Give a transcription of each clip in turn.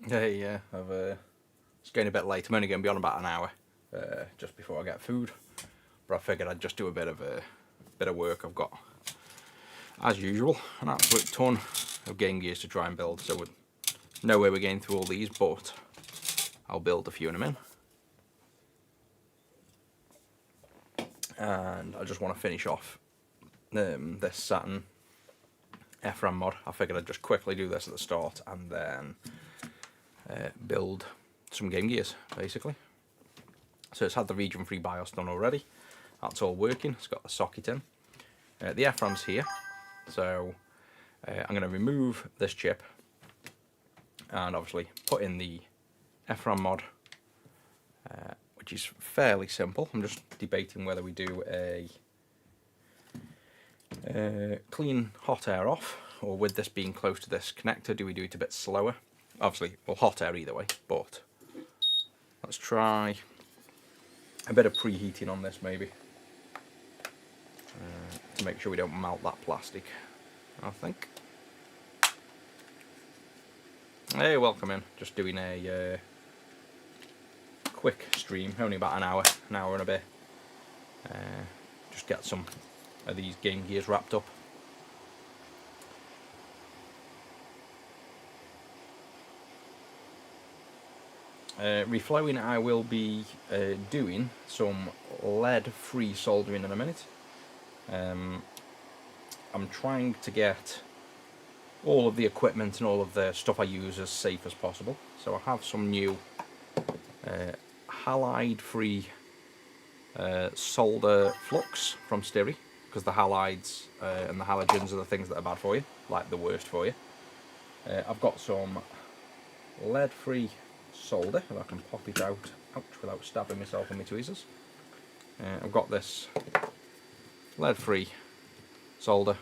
Hey, yeah, it's getting a bit late. I'm only going to be on about an hour, just before I get food. But I figured I'd just do a bit of work. I've got, as usual, an absolute ton of game gears to try and build. So with no way we're getting through all these, but I'll build a few in a minute. And I just want to finish off this Saturn FRAM mod. I figured I'd just quickly do this at the start and then build some game gears, basically. So it's had the region 3 BIOS done already. That's all working. It's got the socket in. The FRAM's here, so I'm going to remove this chip and obviously put in the FRAM mod, which is fairly simple. I'm just debating whether we do a clean hot air off, or with this being close to this connector, do we do it a bit slower? Obviously, well, hot air either way, but let's try a bit of preheating on this maybe, to make sure we don't melt that plastic, I think. Hey, welcome in. Just doing a quick stream, only about an hour and a bit. Just get some of these game gears wrapped up. Reflowing, I will be doing some lead-free soldering in a minute. I'm trying to get all of the equipment and all of the stuff I use as safe as possible. So I have some new halide-free solder flux from Styri, because the halides and the halogens are the things that are bad for you, like the worst for you. I've got some lead-free solder, if I can pop it out, ouch, without stabbing myself on my tweezers. I've got this lead-free solder,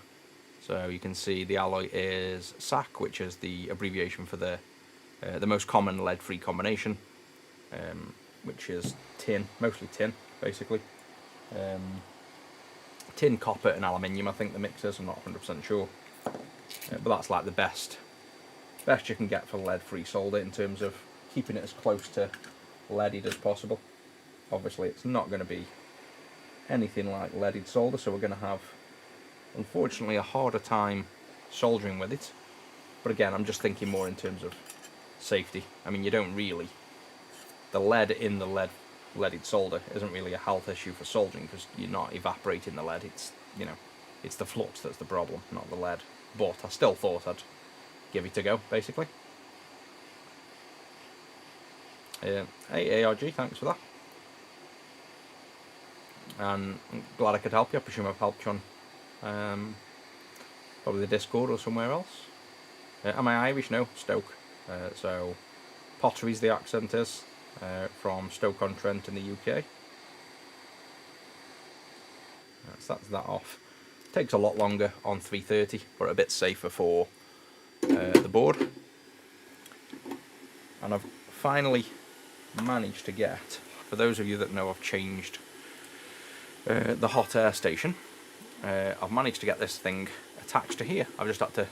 so you can see the alloy is SAC, which is the abbreviation for the most common lead-free combination, which is tin, mostly tin, basically. Tin, copper and aluminium, I think the mix is, I'm not 100% sure. But that's like the best you can get for lead-free solder in terms of keeping it as close to leaded as possible. Obviously it's not going to be anything like leaded solder, so we're going to have, unfortunately, a harder time soldering with it. But again, I'm just thinking more in terms of safety. I mean, you don't really, the lead in the leaded solder isn't really a health issue for soldering, because you're not evaporating the lead. It's, you know, it's the flux that's the problem, not the lead. But I still thought I'd give it a go, basically. Hey ARG, thanks for that. And I'm glad I could help you. I presume I've helped you on probably the Discord or somewhere else. Am I Irish? No, Stoke. So Pottery's the accent is, from Stoke-on-Trent in the UK. So that's that off. Takes a lot longer on 330, but a bit safer for the board. And I've finally managed to get, for those of you that know, I've changed the hot air station. I've managed to get this thing attached to here. I've just had to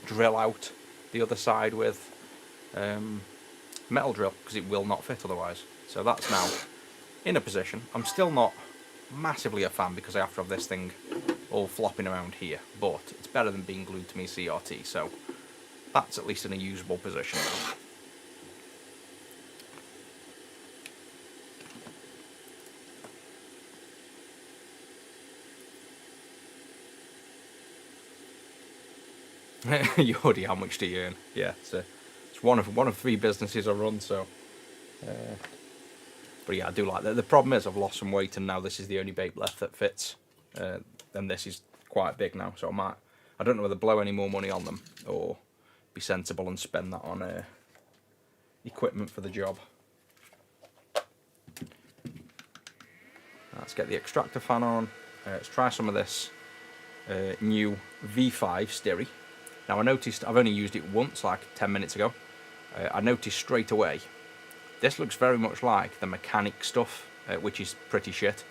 drill out the other side with metal drill, because it will not fit otherwise. So that's now in a position. I'm still not massively a fan, because I have to have this thing all flopping around here, but it's better than being glued to me CRT, so that's at least in a usable position. Yordi, how much do you earn? Yeah, it's one of 3 businesses I run, so. But yeah, I do like that. The problem is I've lost some weight, and now this is the only bait left that fits. And this is quite big now, so I don't know whether blow any more money on them or be sensible and spend that on equipment for the job. Let's get the extractor fan on. Let's try some of this new V5 Styri. Now I noticed, I've only used it once, like 10 minutes ago. I noticed straight away, this looks very much like the Mechanic stuff, which is pretty shit.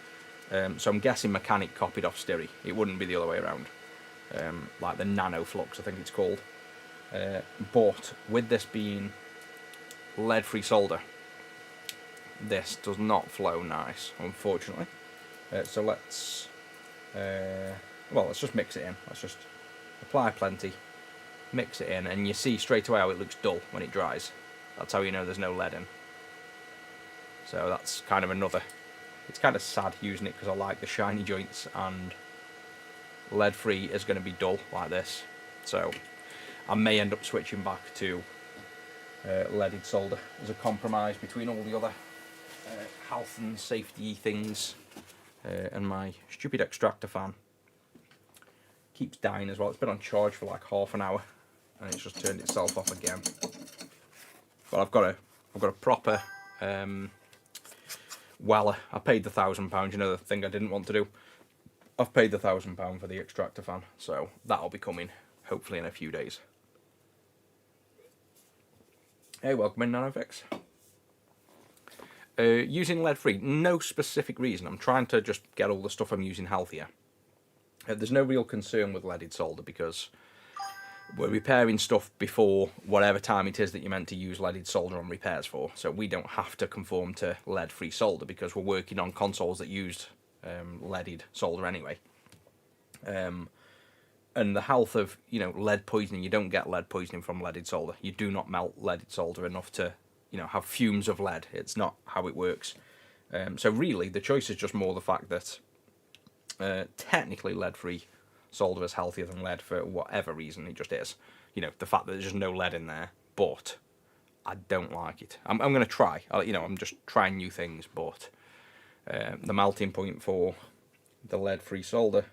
So I'm guessing Mechanic copied off Styri. It wouldn't be the other way around. Like the Nano Flux, I think it's called. But with this being lead-free solder, this does not flow nice, unfortunately. So let's just mix it in. Let's just apply plenty, mix it in, and you see straight away how it looks dull when it dries. That's how you know there's no lead in. So that's kind of another. It's kind of sad using it because I like the shiny joints, and lead-free is going to be dull like this. So I may end up switching back to leaded solder as a compromise between all the other health and safety things. And my stupid extractor fan keeps dying as well. It's been on charge for like half an hour and it's just turned itself off again. But I've got a proper Weller. I paid the £1,000. You know, the thing I didn't want to do. I've paid the £1,000 for the extractor fan, so that'll be coming hopefully in a few days. Hey, welcome in, NanoFix. Using lead-free, no specific reason. I'm trying to just get all the stuff I'm using healthier. There's no real concern with leaded solder because we're repairing stuff before whatever time it is that you're meant to use leaded solder on repairs for. So we don't have to conform to lead-free solder because we're working on consoles that used leaded solder anyway. And the health of, you know, lead poisoning, you don't get lead poisoning from leaded solder. You do not melt leaded solder enough to, you know, have fumes of lead. It's not how it works. So really, the choice is just more the fact that technically lead-free solder is healthier than lead for whatever reason. It just is. You know, the fact that there's just no lead in there, but I don't like it. I'm going to try. You know, I'm just trying new things, but the melting point for the lead-free solder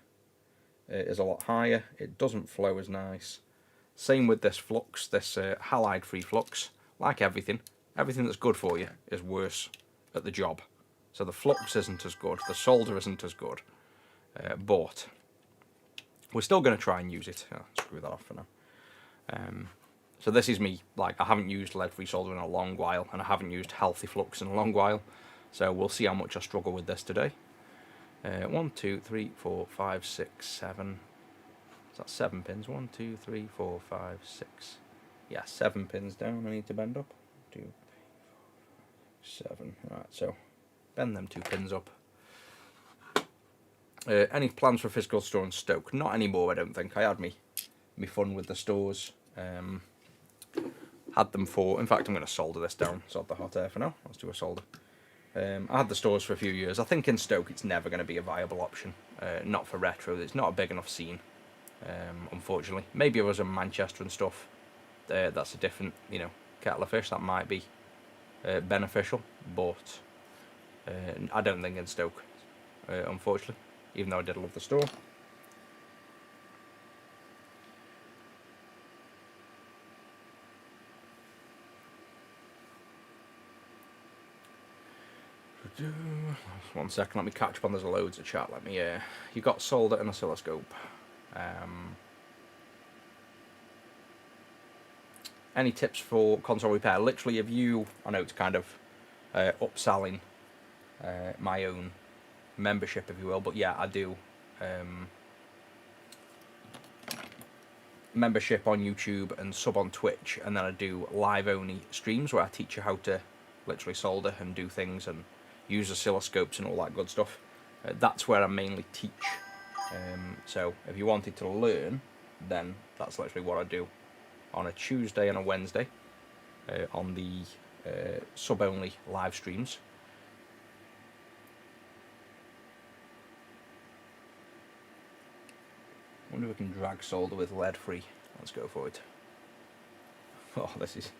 is a lot higher. It doesn't flow as nice. Same with this flux, this halide-free flux. Like everything that's good for you is worse at the job. So the flux isn't as good, the solder isn't as good, but we're still going to try and use it. Oh, screw that off for now. So this is me, like, I haven't used lead-free solder in a long while, and I haven't used healthy flux in a long while, so we'll see how much I struggle with this today. 1, 2, 3, 4, 5, 6, 7. Is that 7 pins? 1, 2, 3, 4, 5, 6. Yeah, 7 pins down. I need to bend up. 2, 3, 4, 7. Right, so bend them 2 pins up. Any plans for physical store in Stoke? Not anymore, I don't think. I had me fun with the stores. Had them for. In fact, I'm going to solder this down. Sod the hot air for now. Let's do a solder. I had the stores for a few years. I think in Stoke it's never going to be a viable option. Not for retro. It's not a big enough scene, unfortunately. Maybe if I was in Manchester and stuff, that's a different, you know, kettle of fish. That might be beneficial, but I don't think in Stoke, unfortunately, even though I did love the store. One second, let me catch up on. There's loads of chat. Let me. You got solder and oscilloscope. Any tips for console repair? Literally, if you, I know it's kind of upselling my own membership, if you will, but yeah, I do membership on YouTube and sub on Twitch, and then I do live only streams where I teach you how to literally solder and do things and use oscilloscopes and all that good stuff. That's where I mainly teach. So if you wanted to learn, then that's literally what I do on a Tuesday and a Wednesday on the sub-only live streams. I wonder if we can drag solder with lead-free. Let's go for it. Oh, this is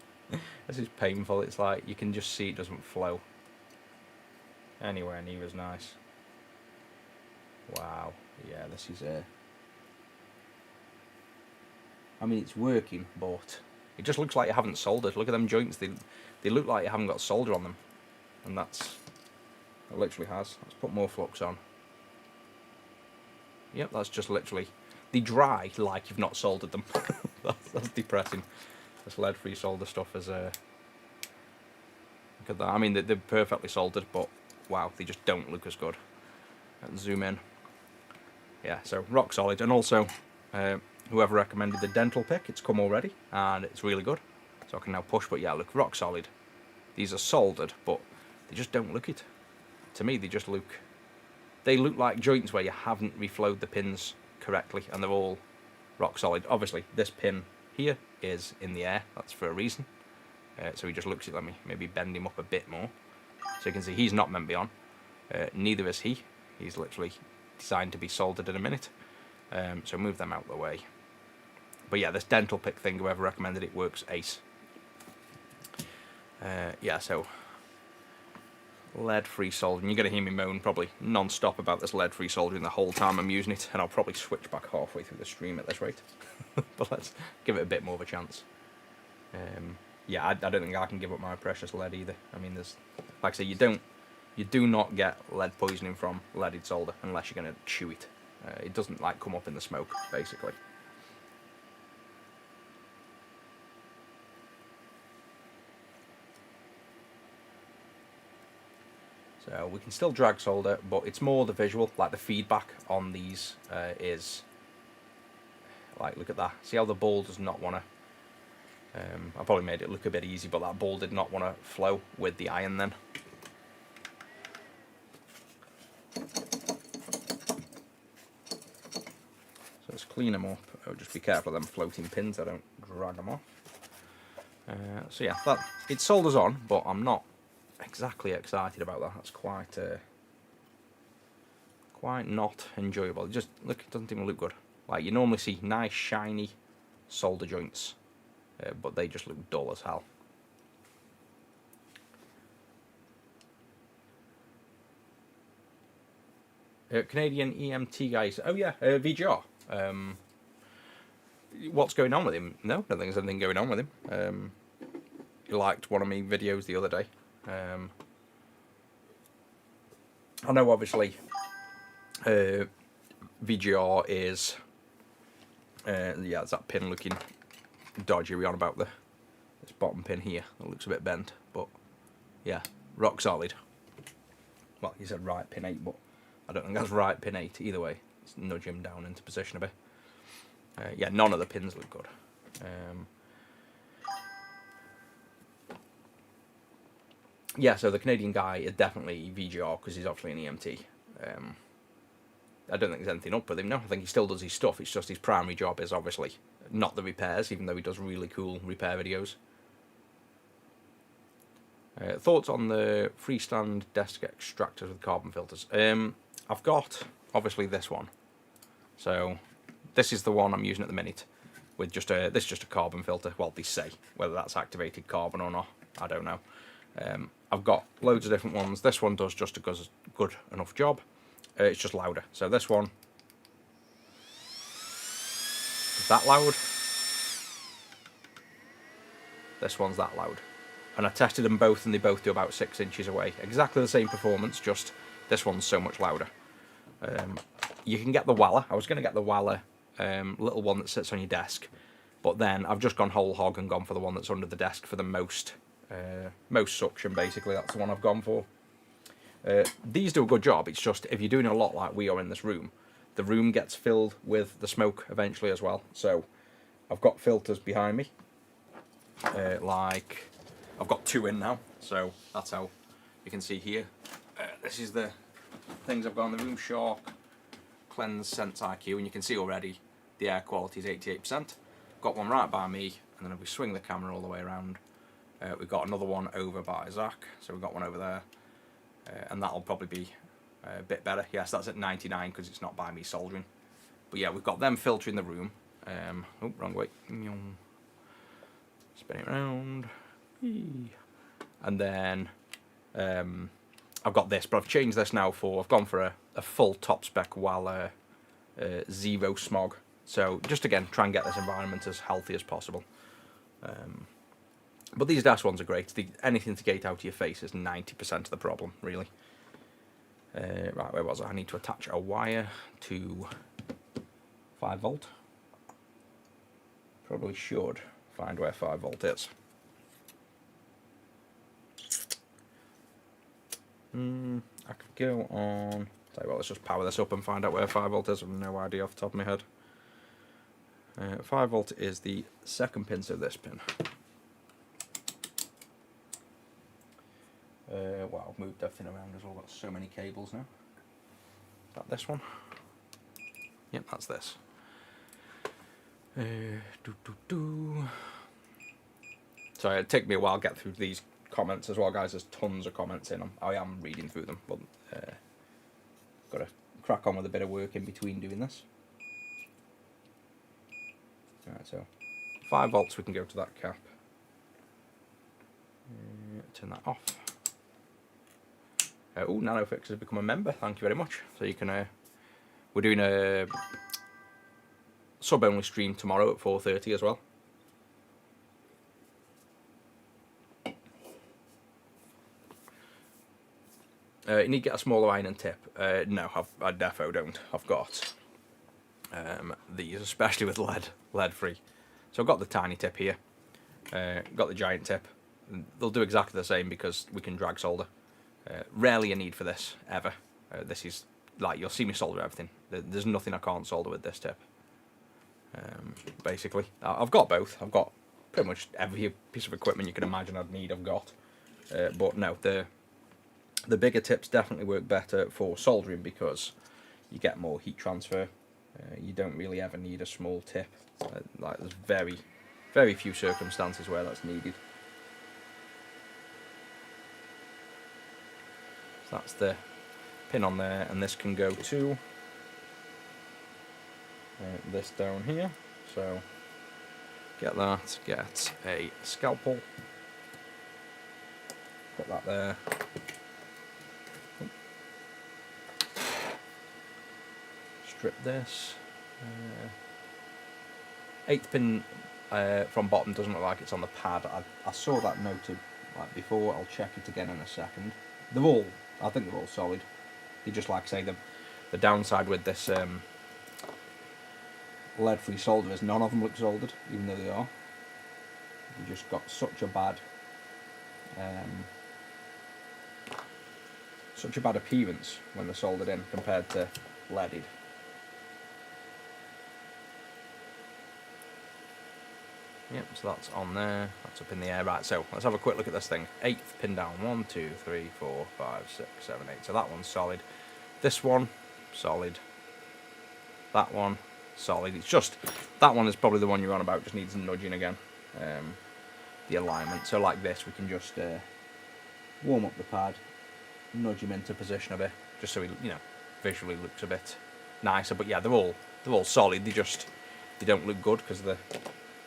painful. It's like you can just see it doesn't flow anywhere near as nice. Wow. Yeah, this is I mean, it's working, but it just looks like you haven't soldered. Look at them joints. They look like you haven't got solder on them, and it literally has. Let's put more flux on. Yep, that's just literally. They dry like you've not soldered them. that's depressing. This lead-free solder stuff is look at that. I mean, they're perfectly soldered, but wow, they just don't look as good. Let's zoom in. Yeah, so rock solid. And also, whoever recommended the dental pick, it's come already, and it's really good. So I can now push, but yeah, look, rock solid. these are soldered, but they just don't look it. To me, they just look... They look like joints where you haven't reflowed the pins correctly, and they're all rock solid. Obviously, this pin here is in the air. That's for a reason. So he just looks at, let me maybe bend him up a bit more. So you can see he's not meant to be on. Neither is he. He's literally designed to be soldered in a minute. So move them out of the way. But yeah, this dental pick thing, whoever recommended it, works ace. Yeah, so lead-free soldering. You're going to hear me moan probably non-stop about this lead-free soldering the whole time I'm using it, and I'll probably switch back halfway through the stream at this rate. But let's give it a bit more of a chance. Yeah, I don't think I can give up my precious lead either. I mean, there's, like I say, you do not get lead poisoning from leaded solder unless you're going to chew it. It doesn't like come up in the smoke, basically. So we can still drag solder, but it's more the visual, like the feedback on these is, like, look at that. See how the ball does not want to, I probably made it look a bit easy, but that ball did not want to flow with the iron then. So let's clean them up. Oh, just be careful of them floating pins, I don't drag them off. So yeah, it solders on, but I'm not exactly excited about that. That's quite not enjoyable. Just look, it doesn't even look good. Like you normally see nice shiny solder joints, but they just look dull as hell. Canadian EMT guys. Oh yeah, VGR. What's going on with him? No, I don't think there's anything going on with him. He liked one of my videos the other day. I know obviously VGR is yeah, it's that pin looking dodgy. We're on about this bottom pin here. It looks a bit bent, but yeah, rock solid. Well, you said right pin 8, but I don't think that's right pin 8 either way. Let's nudge him down into position a bit. Yeah, none of the pins look good. Yeah, so the Canadian guy is definitely VGR because he's obviously an EMT. I don't think there's anything up with him. No, I think he still does his stuff. It's just his primary job is obviously not the repairs, even though he does really cool repair videos. Thoughts on the freestand desk extractors with carbon filters? I've got obviously this one. So this is the one I'm using at the minute with just this is just a carbon filter. Well, they say whether that's activated carbon or not, I don't know. I've got loads of different ones. This one does just a good enough job. It's just louder. So this one is that loud. This one's that loud. And I tested them both and they both do about 6 inches away. Exactly the same performance, just this one's so much louder. You can get the Walla. I was going to get the Walla little one that sits on your desk, but then I've just gone whole hog and gone for the one that's under the desk for the most suction, basically. That's the one I've gone for. These do a good job. It's just if you're doing a lot like we are in this room, the room gets filled with the smoke eventually as well. So I've got filters behind me. Like I've got 2 in now, so that's how you can see here. This is the things I've got in the room: Shark, Cleanse, Sense IQ, and you can see already the air quality is 88%. Got one right by me, and then if we swing the camera all the way around, we've got another one over by Zach, so we've got one over there, and that'll probably be a bit better. Yes, that's at 99 because it's not by me soldering. But yeah, we've got them filtering the room. Oh, wrong way. Spin it around. And then I've got this, but I've changed this now for, I've gone for a full top spec Walla Zero Smog. So just again, try and get this environment as healthy as possible. But these dash ones are great. Anything to get out of your face is 90% of the problem, really. Right, where was I? I need to attach a wire to 5 volt. Probably should find where 5 volt is. I could go on. Tell you what, let's just power this up and find out where 5 volt is. I have no idea off the top of my head. 5 volt is the second pin, so this pin. Well, I've moved everything around as well. Got so many cables now. Is that this one? Yep, that's this. Sorry, it'll take me a while to get through these comments as well, guys. There's tons of comments in them. I am reading through them, but got to crack on with a bit of work in between doing this. Alright, so 5 volts, we can go to that cap. Turn that off. Oh, NanoFix has become a member. Thank you very much. So you can. We're doing a sub-only stream tomorrow at 4:30 as well. You need to get a smaller iron tip. No, I defo don't. I've got these, especially with lead free. So I've got the tiny tip here. Got the giant tip. They'll do exactly the same because we can drag solder. Rarely a need for this, ever. This is, like, you'll see me solder everything. There's nothing I can't solder with this tip. Basically. I've got both. I've got pretty much every piece of equipment you can imagine I'd need, I've got. But no, the bigger tips definitely work better for soldering because you get more heat transfer. You don't really ever need a small tip. Like, there's very, very few circumstances where that's needed. So that's the pin on there, and this can go to this down here. So get that, get a scalpel, put that there. Strip this. 8th pin from bottom doesn't look like it's on the pad. I saw that noted like before. I'll check it again in a second. I think they're all solid. They just, like I say, the downside with this lead-free solder is none of them look soldered, even though they are. You just got such a bad appearance when they're soldered in compared to leaded. Yep, so that's on there, that's up in the air. Right, so let's have a quick look at this thing. 8th pin down, 1, 2, 3, 4, 5, 6, 7, 8. So that one's solid. This one, solid. That one, solid. It's just, that one is probably the one you're on about, just needs nudging again. The alignment. So like this, we can just warm up the pad, nudge him into position a bit, just so he, visually looks a bit nicer. But yeah, they're all solid. They don't look good because of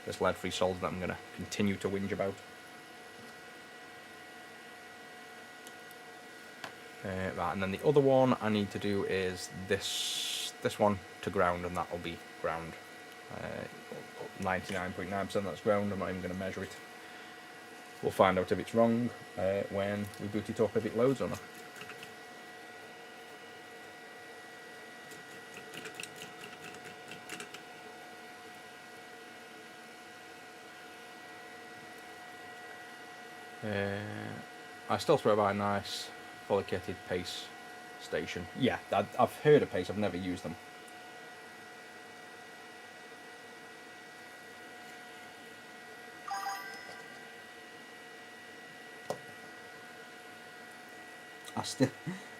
this lead-free solder that I'm going to continue to whinge about. Right, and then the other one I need to do is this one to ground, and that will be ground. 99.9% that's ground. I'm not even going to measure it. We'll find out if it's wrong when we boot it up, if it loads or not. I still swear by a nice, fully kitted Pace station. Yeah, I've heard of Pace, I've never used them. I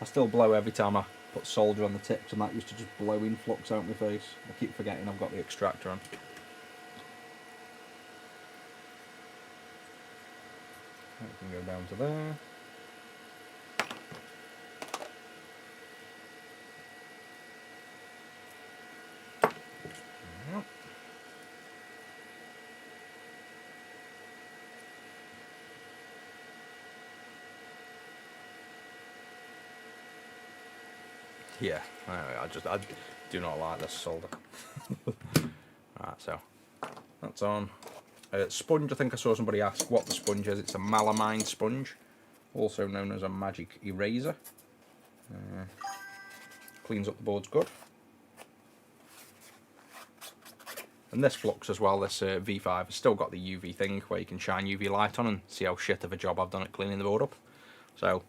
still blow every time I put solder on the tips, and that used to just blow influx out my face. I keep forgetting I've got the extractor on. That can go down to there. Yep. Yeah, I do not like this solder. Right, so that's on. Sponge, I think I saw somebody ask what the sponge is. It's a melamine sponge, also known as a magic eraser. Cleans up the boards good. And this flux as well, this V5 has still got the UV thing where you can shine UV light on and see how shit of a job I've done at cleaning the board up. So,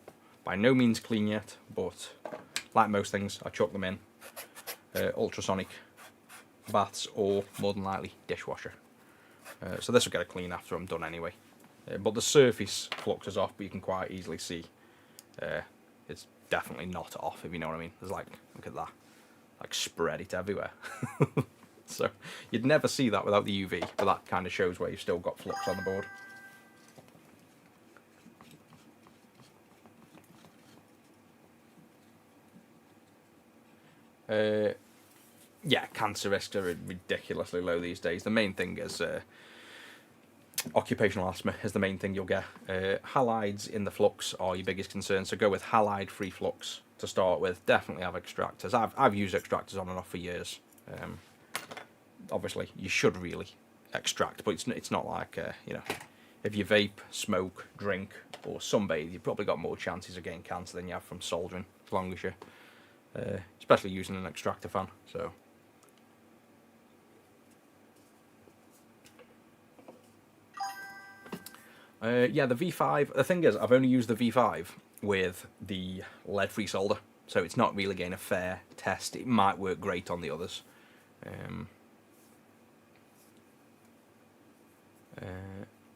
by no means clean yet, but like most things, I chuck them in ultrasonic baths or more than likely dishwasher. So this will get a clean after I'm done anyway. But the surface flux is off, but you can quite easily see it's definitely not off, if you know what I mean. There's like, look at that, like spread it everywhere. So you'd never see that without the UV, but that kind of shows where you've still got flux on the board. Yeah, cancer risks are ridiculously low these days. The main thing is occupational asthma is the main thing you'll get. Halides in the flux are your biggest concern, so go with halide-free flux to start with. Definitely have extractors. I've used extractors on and off for years. Obviously, you should really extract, but it's not like, you know, if you vape, smoke, drink, or sunbathe, you've probably got more chances of getting cancer than you have from soldering, as long as you, especially using an extractor fan. So. Yeah, the V5, the thing is, I've only used the V5 with the lead-free solder, so it's not really getting a fair test. It might work great on the others.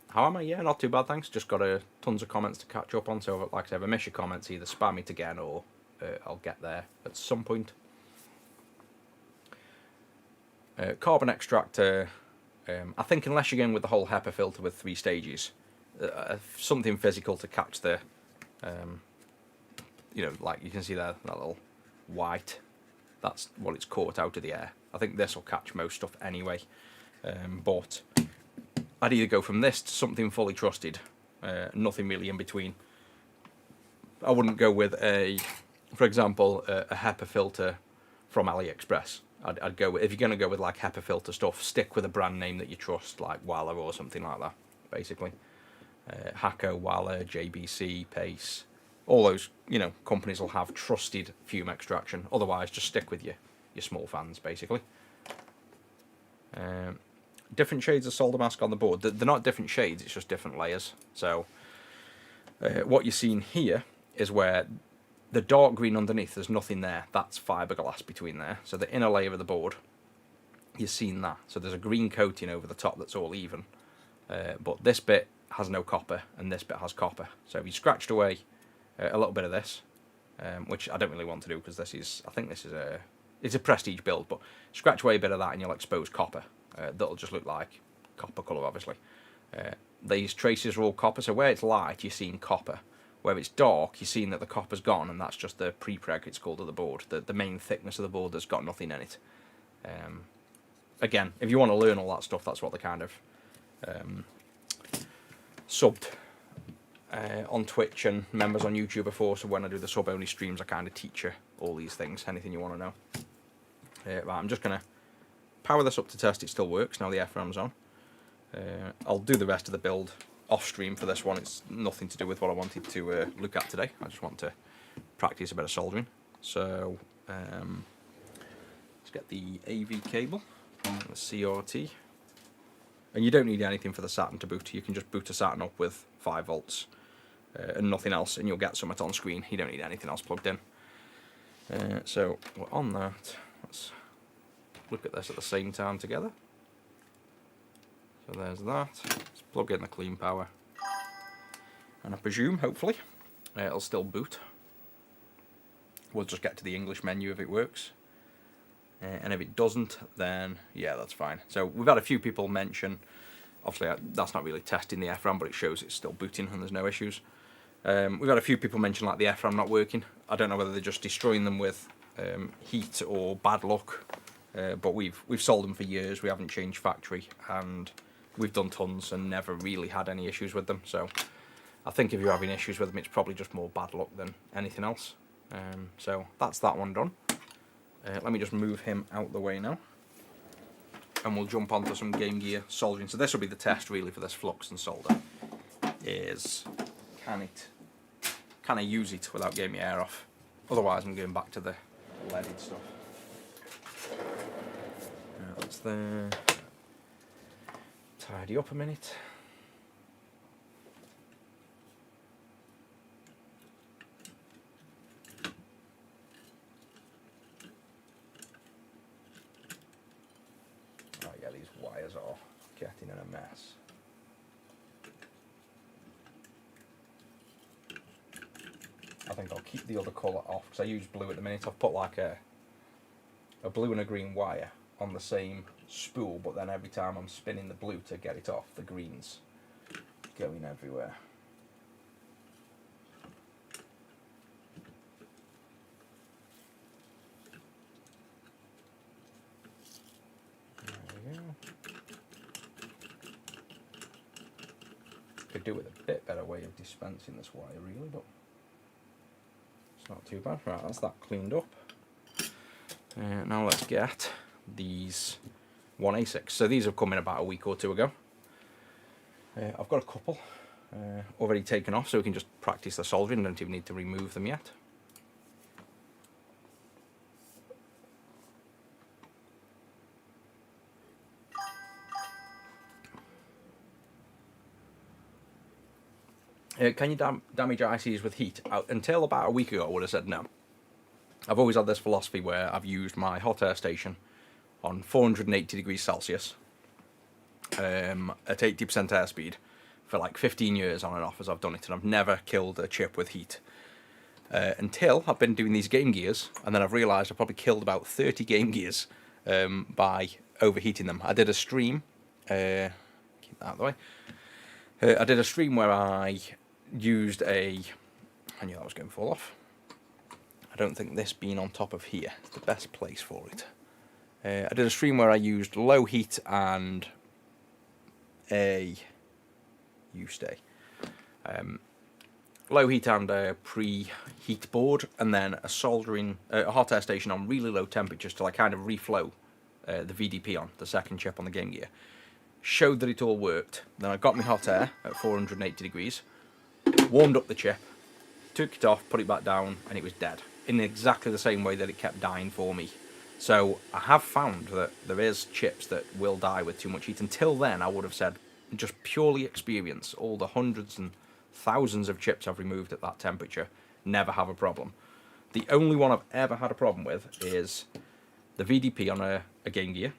How am I? Yeah, not too bad, thanks. Just got tons of comments to catch up on, so like I said, if I miss your comments, either spam it again or I'll get there at some point. Carbon extractor, I think unless you're going with the whole HEPA filter with 3 stages, something physical to catch the, you know, like you can see there, that little white, that's what it's caught out of the air. I think this will catch most stuff anyway, but I'd either go from this to something fully trusted, nothing really in between. I wouldn't go with for example, a HEPA filter from AliExpress. I'd go with, if you're going to go with like HEPA filter stuff, stick with a brand name that you trust, like Walla or something like that, basically. Hacko, Walla, JBC, Pace, all those, you know, companies will have trusted fume extraction. Otherwise, just stick with your small fans, basically. Different shades of solder mask on the board. They're not different shades, it's just different layers. So what you're seeing here is where the dark green underneath, there's nothing there. That's fiberglass between there. So the inner layer of the board, you're seeing that. So there's a green coating over the top that's all even. But this bit has no copper, and this bit has copper. So if you scratched away a little bit of this, which I don't really want to do because this is, I think this is it's a prestige build, but scratch away a bit of that and you'll expose copper. That'll just look like copper colour, obviously. These traces are all copper, so where it's light, you're seeing copper. Where it's dark, you're seeing that the copper's gone, and that's just the pre-preg, it's called, of the board. The main thickness of the board that's got nothing in it. Again, if you want to learn all that stuff, that's what the kind of subbed on Twitch and members on YouTube before, so when I do the sub-only streams, I kind of teach you all these things, anything you want to know. Right, I'm just going to power this up to test it still works now the FRAM's on. I'll do the rest of the build off stream for this one. It's nothing to do with what I wanted to look at today. I just want to practice a bit of soldering. So let's get the AV cable, the CRT. And you don't need anything for the Saturn to boot. You can just boot a Saturn up with 5 volts and nothing else, and you'll get something on screen. You don't need anything else plugged in. So we're on that. Let's look at this at the same time together. So there's that. Let's plug in the clean power. And I presume, hopefully, it'll still boot. We'll just get to the English menu if it works. And if it doesn't, then yeah, that's fine. So we've had a few people mention, obviously that's not really testing the FRAM, but it shows it's still booting and there's no issues. We've had a few people mention like the FRAM not working. I don't know whether they're just destroying them with heat or bad luck, but we've sold them for years. We haven't changed factory, and we've done tons and never really had any issues with them. So I think if you're having issues with them, it's probably just more bad luck than anything else. So that's that one done. Let me just move him out the way now, and we'll jump onto some Game Gear soldering. So this will be the test really for this flux and solder, is can I use it without getting my air off? Otherwise I'm going back to the leaded stuff. That's there. Tidy up a minute. Oh yeah, these wires are getting in a mess. I think I'll keep the other colour off because I use blue at the minute. I've put like a blue and a green wire on the same spool, but then every time I'm spinning the blue to get it off, the green's going everywhere. There we go. Could do with a bit better way of dispensing this wire really, but it's not too bad. Right, that's that cleaned up. Now let's get these 1 ASICs. So these have come in about a week or two ago. I've got a couple already taken off, so we can just practice the soldering. Don't even need to remove them yet. Can you damage ICs with heat? Until about a week ago I would have said no. I've always had this philosophy where I've used my hot air station on 480 degrees Celsius at 80% airspeed for like 15 years on and off as I've done it, and I've never killed a chip with heat. Until I've been doing these Game Gears, and then I've realised I've probably killed about 30 Game Gears by overheating them. I did a stream, keep that out of the way, I did a stream where I used I knew that was going to fall off. I don't think this being on top of here is the best place for it. I did a stream where I used low heat and a low heat and a pre-heat board, and then a soldering a hot air station on really low temperatures to like kind of reflow the VDP on the second chip on the Game Gear. Showed that it all worked. Then I got my hot air at 480 degrees, warmed up the chip, took it off, put it back down, and it was dead in exactly the same way that it kept dying for me. So I have found that there is chips that will die with too much heat. Until then, I would have said just purely experience. All the hundreds and thousands of chips I've removed at that temperature never have a problem. The only one I've ever had a problem with is the VDP on a Game Gear.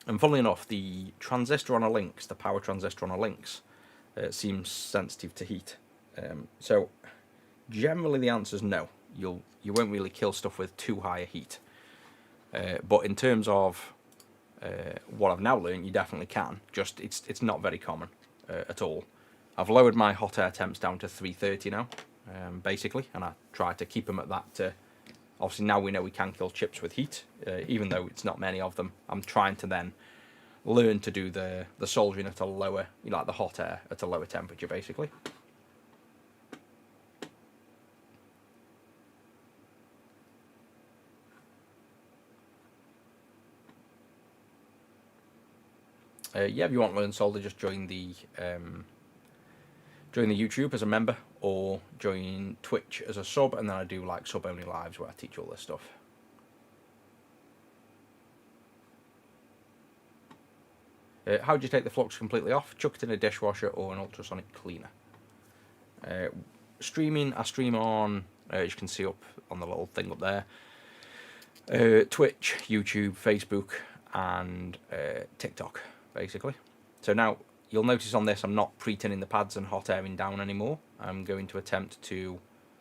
And funnily enough, the transistor on a Lynx, the power transistor on a Lynx, seems sensitive to heat. So generally the answer is no. You won't really kill stuff with too high a heat. But in terms of what I've now learned, you definitely can. Just it's not very common at all. I've lowered my hot air temps down to 330 now, basically, and I try to keep them at that. Obviously now we know we can kill chips with heat, even though it's not many of them. I'm trying to then learn to do the soldering at a lower, like the hot air at a lower temperature, basically. Yeah, if you want to learn solder, just join the YouTube as a member, or join Twitch as a sub, and then I do like sub-only lives where I teach all this stuff. How do you take the flux completely off? Chuck it in a dishwasher or an ultrasonic cleaner. Streaming, I stream on, as you can see up on the little thing up there, Twitch, YouTube, Facebook, and TikTok, basically. So now, you'll notice on this I'm not pre-tinning the pads and hot airing down anymore. I'm going to attempt to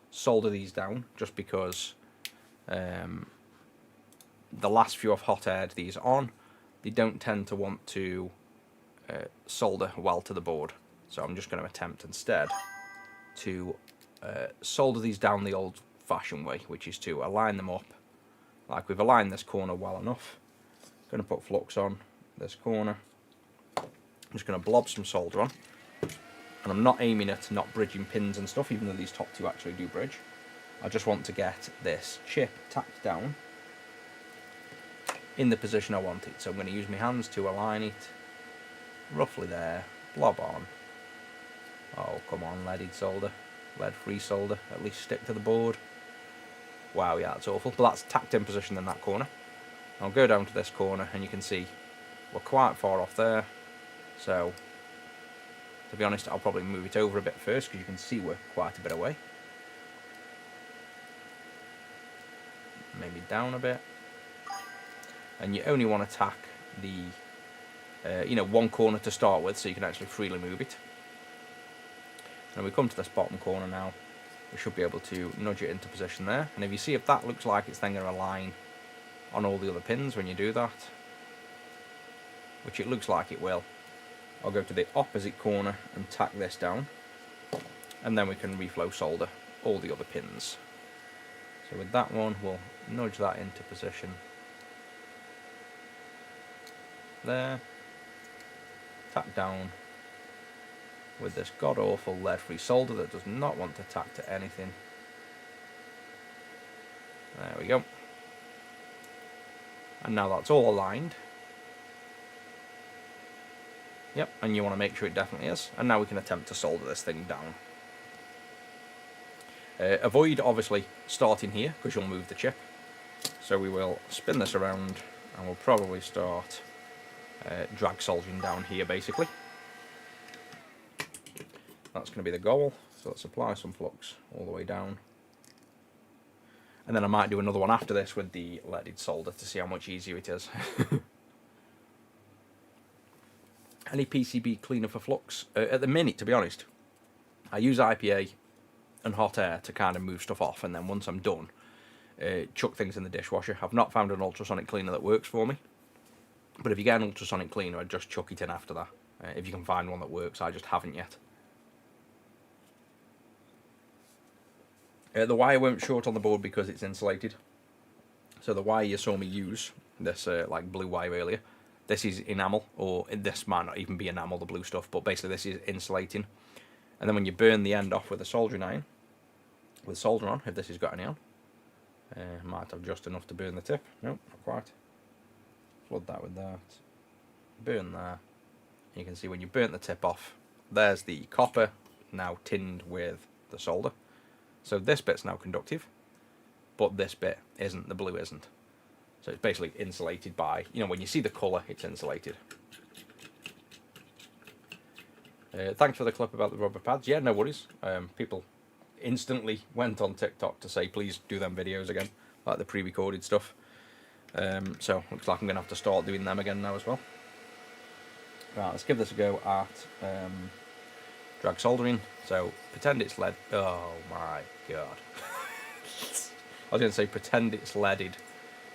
solder these down, just because the last few I've hot aired these on, they don't tend to want to solder well to the board. So I'm just going to attempt instead to solder these down the old-fashioned way, which is to align them up like we've aligned this corner well enough. Going to put flux on this corner. I'm just going to blob some solder on, and I'm not aiming at not bridging pins and stuff, even though these top two actually do bridge. I just want to get this chip tacked down in the position I want it. So I'm going to use my hands to align it roughly there, blob on. Oh, come on, leaded solder, lead-free solder, at least stick to the board. Wow, yeah, that's awful. But that's tacked in position in that corner. I'll go down to this corner, and you can see we're quite far off there. So, to be honest, I'll probably move it over a bit first, because you can see we're quite a bit away. Maybe down a bit. And you only want to tack the, one corner to start with, so you can actually freely move it. And we come to this bottom corner now. we should be able to nudge it into position there. And if you see, if that looks like it's then going to align on all the other pins when you do that, which it looks like it will, I'll go to the opposite corner and tack this down, and then we can reflow solder all the other pins. So with that one, we'll nudge that into position there, tack down with this god-awful lead-free solder that does not want to tack to anything. There we go. And now that's all aligned. Yep, and you want to make sure it definitely is. And now we can attempt to solder this thing down. Avoid, obviously, starting here, because you'll move the chip. So we will spin this around, and we'll probably start drag soldering down here, basically. That's going to be the goal. So let's apply some flux all the way down. And then I might do another one after this with the leaded solder to see how much easier it is. Any PCB cleaner for flux? At the minute, to be honest, I use IPA and hot air to kind of move stuff off, and then once I'm done, chuck things in the dishwasher. I've not found an ultrasonic cleaner that works for me, but if you get an ultrasonic cleaner, I'd just chuck it in after that. If you can find one that works, I just haven't yet. The wire won't short on the board because it's insulated. So the wire you saw me use, this like blue wire earlier, this is enamel, or this might not even be enamel, the blue stuff, but basically this is insulating. And then when you burn the end off with a soldering iron, with solder on, if this has got any on, might have just enough to burn the tip. Nope, not quite. Flood that with that. Burn there. You can see when you burnt the tip off, there's the copper now tinned with the solder. So this bit's now conductive, but this bit isn't, the blue isn't. So it's basically insulated by, you know, when you see the colour, it's insulated. Thanks for the clip about the rubber pads. Yeah, no worries. People instantly went on TikTok to say, please do them videos again, like the pre-recorded stuff. So looks like I'm going to have to start doing them again now as well. Right, let's give this a go at drag soldering. So pretend it's lead. Oh my god. I was going to say pretend it's leaded.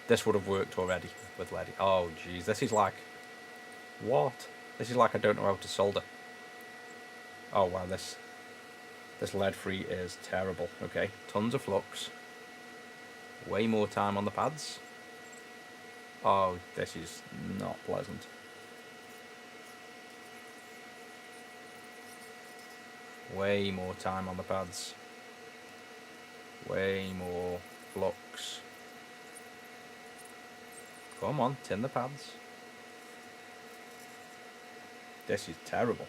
This would have worked already with lead. Oh jeez, this is like, what? This is like I don't know how to solder. Oh wow, this lead free is terrible. Okay, tons of flux. Way more time on the pads. Oh, this is not pleasant. Way more time on the pads. Way more flux. Come on, tin the pads. This is terrible.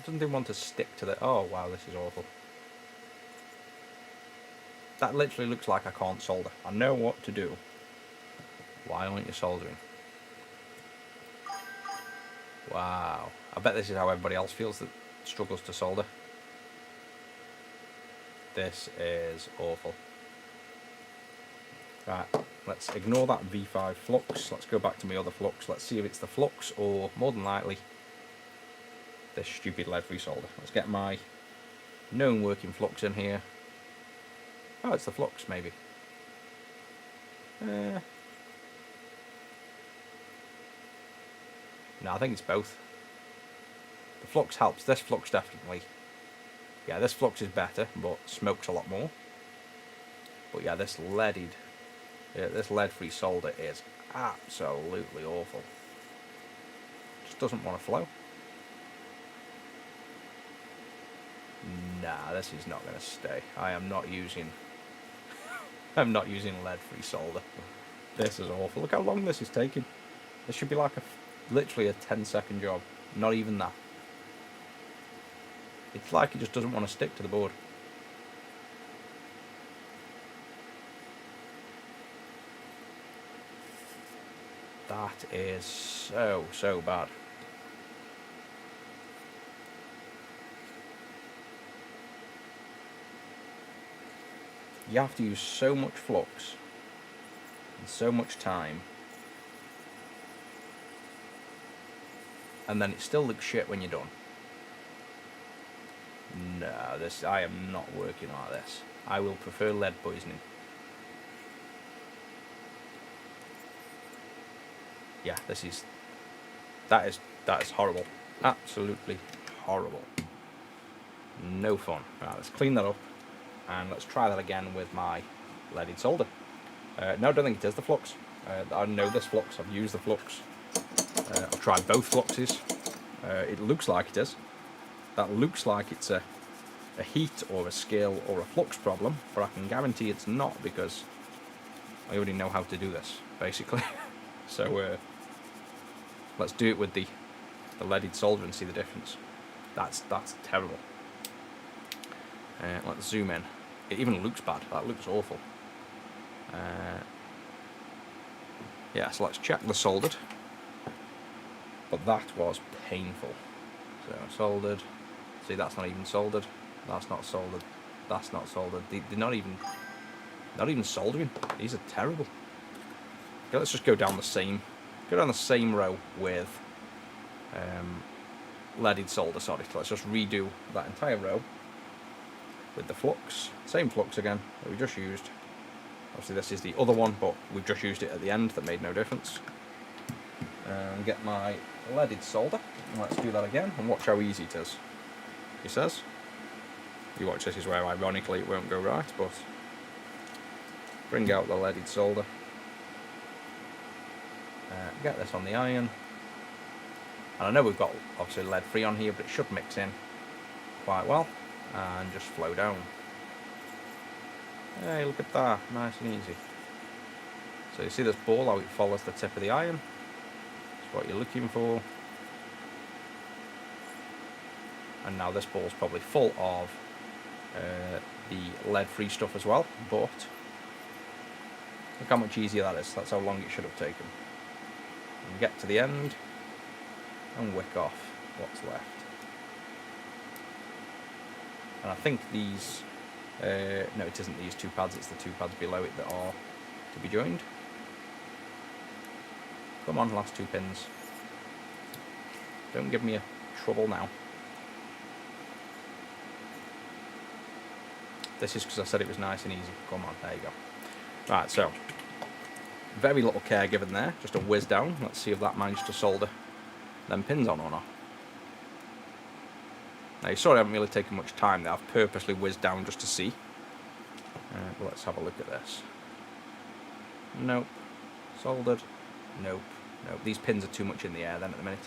Doesn't even want to stick to the... Oh wow, this is awful. That literally looks like I can't solder. I know what to do. Why aren't you soldering? Wow. I bet this is how everybody else feels that struggles to solder. This is awful. Right, let's ignore that V5 flux. Let's go back to my other flux. Let's see if it's the flux or, more than likely, this stupid lead-free solder. Let's get my known working flux in here. Oh, it's the flux, maybe. No, I think it's both. The flux helps. This flux definitely... Yeah, this flux is better, but smokes a lot more. But yeah, this leaded... Yeah, this lead-free solder is absolutely awful. Just doesn't want to flow. Nah, this is not going to stay. I am not using... I'm not using lead-free solder. This is awful. Look how long this is taking. This should be like literally a 10-second job. Not even that. It's like it just doesn't want to stick to the board. That is so bad. You have to use so much flux and so much time, and then it still looks shit when you're done. No, I am not working like this. I will prefer lead poisoning. Yeah, that is horrible. Absolutely horrible. No fun. Right, let's clean that up and let's try that again with my leaded solder. No, I don't think it is the flux. I know this flux. I've used the flux. I've tried both fluxes. It looks like it is. That looks like it's a heat or a scale or a flux problem, but I can guarantee it's not because I already know how to do this, basically. So let's do it with the leaded solder and see the difference. That's terrible. Let's zoom in. It even looks bad. That looks awful. Yeah, so let's check the soldered. But that was painful. So soldered. See, that's not even soldered. That's not soldered. That's not soldered. They're not even soldering. These are terrible. Okay, let's just go down the same row with leaded solder. Sorry, so let's just redo that entire row with the flux. Same flux again that we just used. Obviously, this is the other one, but we've just used it at the end. That made no difference. Get my leaded solder. Let's do that again and watch how easy it is. He says. You watch, this is where ironically it won't go right, but bring out the leaded solder. Get this on the iron. And I know we've got obviously lead free on here, but it should mix in quite well and just flow down. Hey, look at that, nice and easy. So you see this ball, how it follows the tip of the iron. That's what you're looking for. And now this ball's probably full of the lead-free stuff as well, but look how much easier that is. That's how long it should have taken. And get to the end and wick off what's left. And I think these, no, it isn't these two pads, it's the two pads below it that are to be joined. Come on, last two pins. Don't give me a trouble now. This is because I said it was nice and easy. Come on, there you go. Right, so very little care given there, just a whiz down. Let's see if that managed to solder them pins on or not. Now you saw I haven't really taken much time there. I've purposely whizzed down just to see. But let's have a look at this. Nope. Soldered. Nope. Nope. These pins are too much in the air then at the minute.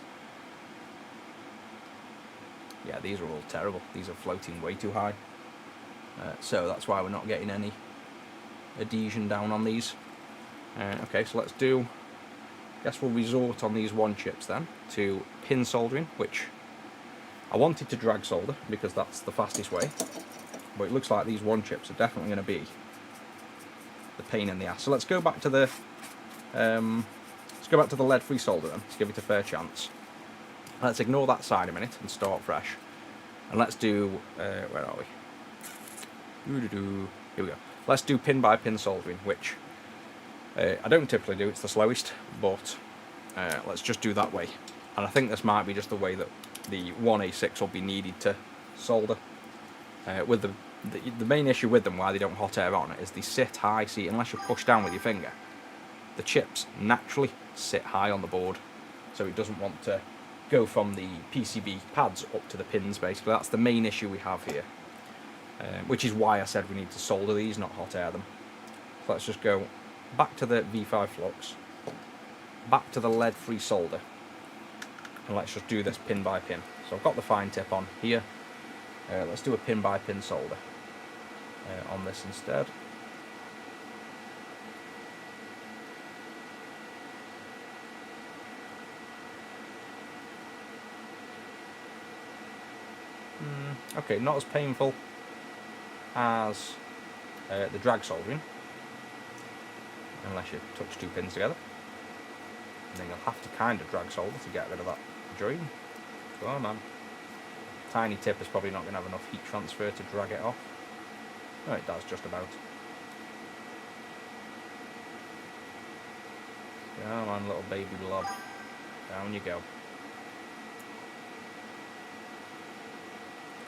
Yeah, these are all terrible. These are floating way too high. So that's why we're not getting any adhesion down on these. Okay, so let's do, guess we'll resort on these one chips then to pin soldering, which I wanted to drag solder because that's the fastest way, but it looks like these one chips are definitely going to be the pain in the ass. So let's go back to the lead-free solder then. Let's give it a fair chance. Let's ignore that side a minute and start fresh. And let's do where are we? Here we go. Let's do pin by pin soldering, which I don't typically do. It's the slowest, but let's just do that way. And I think this might be just the way that the 1A6 will be needed to solder. With the main issue with them, why they don't hot air on it, is they sit high. See, unless you push down with your finger, the chips naturally sit high on the board, so it doesn't want to go from the PCB pads up to the pins. Basically, that's the main issue we have here, which is why I said we need to solder these, not hot air them. So let's just go back to the V5 flux, back to the lead-free solder, and let's just do this pin by pin. So I've got the fine tip on here. Let's do a pin by pin solder on this instead. Okay, not as painful as the drag soldering, unless you touch two pins together. And then you'll have to kind of drag solder to get rid of that join. Go on, man. Tiny tip is probably not going to have enough heat transfer to drag it off. Oh, it does just about. Come on, little baby blob. Down you go.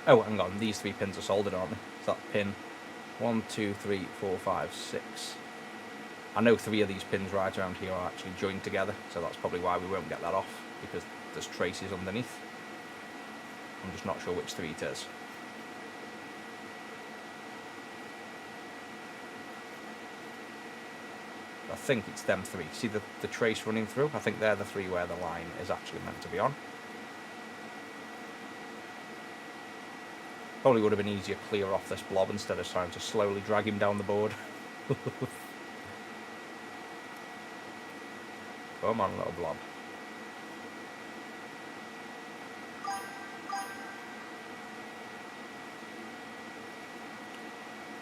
Oh, hang on, these 3 pins are soldered, aren't they? So that pin 1, 2, 3, 4, 5, 6. I know 3 of these pins right around here are actually joined together, so that's probably why we won't get that off, because there's traces underneath. I'm just not sure which 3 it is. I think it's them 3. See the trace running through? I think they're the 3 where the line is actually meant to be on. Probably would have been easier to clear off this blob instead of trying to slowly drag him down the board. Come on, little blob.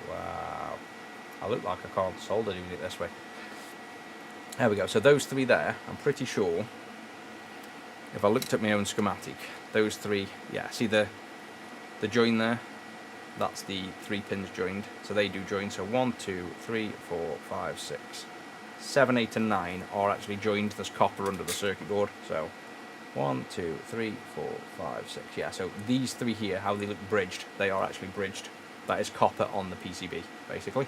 Wow. I look like I can't solder doing it this way. There we go. So those 3 there, I'm pretty sure, if I looked at my own schematic, those 3, yeah, see the join there? That's the 3 pins joined. So they do join. So 1, 2, 3, 4, 5, 6, 7, 8 and 9 are actually joined. There's copper under the circuit board. So 1, 2, 3, 4, 5, 6. Yeah, so these 3 here, how they look bridged, they are actually bridged. That is copper on the PCB, basically.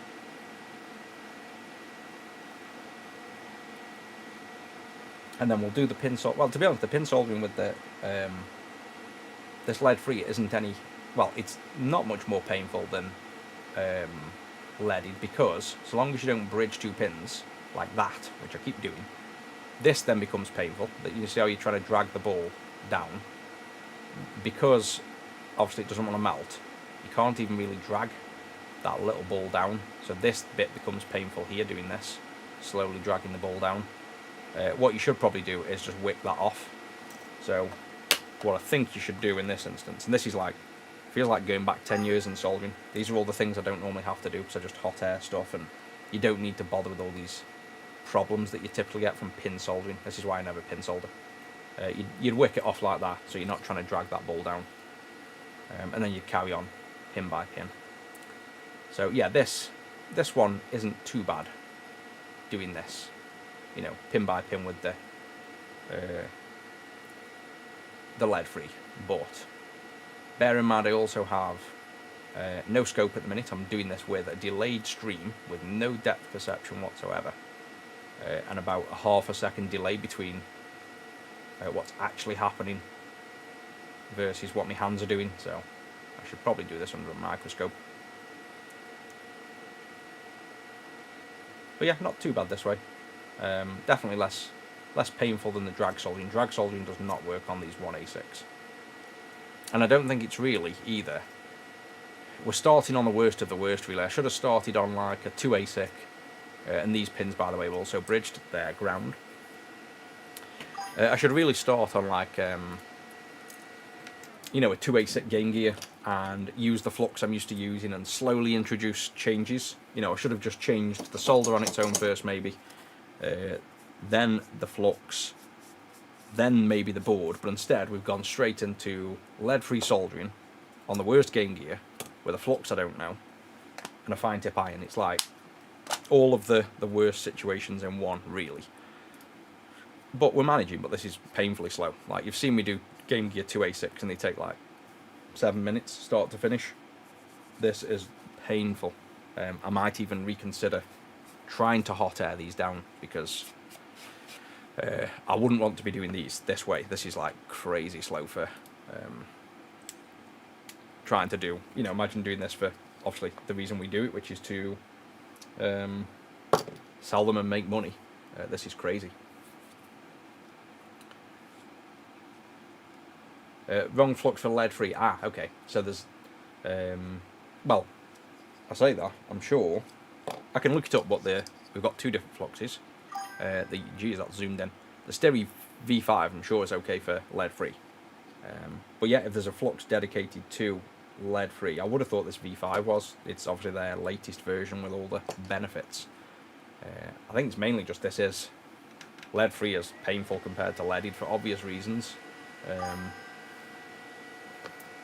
And then we'll do the pin soldering. Well, to be honest, the pin soldering with the this lead-free isn't any... Well, it's not much more painful than leaded, because so long as you don't bridge 2 pins like that, which I keep doing, this then becomes painful. That you see how you're trying to drag the ball down, because obviously it doesn't want to melt. You can't even really drag that little ball down. So this bit becomes painful here, doing this, slowly dragging the ball down. What you should probably do is just whip that off. So what I think you should do in this instance, and this is like, feels like going back 10 years in soldering. These are all the things I don't normally have to do, because I just hot air stuff, and you don't need to bother with all these problems that you typically get from pin soldering. This is why I never pin solder. You'd wick it off like that, so you're not trying to drag that ball down. And then you'd carry on pin by pin. So yeah, this one isn't too bad doing this, you know, pin by pin with the lead-free. But bear in mind, I also have no scope at the minute. I'm doing this with a delayed stream with no depth perception whatsoever, and about a half a second delay between what's actually happening versus what my hands are doing. So I should probably do this under a microscope. But yeah, not too bad this way. Definitely less painful than the drag soldering. Drag soldering does not work on these 1A6. And I don't think it's really either. We're starting on the worst of the worst, really. I should have started on like a 2A6. And these pins, by the way, were also bridged. They're ground. I should really start on like, you know, a 2A6 game gear and use the flux I'm used to using and slowly introduce changes. You know, I should have just changed the solder on its own first, maybe. Then the flux, then maybe the board, but instead we've gone straight into lead-free soldering on the worst game gear with a flux I don't know and a fine tip iron. It's like all of the worst situations in one, really. But we're managing, but this is painfully slow. Like, you've seen me do game gear 2A6 and they take like 7 minutes start to finish. This is painful. I might even reconsider trying to hot air these down, because I wouldn't want to be doing these this way. This is like crazy slow for trying to do, you know, imagine doing this for obviously the reason we do it, which is to sell them and make money. This is crazy. Wrong flux for lead free. Ah, okay. So there's well, I say that, I'm sure I can look it up, but we've got 2 different fluxes. Geez, that's zoomed in. The Stereo V5, I'm sure, is okay for lead-free. But yeah, if there's a flux dedicated to lead-free, I would have thought this V5 was. It's obviously their latest version with all the benefits. I think it's mainly just this is lead-free is painful compared to leaded for obvious reasons.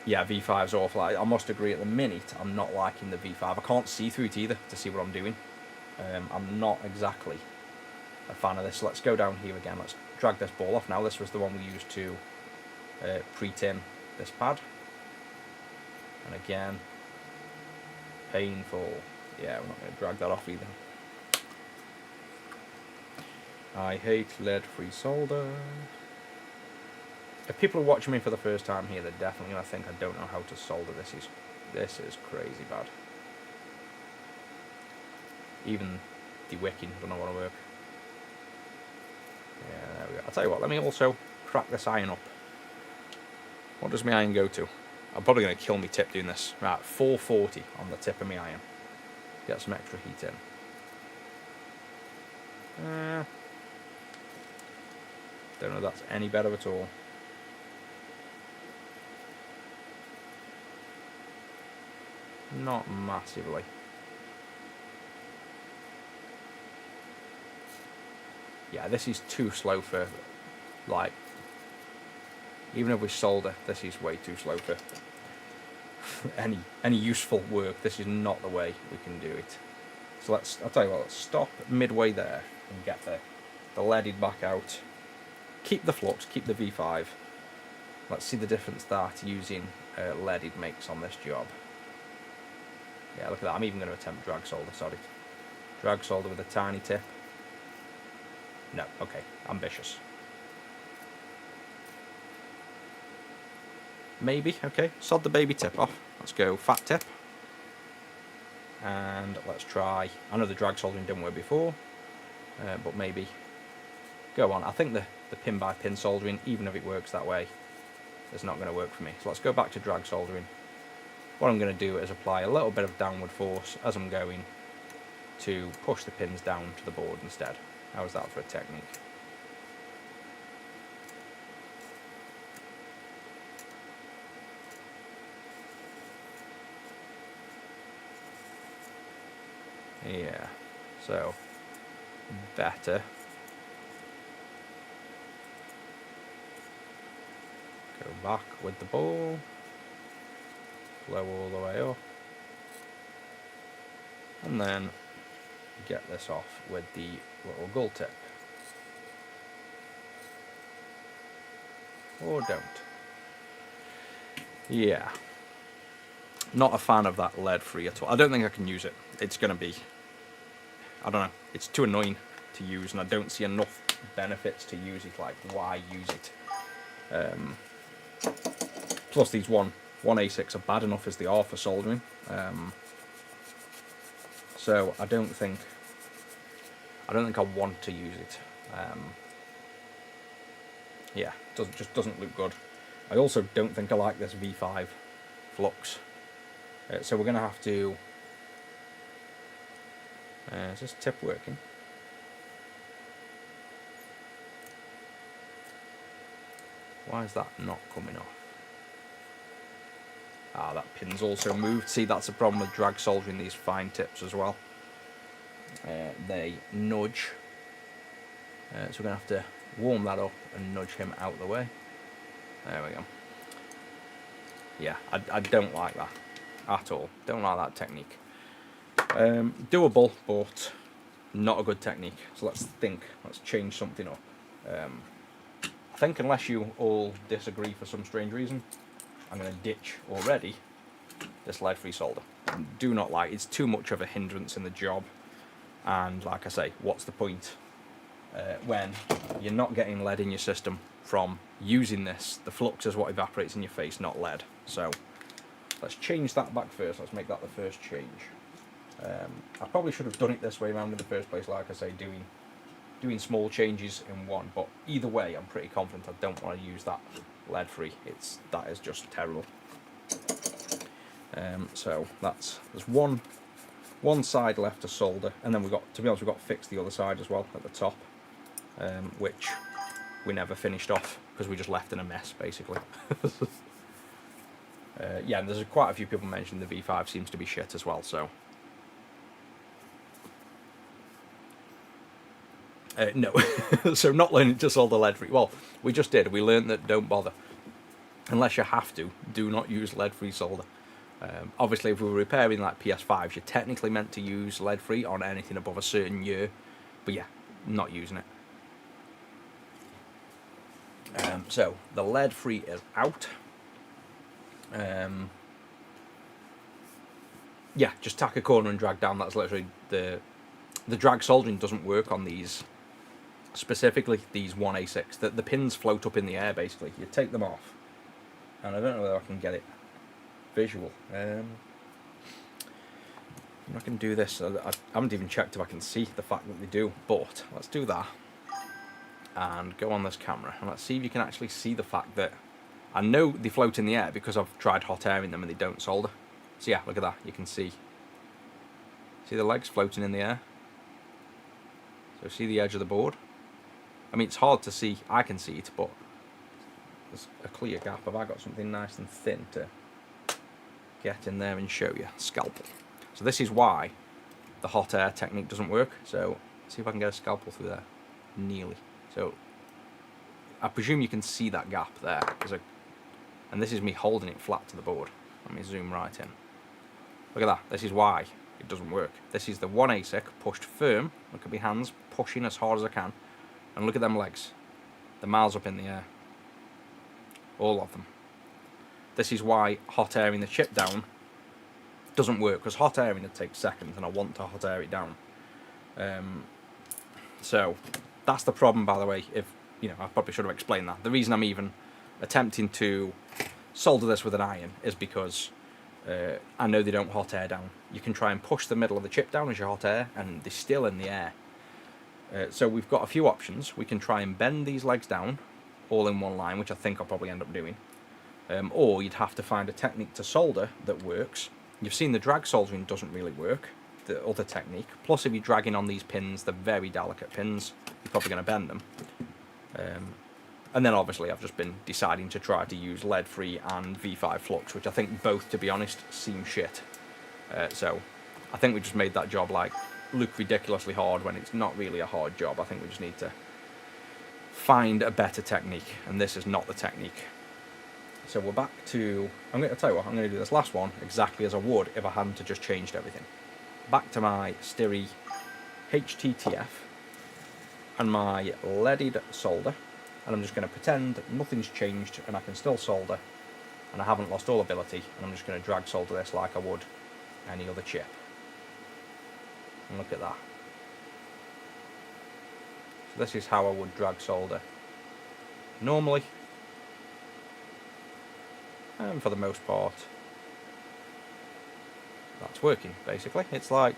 Yeah, V5's awful. I must agree, at the minute, I'm not liking the V5. I can't see through it either to see what I'm doing. I'm not exactly a fan of this. Let's go down here again. Let's drag this ball off now. This was the one we used to pre-tin this pad. And again, painful. Yeah, we're not going to drag that off either. I hate lead-free solder. If people are watching me for the first time here, they're definitely going to think I don't know how to solder. This is crazy bad. Even the wicking doesn't want to work. Yeah, there we go. I'll tell you what, let me also crack this iron up. What does my iron go to? I'm probably going to kill my tip doing this. Right, 440 on the tip of my iron. Get some extra heat in. Don't know if that's any better at all. Not massively. Yeah, this is too slow for, like, even if we solder, this is way too slow for any useful work. This is not the way we can do it. So I'll tell you what, let's stop midway there and get the leaded back out. Keep the flux, keep the V5. Let's see the difference that using leaded makes on this job. Yeah, look at that. I'm even going to attempt drag solder, sorry. Drag solder with a tiny tip. No, okay, ambitious. Maybe, okay, sod the baby tip off. Let's go fat tip. And let's try, I know the drag soldering didn't work before, but maybe go on. I think the pin by pin soldering, even if it works that way, is not going to work for me. So let's go back to drag soldering. What I'm going to do is apply a little bit of downward force as I'm going to push the pins down to the board instead. How's that for a technique? Yeah, so better. Go back with the ball, blow all the way up, and then get this off with the little gull tip. Or don't. Yeah. Not a fan of that lead free at all. I don't think I can use it. It's going to be, I don't know, it's too annoying to use, and I don't see enough benefits to use it. Like, why use it? Plus these one ASICs are bad enough as they are for soldering. So I don't think I want to use it. Yeah, just doesn't look good. I also don't think I like this V5 flux. So we're going to have to... is this tip working? Why is that not coming off? Ah, that pin's also moved. See, that's the problem with drag soldering these fine tips as well. They nudge. So we're going to have to warm that up and nudge him out of the way. There we go. Yeah, I don't like that at all. Don't like that technique. Doable, but not a good technique. So let's change something up. I think unless you all disagree for some strange reason, I'm going to ditch already this lead-free solder. I do not like it. It's too much of a hindrance in the job. And like I say, what's the point when you're not getting lead in your system from using this? The flux is what evaporates in your face, not lead. So let's change that back first. Let's make that the first change. I probably should have done it this way around in the first place, like I say, doing small changes in one. But either way, I'm pretty confident I don't want to use that lead-free. That is just terrible. So there's one side left to solder, and then we've got to fix the other side as well at the top, which we never finished off because we just left in a mess basically. Yeah, and there's quite a few people mentioning the V5 seems to be shit as well. So no, so not learning to solder lead-free. Well, we just did. We learned that don't bother unless you have to. Do not use lead-free solder. Obviously, if we were repairing like PS5s, you're technically meant to use lead-free on anything above a certain year, but yeah, not using it. So the lead-free is out. Yeah, just tack a corner and drag down. That's literally the drag soldering doesn't work on these, specifically these 1A6. The pins float up in the air basically. You take them off, and I don't know whether I can get it visual. I'm not going to do this. I haven't even checked if I can see the fact that they do, but let's do that and go on this camera and let's see if you can actually see the fact that I know they float in the air because I've tried hot airing them and they don't solder. So yeah, look at that, you can see the legs floating in the air. So see the edge of the board? I mean, it's hard to see, I can see it, but there's a clear gap. Have I got something nice and thin to get in there and show you? Scalpel. So this is why the hot air technique doesn't work. So see if I can get a scalpel through there. Nearly. So I presume you can see that gap there. And this is me holding it flat to the board. Let me zoom right in. Look at that. This is why it doesn't work. This is the 1 ASIC pushed firm. Look at my hands pushing as hard as I can. And look at them legs. They're miles up in the air. All of them. This is why hot airing the chip down doesn't work, because hot airing it takes seconds and I want to hot air it down. So that's the problem, by the way. If you know, I probably should have explained that. The reason I'm even attempting to solder this with an iron is because I know they don't hot air down. You can try and push the middle of the chip down as you hot air and they're still in the air. So we've got a few options. We can try and bend these legs down all in one line, which I think I'll probably end up doing. Or you'd have to find a technique to solder that works. You've seen the drag soldering doesn't really work, the other technique. Plus if you're dragging on these pins, they're very delicate pins, you're probably going to bend them. And then obviously I've just been deciding to try to use lead-free and V5 flux, which I think both, to be honest, seem shit. So I think we just made that job like look ridiculously hard when it's not really a hard job. I think we just need to find a better technique, and this is not the technique. So we're back to, I'm going to tell you what, I'm going to do this last one exactly as I would if I hadn't just changed everything. Back to my Styri HTTF and my leaded solder, and I'm just going to pretend nothing's changed and I can still solder and I haven't lost all ability, and I'm just going to drag solder this like I would any other chip. And look at that. So this is how I would drag solder normally, and for the most part that's working basically. It's like,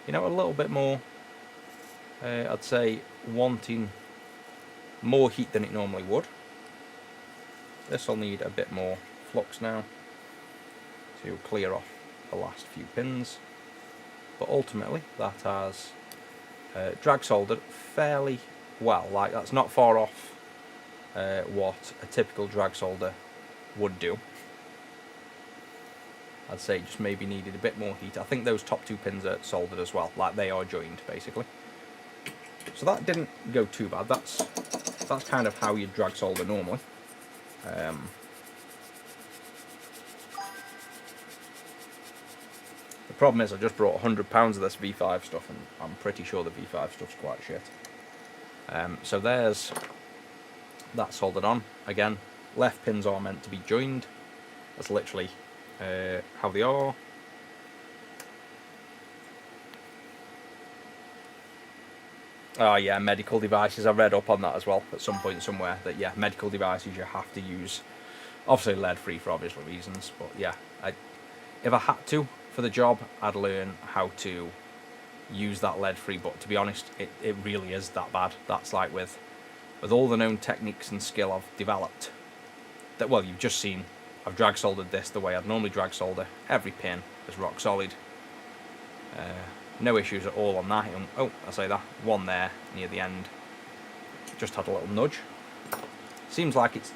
you know, a little bit more, I'd say wanting more heat than it normally would. This will need a bit more flux now to clear off the last few pins, but ultimately that has drag soldered fairly well. Like, that's not far off what a typical drag solder would do. I'd say just maybe needed a bit more heat. I think those top two pins are soldered as well, like they are joined basically. So that didn't go too bad. That's kind of how you drag solder normally. The problem is I just brought £100 of this V5 stuff, and I'm pretty sure the V5 stuff's quite shit. So there's that soldered on. Again, left pins are meant to be joined. That's literally how they are. Oh yeah, medical devices. I read up on that as well at some point somewhere, that yeah, medical devices you have to use, obviously lead-free for obvious reasons, but yeah, if I had to for the job, I'd learn how to use that lead-free, but to be honest, it really is that bad. That's like with all the known techniques and skill I've developed, that, well, you've just seen, I've drag soldered this the way I'd normally drag solder. Every pin is rock solid. No issues at all on that. And, oh, I say that one there near the end just had a little nudge. Seems like it's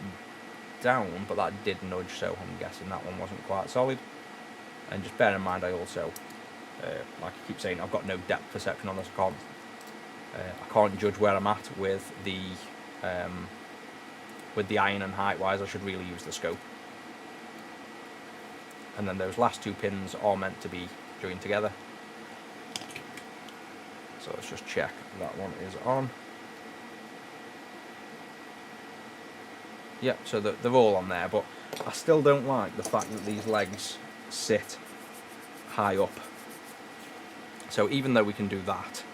down, but that did nudge, so I'm guessing that one wasn't quite solid. And just bear in mind, I also, like I keep saying, I've got no depth perception on this. I can't judge where I'm at with the iron, and height wise I should really use the scope. And then those last two pins are meant to be joined together. So let's just check that one is on. Yep, so they're all on there, but I still don't like the fact that these legs sit high up. So even though we can do that,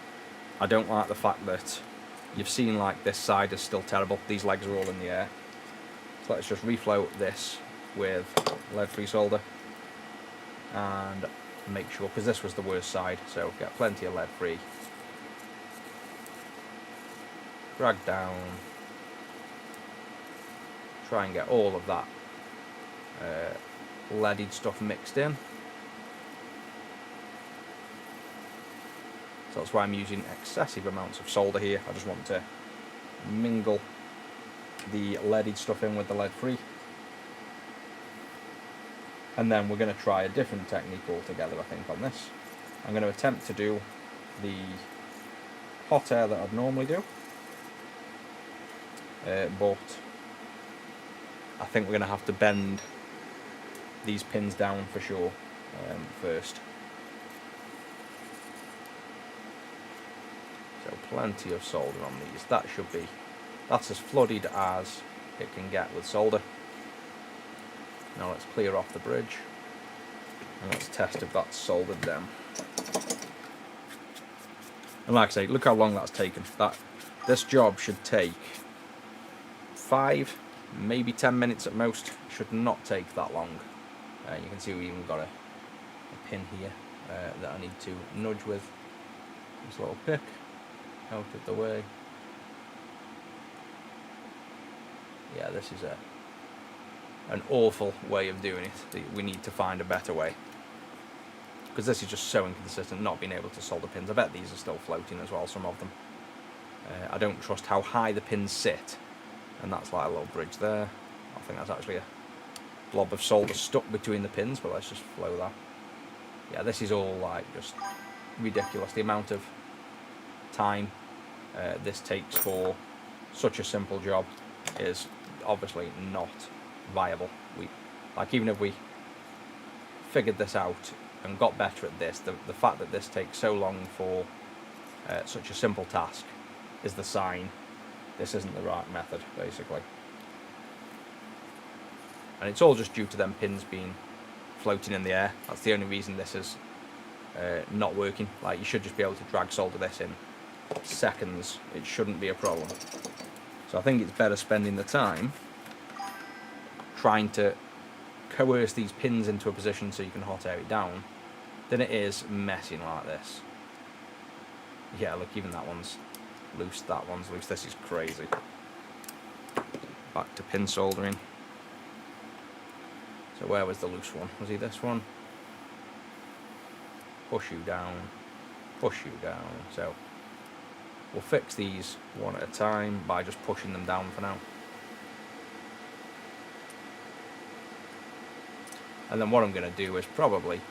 I don't like the fact that you've seen like this side is still terrible. These legs are all in the air. So let's just refloat this with lead-free solder and make sure, because this was the worst side, so get plenty of lead-free. Drag down. Try and get all of that leaded stuff mixed in. So that's why I'm using excessive amounts of solder here. I just want to mingle the leaded stuff in with the lead-free. And then we're going to try a different technique altogether, I think, on this. I'm going to attempt to do the hot air that I'd normally do. But I think we're going to have to bend these pins down for sure first. So plenty of solder on these. That's as flooded as it can get with solder. Now let's clear off the bridge and let's test if that's soldered down. And like I say, look how long that's taken. This job should take 5, maybe 10 minutes at most. It should not take that long. You can see we even got a pin here that I need to nudge with this little pick out of the way. Yeah, this is an awful way of doing it. We need to find a better way, because this is just so inconsistent, not being able to solder pins. I bet these are still floating as well, some of them. I don't trust how high the pins sit, and that's like a little bridge there. I think that's actually a blob of solder stuck between the pins, but let's just flow that. Yeah, this is all like just ridiculous. The amount of time this takes for such a simple job is obviously not viable. Even if we figured this out and got better at this, the fact that this takes so long for such a simple task is the sign this isn't the right method, basically. And it's all just due to them pins being floating in the air. That's the only reason this is not working. Like, you should just be able to drag solder this in seconds. It shouldn't be a problem. So I think it's better spending the time trying to coerce these pins into a position so you can hot air it down than it is messing like this. Yeah, look, even that one's loose, that one's loose. This is crazy. Back to pin soldering. So where was the loose one? Was he this one? Push you down, push you down. So we'll fix these one at a time by just pushing them down for now. And then what I'm going to do is probably,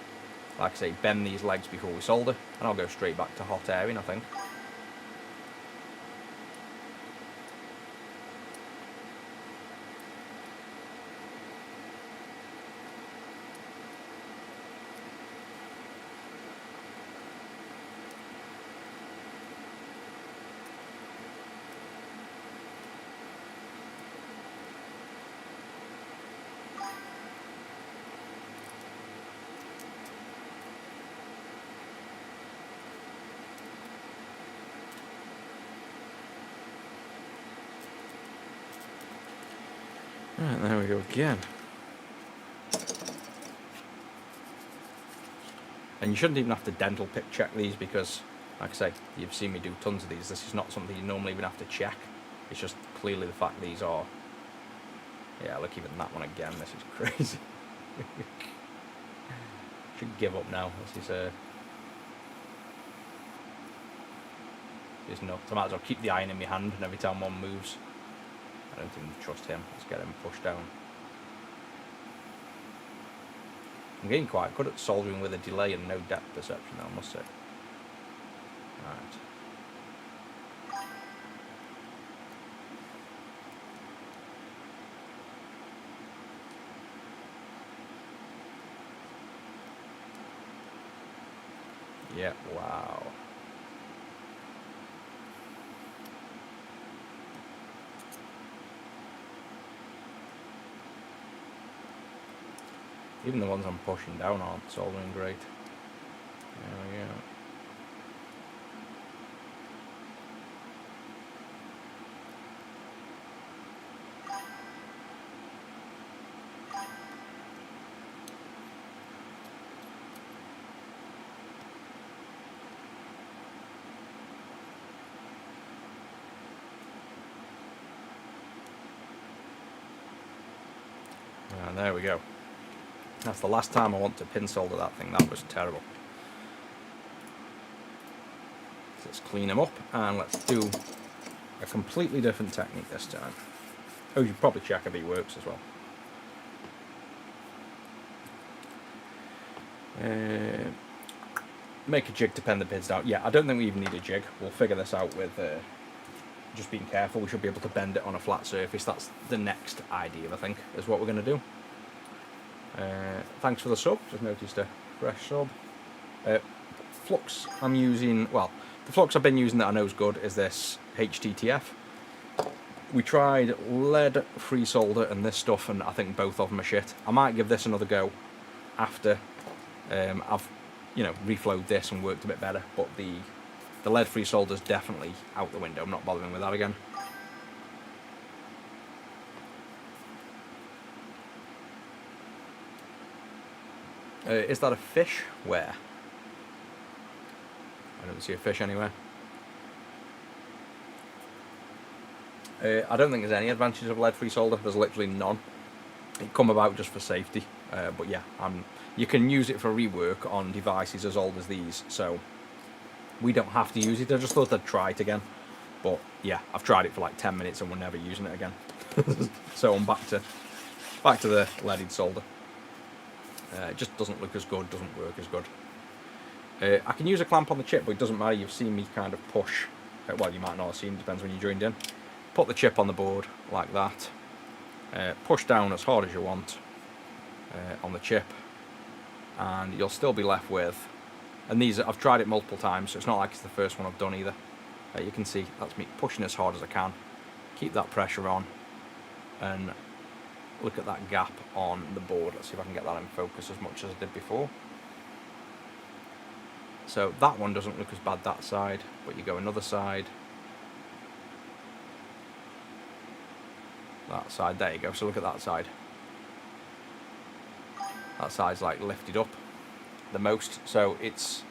like I say, bend these legs before we solder, and I'll go straight back to hot airing, I think. Right, there we go again. And you shouldn't even have to dental pick check these, because, like I say, you've seen me do tons of these. This is not something you normally even have to check. It's just clearly the fact these are... Yeah, look, even that one again. This is crazy. Should give up now. This is nuts. I might as well keep the iron in my hand, and every time one moves, I don't even trust him. Let's get him pushed down. I'm getting quite good at soldering with a delay and no depth perception now, I must say. Right. Yeah, wow. Even the ones I'm pushing down aren't soldering great. There we go. And there we go. That's the last time I want to pin solder that thing. That was terrible. So let's clean them up and let's do a completely different technique this time. Oh, you should probably check if he works as well. Make a jig to pen the pins down. Yeah, I don't think we even need a jig. We'll figure this out with just being careful. We should be able to bend it on a flat surface. That's the next idea, I think, is what we're going to do. Thanks for the sub. Just noticed a fresh sub. Flux I'm using, well, the flux I've been using that I know is good is this HTTF. We tried lead free solder and this stuff, and I think both of them are shit. I might give this another go after I've, you know, reflowed this and worked a bit better, but the lead free solder is definitely out the window. I'm not bothering with that again. Is that a fish? Where? I don't see a fish anywhere. I don't think there's any advantage of lead free solder. There's literally none. It come about just for safety, but yeah, you can use it for rework on devices as old as these, so we don't have to use it. I just thought I'd try it again, but yeah, I've tried it for like 10 minutes and we're never using it again. So I'm back to the leaded solder. It just doesn't look as good, doesn't work as good. I can use a clamp on the chip, but it doesn't matter. You've seen me kind of push, well, you might not have seen, depends when you joined in. Put the chip on the board like that, push down as hard as you want on the chip, and you'll still be left with, and these, I've tried it multiple times, so it's not like it's the first one I've done either. You can see that's me pushing as hard as I can, keep that pressure on, and look at that gap on the board. Let's see if I can get that in focus as much as I did before. So that one doesn't look as bad that side, but you go another side, that side, there you go. So look at that side. That side's like lifted up the most, so it's,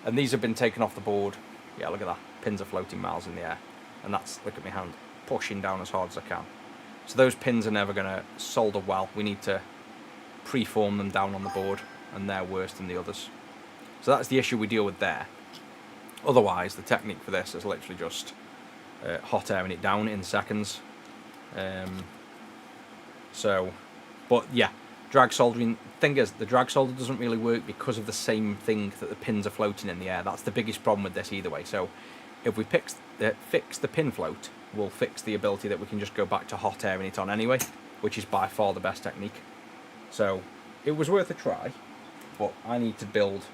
and these have been taken off the board. Yeah, look at that, pins are floating miles in the air, and that's, look at my hand, pushing down as hard as I can. So those pins are never going to solder well. We need to preform them down on the board, and they're worse than the others. So that's the issue we deal with there. Otherwise, the technique for this is literally just hot airing it down in seconds. But yeah, drag soldering, thing is, the drag solder doesn't really work because of the same thing that the pins are floating in the air. That's the biggest problem with this either way. So if we fix the pin float, we'll fix the ability that we can just go back to hot airing it on anyway, which is by far the best technique. So it was worth a try, but I need to build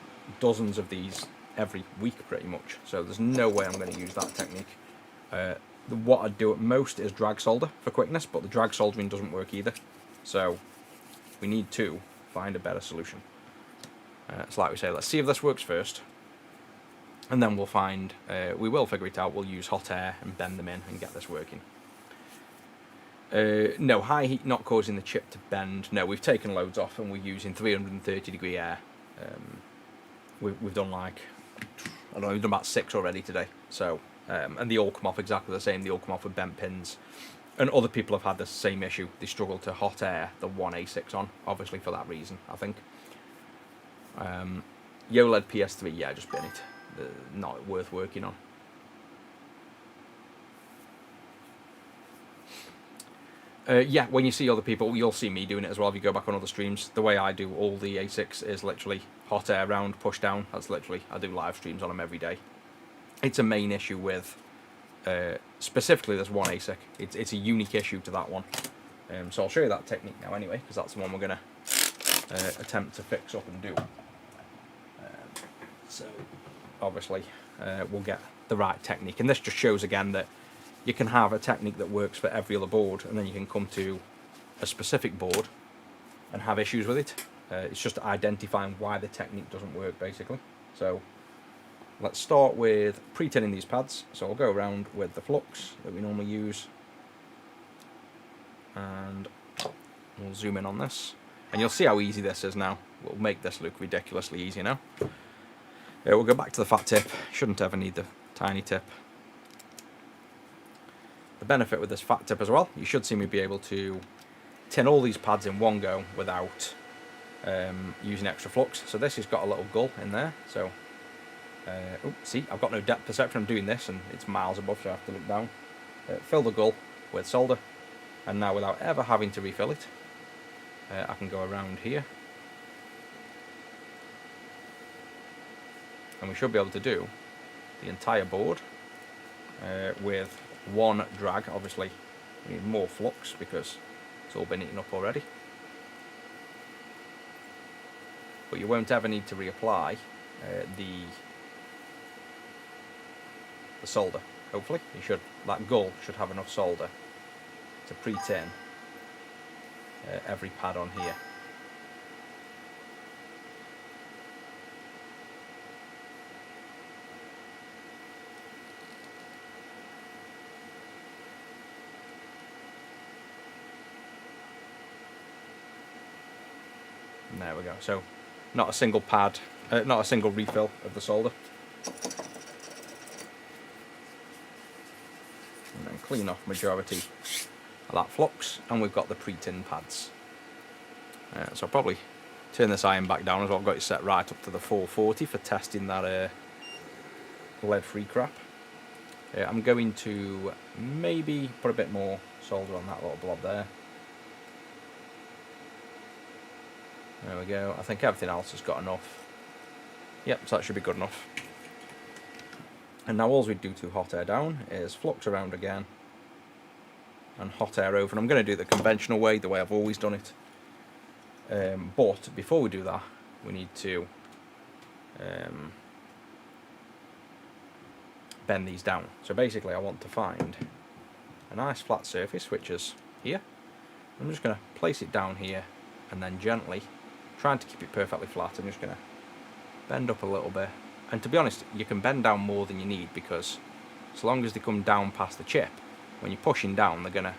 dozens of these every week pretty much, so there's no way I'm going to use that technique. What I'd do at most is drag solder for quickness, but the drag soldering doesn't work either, so we need to find a better solution. So like we say, let's see if this works first, and then we'll find, we will figure it out. We'll use hot air and bend them in and get this working. No, high heat not causing the chip to bend. No, we've taken loads off and we're using 330 degree air. We've done like, I don't know, we've done about 6 already today. So, and they all come off exactly the same. They all come off with bent pins. And other people have had the same issue. They struggle to hot air the one ASICs on, obviously for that reason, I think. YOLED PS3, yeah, just bin it. Not worth working on. Yeah, when you see other people, you'll see me doing it as well if you go back on other streams. The way I do all the ASICs is literally hot air round, push down. That's literally, I do live streams on them every day. It's a main issue with, specifically this one ASIC. It's a unique issue to that one. So I'll show you that technique now anyway, because that's the one we're going to attempt to fix up and do. So obviously we'll get the right technique. And this just shows again that you can have a technique that works for every other board, and then you can come to a specific board and have issues with it. It's just identifying why the technique doesn't work, basically. So let's start with pre-tinning these pads. So I'll go around with the flux that we normally use, and we'll zoom in on this, and you'll see how easy this is now. We'll make this look ridiculously easy now. We'll go back to the fat tip. Shouldn't ever need the tiny tip. The benefit with this fat tip as well, you should see me be able to tin all these pads in one go without using extra flux. So this has got a little gull in there, so see, I've got no depth perception. I'm doing this and it's miles above, so I have to look down. Fill the gull with solder, and now without ever having to refill it, I can go around here, and we should be able to do the entire board with one drag. Obviously we need more flux because it's all been eaten up already, but you won't ever need to reapply the solder. Hopefully that gull should have enough solder to pre-tin every pad on here. And there we go. So not a single pad, not a single refill of the solder. And then clean off majority of that flux, and we've got the pre-tin pads. So I'll probably turn this iron back down as well. I've got it set right up to the 440 for testing that lead-free crap. I'm going to maybe put a bit more solder on that little blob there. There we go. I think everything else has got enough. Yep, so that should be good enough. And now all we do to hot air down is flux around again and hot air over. And I'm going to do it the conventional way, the way I've always done it. But before we do that, we need to bend these down. So basically I want to find a nice flat surface, which is here. I'm just going to place it down here and then gently, trying to keep it perfectly flat, I'm just going to bend up a little bit. And to be honest, you can bend down more than you need, because as long as they come down past the chip, when you're pushing down, they're going to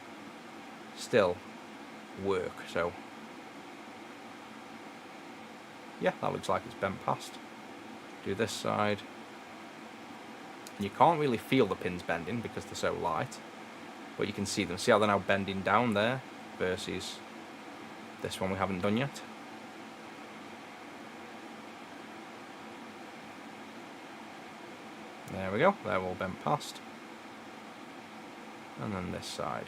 still work. So yeah, that looks like it's bent past. Do this side. And you can't really feel the pins bending because they're so light, but you can see them. See how they're now bending down there versus this one we haven't done yet. There we go, they're all bent past. And then this side.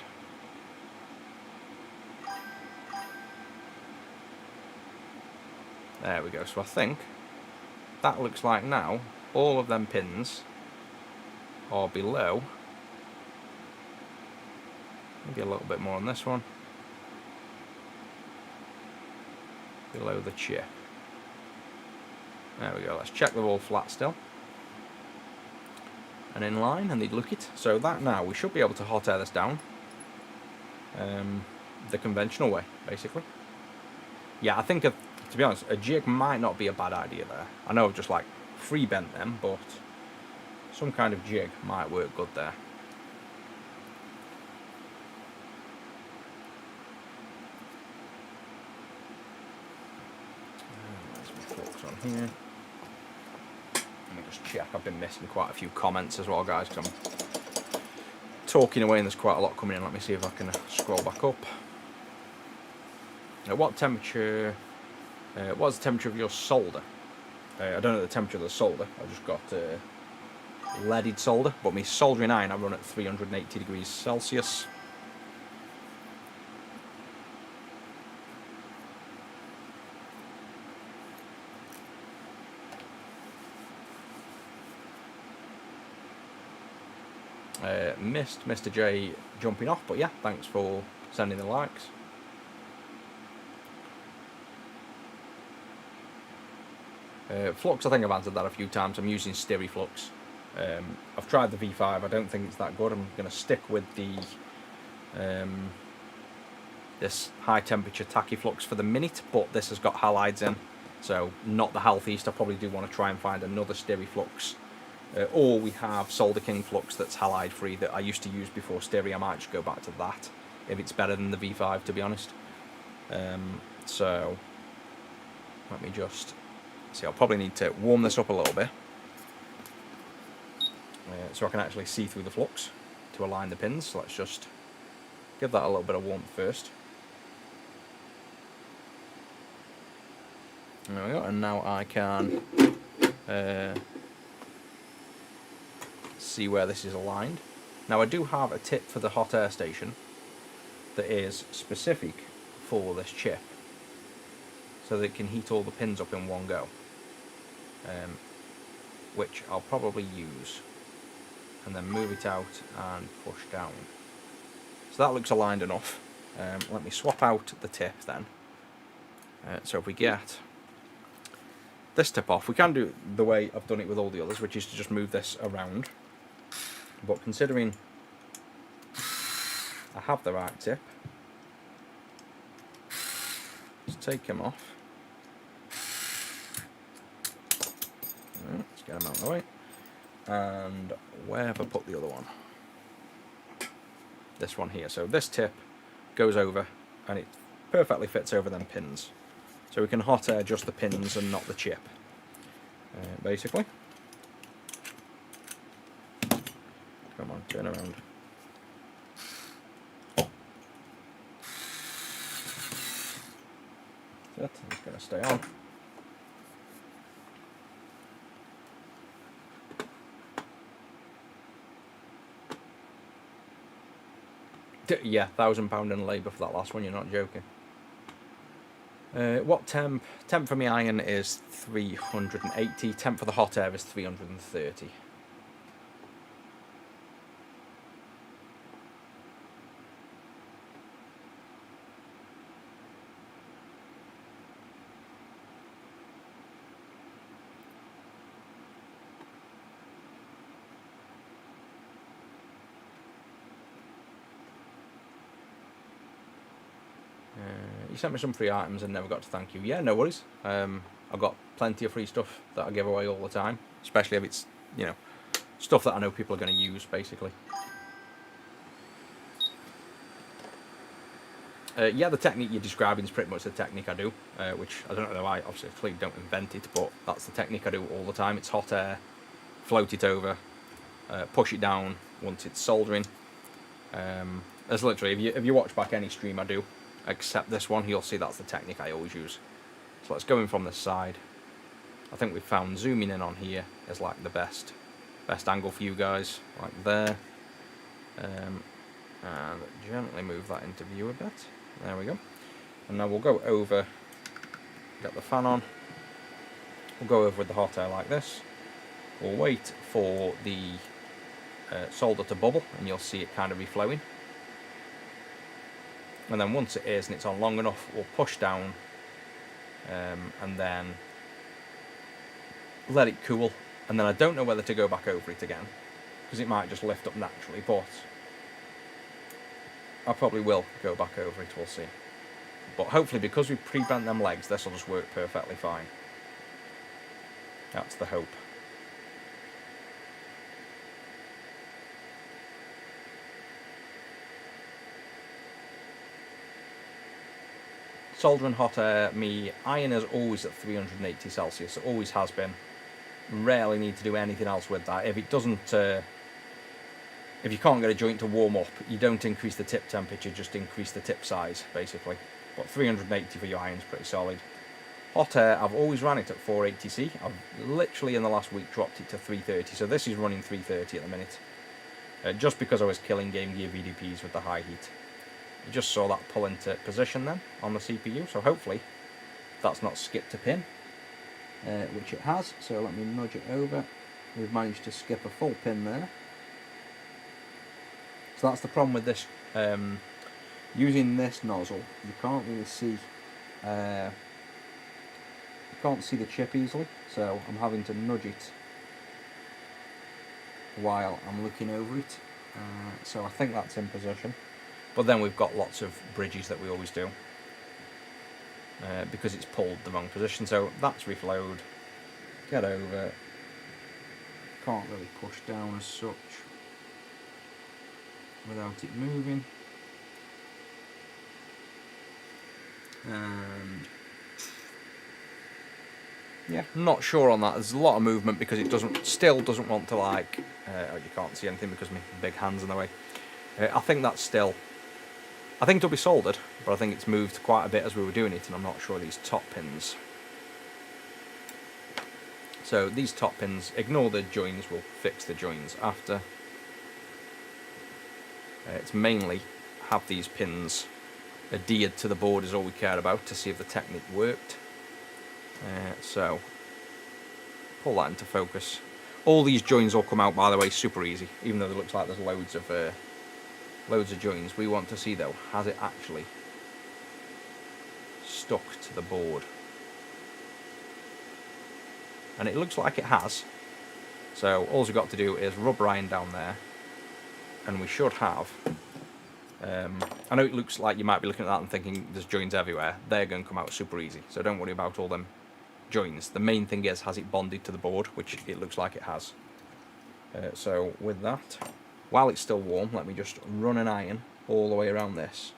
There we go, so I think that looks like now all of them pins are below. Maybe a little bit more on this one. Below the chip. There we go, let's check they're all flat still. And in line, and they'd look it. So that now, we should be able to hot air this down the conventional way, basically. Yeah, I think, to be honest, a jig might not be a bad idea there. I know I've just like free bent them, but some kind of jig might work good there. There's my flux on here. Let me just check. I've been missing quite a few comments as well, guys, because I'm talking away and there's quite a lot coming in. Let me see if I can scroll back up. Now, what temperature? What's the temperature of your solder? I don't know the temperature of the solder. I've just got leaded solder, but my soldering iron I run at 380 degrees Celsius. Missed Mr. J jumping off, but yeah, thanks for sending the likes. Flux, I think I've answered that a few times. I'm using Styriflux. I've tried the V5, I don't think it's that good. I'm going to stick with the this high temperature Tachyflux for the minute, but this has got halides in, so not the healthiest. I probably do want to try and find another Styri flux, or we have Solder King flux that's halide free that I used to use before Styri. I might just go back to that if it's better than the V5, to be honest. So let me just see. I'll probably need to warm this up a little bit so I can actually see through the flux to align the pins. So let's just give that a little bit of warmth first. There we go, and now I can see where this is aligned. Now I do have a tip for the hot air station that is specific for this chip, so that it can heat all the pins up in one go, which I'll probably use, and then move it out and push down. So that looks aligned enough. Let me swap out the tip then. So if we get this tip off, we can do it the way I've done it with all the others, which is to just move this around. But considering I have the right tip, let's take him off. Let's get him out of the way. And where have I put the other one? This one here. So this tip goes over, and it perfectly fits over them pins. So we can hot air just the pins and not the chip, basically. Come on, turn around. That's it, it's going to stay on. Yeah, £1,000 in labour for that last one, you're not joking. What temp? Temp for my iron is 380, temp for the hot air is 330. You sent me some free items and never got to thank you. Yeah, no worries. I've got plenty of free stuff that I give away all the time, especially if it's, you know, stuff that I know people are going to use, basically. Yeah, the technique you're describing is pretty much the technique I do, which I don't know why, obviously, I clearly don't invent it, but that's the technique I do all the time. It's hot air, float it over, push it down once it's soldering. There's literally, if you watch back any stream I do, except this one, you'll see that's the technique I always use. So let's go in from this side. I think we've found zooming in on here is like the best angle for you guys, like there. And gently move that into view a bit. There we go. And now we'll go over, get the fan on. We'll go over with the hot air like this. We'll wait for the solder to bubble, and you'll see it kind of reflowing. And then once it is and it's on long enough, we'll push down and then let it cool. And then I don't know whether to go back over it again, because it might just lift up naturally, but I probably will go back over it, we'll see. But hopefully, because we pre-bent them legs, this will just work perfectly fine. That's the hope. Soldering hot air, me iron is always at 380 Celsius, it always has been. Rarely need to do anything else with that. If it doesn't, if you can't get a joint to warm up, you don't increase the tip temperature, just increase the tip size, basically. But 380 for your iron is pretty solid. Hot air, I've always ran it at 480C. I've literally in the last week dropped it to 330, so this is running 330 at the minute. Just because I was killing Game Gear VDPs with the high heat. You just saw that pull into position then on the CPU, so hopefully that's not skipped a pin, which it has. So let me nudge it over. We've managed to skip a full pin there. So that's the problem with this. Using this nozzle, you can't really see. You can't see the chip easily, so I'm having to nudge it while I'm looking over it. So I think that's in position. But then we've got lots of bridges that we always do. because it's pulled the wrong position. So that's reflowed. Get over. Can't really push down as such without it moving. And yeah, not sure on that. There's a lot of movement because it still doesn't want to, like, oh, you can't see anything because my big hand's in the way. I think it'll be soldered, but I think it's moved quite a bit as we were doing it, and I'm not sure these top pins. So these top pins, ignore the joins, we'll fix the joins after. It's mainly have these pins adhered to the board is all we cared about, to see if the technique worked. So pull that into focus. All these joins will come out, by the way, super easy, even though it looks like there's loads of joins. We want to see though, has it actually stuck to the board? And it looks like it has. So all we've got to do is rubber iron down there, and we should have. I know it looks like you might be looking at that and thinking there's joins everywhere. They're going to come out super easy, so don't worry about all them joins. The main thing is, has it bonded to the board, which it looks like it has. So with that, while it's still warm, let me just run an iron all the way around this,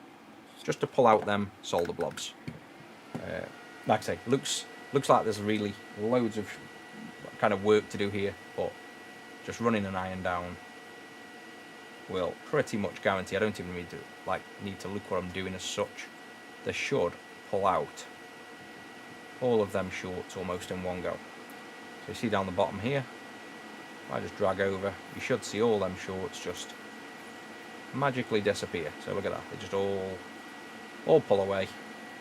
just to pull out them solder blobs. Like I say, looks like there's really loads of kind of work to do here, but just running an iron down will pretty much guarantee. I don't even need to look what I'm doing as such. They should pull out all of them shorts almost in one go. So you see down the bottom here, if I just drag over, you should see all them shorts just magically disappear. So look at that, they just all pull away,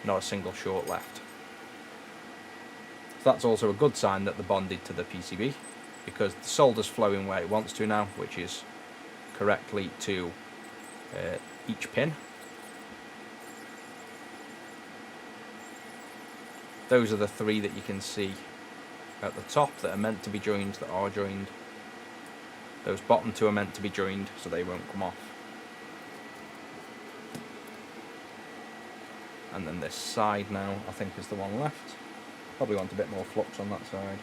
not a single short left. So that's also a good sign that they're bonded to the PCB, because the solder's flowing where it wants to now, which is correctly to each pin. Those are the three that you can see at the top that are meant to be joined, that are joined. Those bottom two are meant to be joined, so they won't come off. And then this side now, I think, is the one left. Probably want a bit more flux on that side.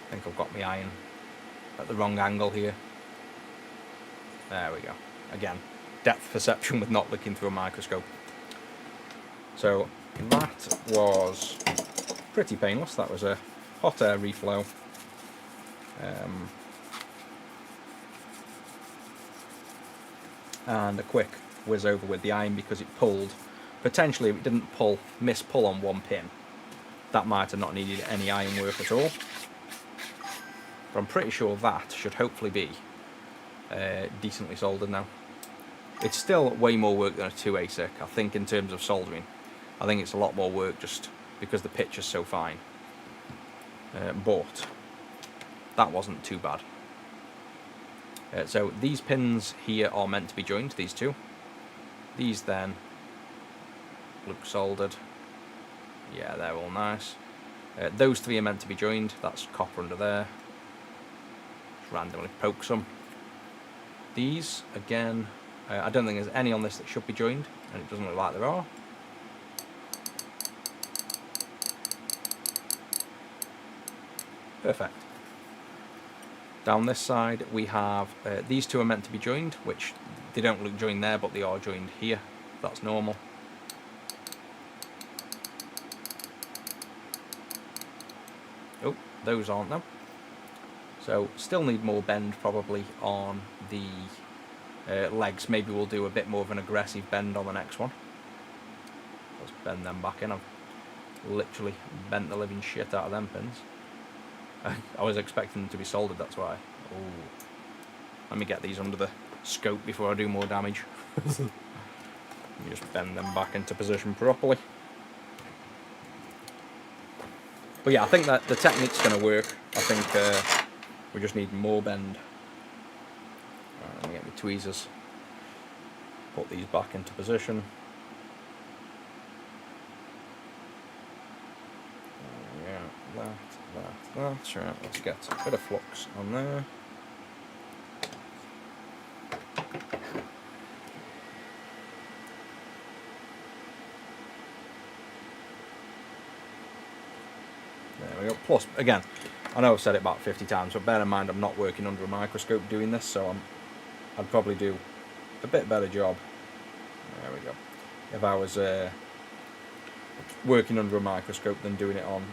I think I've got my iron at the wrong angle here. There we go. Again, depth perception with not looking through a microscope. So that was pretty painless. That was a hot air reflow. And a quick whiz over with the iron, because it pulled. Potentially, if it didn't miss pull on one pin, that might have not needed any iron work at all. But I'm pretty sure that should hopefully be decently soldered now. It's still way more work than a 2 ASIC. I think in terms of soldering, I think it's a lot more work just because the pitch is so fine. But that wasn't too bad. So these pins here are meant to be joined, these two. These then look soldered. Yeah, they're all nice. Those three are meant to be joined. That's copper under there. Just randomly poke some. These, again, I don't think there's any on this that should be joined, and it doesn't look like there are. Perfect. Down this side we have, these two are meant to be joined, which they don't look joined there, but they are joined here. That's normal. Oh, those aren't though. So still need more bend probably on the legs. Maybe we'll do a bit more of an aggressive bend on the next one. Let's bend them back in. I've literally bent the living shit out of them pins. I was expecting them to be soldered, that's why. Ooh. Let me get these under the scope before I do more damage. Let me just bend them back into position properly. But yeah, I think that the technique's going to work. I think we just need more bend. Right, let me get my tweezers. Put these back into position. that. Right, let's get a bit of flux on there. There we go. Plus, again, I know I've said it about 50 times, but bear in mind I'm not working under a microscope doing this, so I'd probably do a bit better job. There we go. If I was working under a microscope than doing it on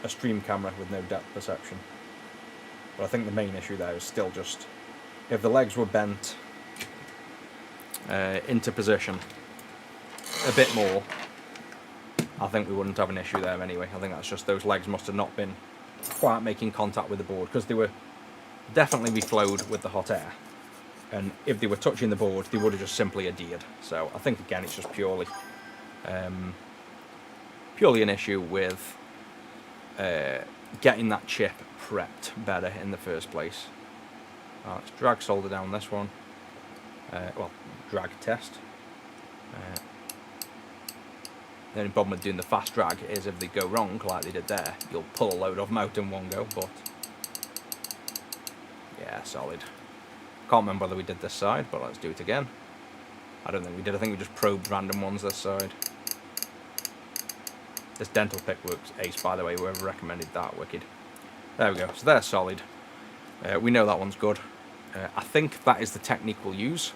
a stream camera with no depth perception. But I think the main issue there is still just if the legs were bent into position a bit more, I think we wouldn't have an issue there anyway. I think that's just those legs must have not been quite making contact with the board, because they were definitely reflowed with the hot air, and if they were touching the board they would have just simply adhered. So I think again it's just purely an issue with getting that chip prepped better in the first place. Let's drag solder down this one. Well, drag test. The only problem with doing the fast drag is if they go wrong, like they did there, you'll pull a load of them out in one go, but yeah, solid. Can't remember whether we did this side, but let's do it again. I don't think we did, I think we just probed random ones this side. This dental pick works ace, by the way, whoever recommended that, wicked. There we go, so they're solid. We know that one's good. I think that is the technique we'll use.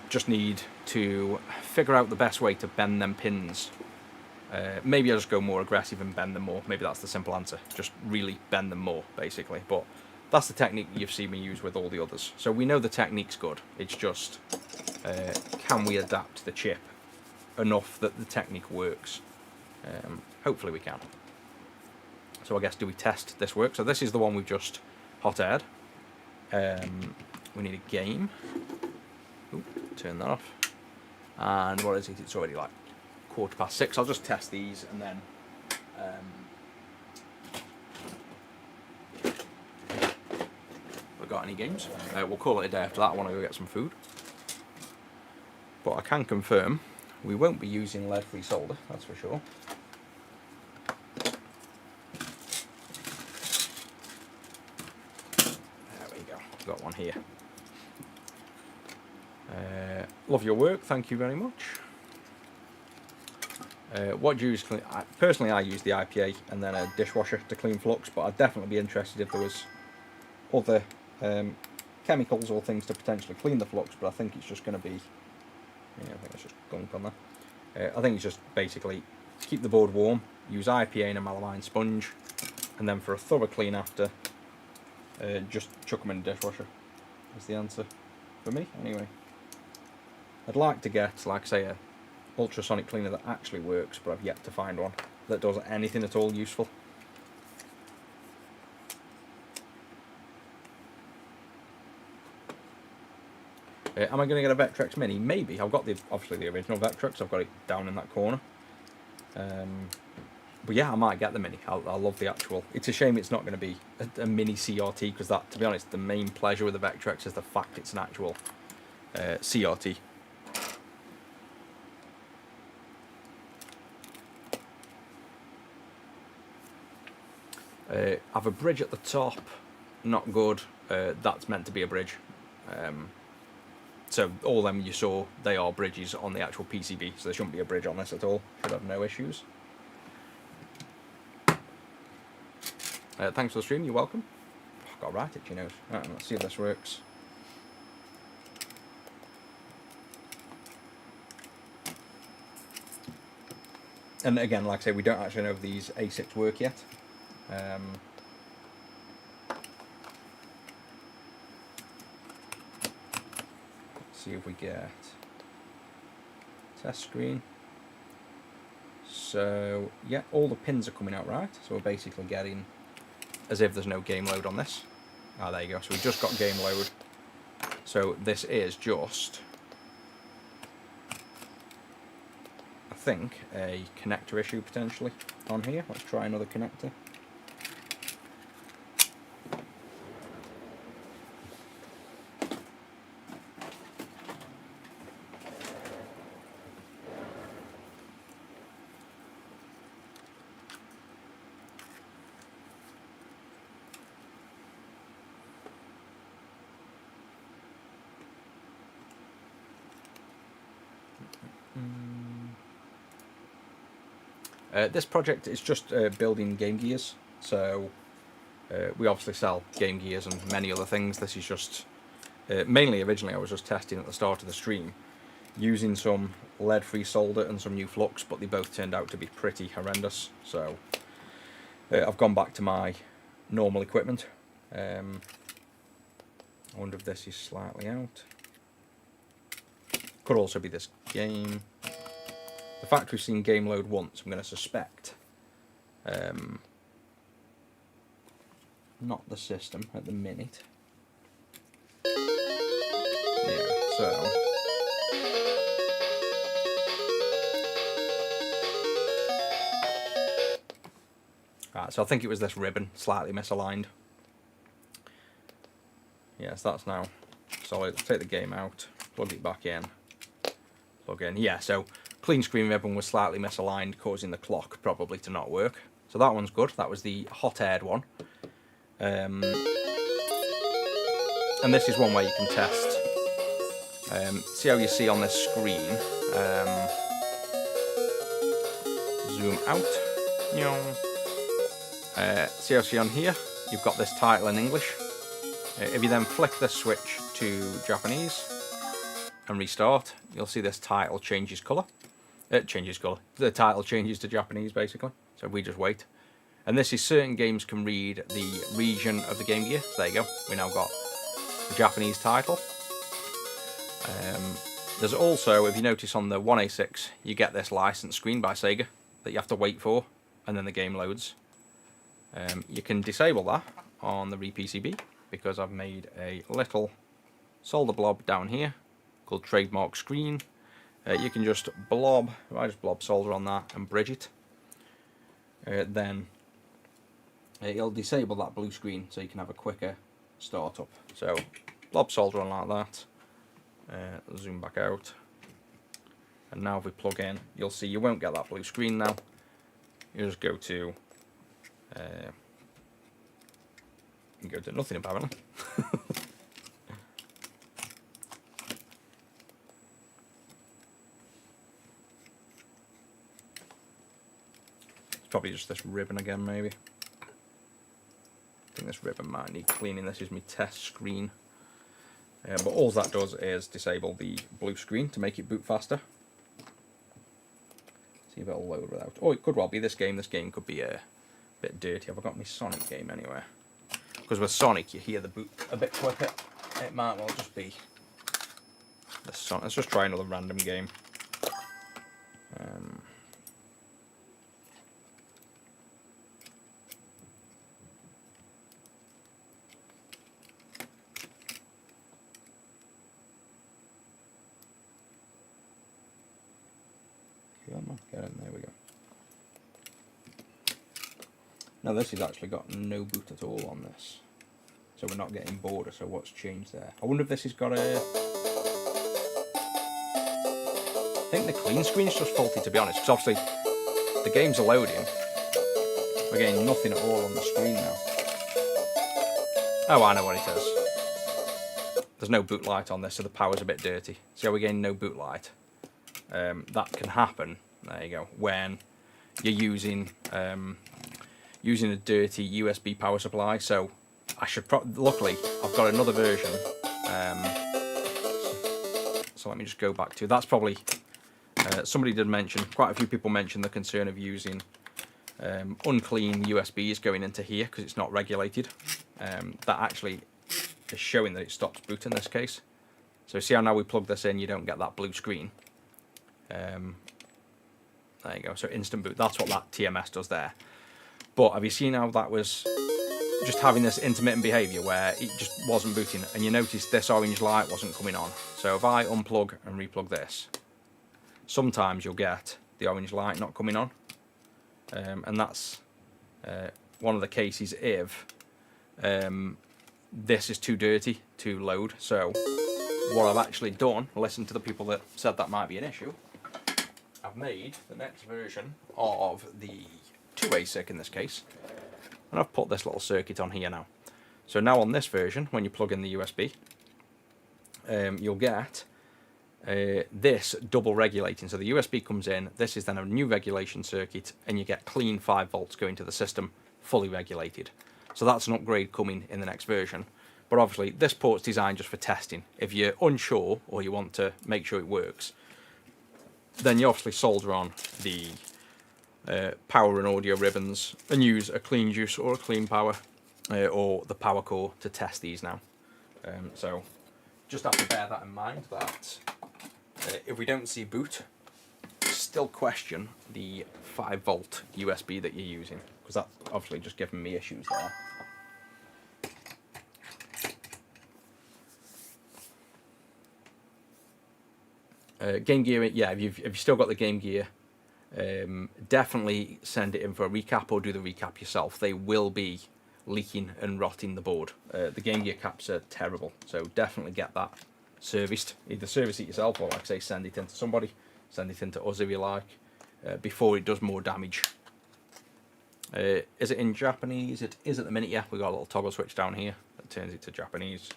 Just need to figure out the best way to bend them pins. Maybe I'll just go more aggressive and bend them more. Maybe that's the simple answer. Just really bend them more, basically. But that's the technique you've seen me use with all the others. So we know the technique's good. It's just, can we adapt the chip enough that the technique works? Hopefully we can. So I guess, do we test this work? So this is the one we've just hot aired. We need a game. Ooh, turn that off. And what is it? It's already like 6:15. I'll just test these and then if I've got any games. We'll call it a day after that. I want to go get some food. But I can confirm we won't be using lead-free solder, that's for sure. There we go. Got one here. Love your work, thank you very much. What do you use? Personally, I use the IPA and then a dishwasher to clean flux, but I'd definitely be interested if there was other chemicals or things to potentially clean the flux, but I think it's just going to be, yeah, I think it's just gunk on there. I think it's just basically keep the board warm, use IPA and a melamine sponge, and then for a thorough clean after, just chuck them in the dishwasher. That's the answer for me, anyway. I'd like to get, like I say, a ultrasonic cleaner that actually works, but I've yet to find one that does anything at all useful. Am I going to get a Vectrex Mini? Maybe. I've got obviously the original Vectrex. I've got it down in that corner. But yeah, I might get the Mini. I love the actual. It's a shame it's not going to be a mini CRT, because that, to be honest, the main pleasure with the Vectrex is the fact it's an actual CRT. I have a bridge at the top, not good. That's meant to be a bridge. So all them you saw, they are bridges on the actual PCB, so there shouldn't be a bridge on this at all. Should have no issues. Thanks for the stream, you're welcome. I've got a right itchy nose. Right, let's see if this works. And again, like I say, we don't actually know if these ASICs work yet. Let's see if we get test screen. So yeah, all the pins are coming out right. So we're basically getting as if there's no game load on this. Ah, there you go. So we just got game load. So this is just, I think, a connector issue potentially on here. Let's try another connector. This project is just building Game Gears, so we obviously sell Game Gears and many other things. This is just, mainly originally I was just testing at the start of the stream, using some lead-free solder and some new flux, but they both turned out to be pretty horrendous, so I've gone back to my normal equipment. I wonder if this is slightly out. Could also be this game. The fact we've seen game load once, I'm going to suspect not the system at the minute. Yeah, so right, so I think it was this ribbon slightly misaligned. Yes, that's now solid. Let's take the game out, plug it back in, plug in. Yeah, so clean screen ribbon was slightly misaligned, causing the clock probably to not work. So that one's good. That was the hot-aired one. And this is one where you can test. See how you see on this screen. Zoom out. See how you see on here? You've got this title in English. If you then flick the switch to Japanese and restart, you'll see this title changes colour. It changes colour. The title changes to Japanese, basically. So we just wait. And this is certain games can read the region of the Game Gear. So there you go. We now got the Japanese title. There's also, if you notice on the 1A6, you get this license screen by Sega that you have to wait for, and then the game loads. You can disable that on the RePCB, because I've made a little solder blob down here called trademark screen. You can just blob, if I just blob solder on that and bridge it, then it'll disable that blue screen so you can have a quicker startup. So blob solder on like that, zoom back out, and now if we plug in, you'll see you won't get that blue screen now. You just go to you go to nothing apparently. It's probably just this ribbon again, maybe. I think this ribbon might need cleaning. This is my test screen. But all that does is disable the blue screen to make it boot faster. See if it'll load without. Oh, it could well be this game. This game could be a bit dirty. Have I got my Sonic game anywhere? Because with Sonic you hear the boot a bit quicker. It might well just be the Sonic. Let's just try another random game. Get in, there we go. Now this has actually got no boot at all on this, so we're not getting border. So what's changed there? I wonder if this has got a... I think the clean screen's just faulty, to be honest, because obviously the games are loading. We're getting nothing at all on the screen now. Oh, I know what it is. There's no boot light on this, so the power's a bit dirty. See how we're getting no boot light? That can happen, there you go, when you're using using a dirty USB power supply. So I should luckily I've got another version, so let me just go back to, that's probably somebody did mention, quite a few people mentioned the concern of using unclean USBs going into here because it's not regulated. That actually is showing that it stops boot in this case. So see how now we plug this in, you don't get that blue screen. There you go, so instant boot, that's what that TMS does there. But have you seen how that was just having this intermittent behaviour where it just wasn't booting, and you notice this orange light wasn't coming on? So if I unplug and replug this, sometimes you'll get the orange light not coming on, and that's one of the cases if this is too dirty to load. So what I've actually done, listen to the people that said that might be an issue, I've made the next version of the 2ASIC in this case, and I've put this little circuit on here now. So now on this version, when you plug in the USB, you'll get this double regulating. So the USB comes in, this is then a new regulation circuit, and you get clean 5 volts going to the system, fully regulated. So that's an upgrade coming in the next version. But obviously this port's designed just for testing. If you're unsure or you want to make sure it works, then you obviously solder on the power and audio ribbons and use a clean juice or a clean power or the power core to test these now. So just have to bear that in mind, that if we don't see boot, still question the 5 volt USB that you're using, because that's obviously just giving me issues there. Game Gear, yeah, if you've still got the Game Gear, definitely send it in for a recap or do the recap yourself. They will be leaking and rotting the board. The Game Gear caps are terrible, so definitely get that serviced. Either service it yourself or, like I say, send it in to somebody. Send it in to us if you like, before it does more damage. Is it in Japanese? It is at the minute, yeah. We've got a little toggle switch down here that turns it to Japanese.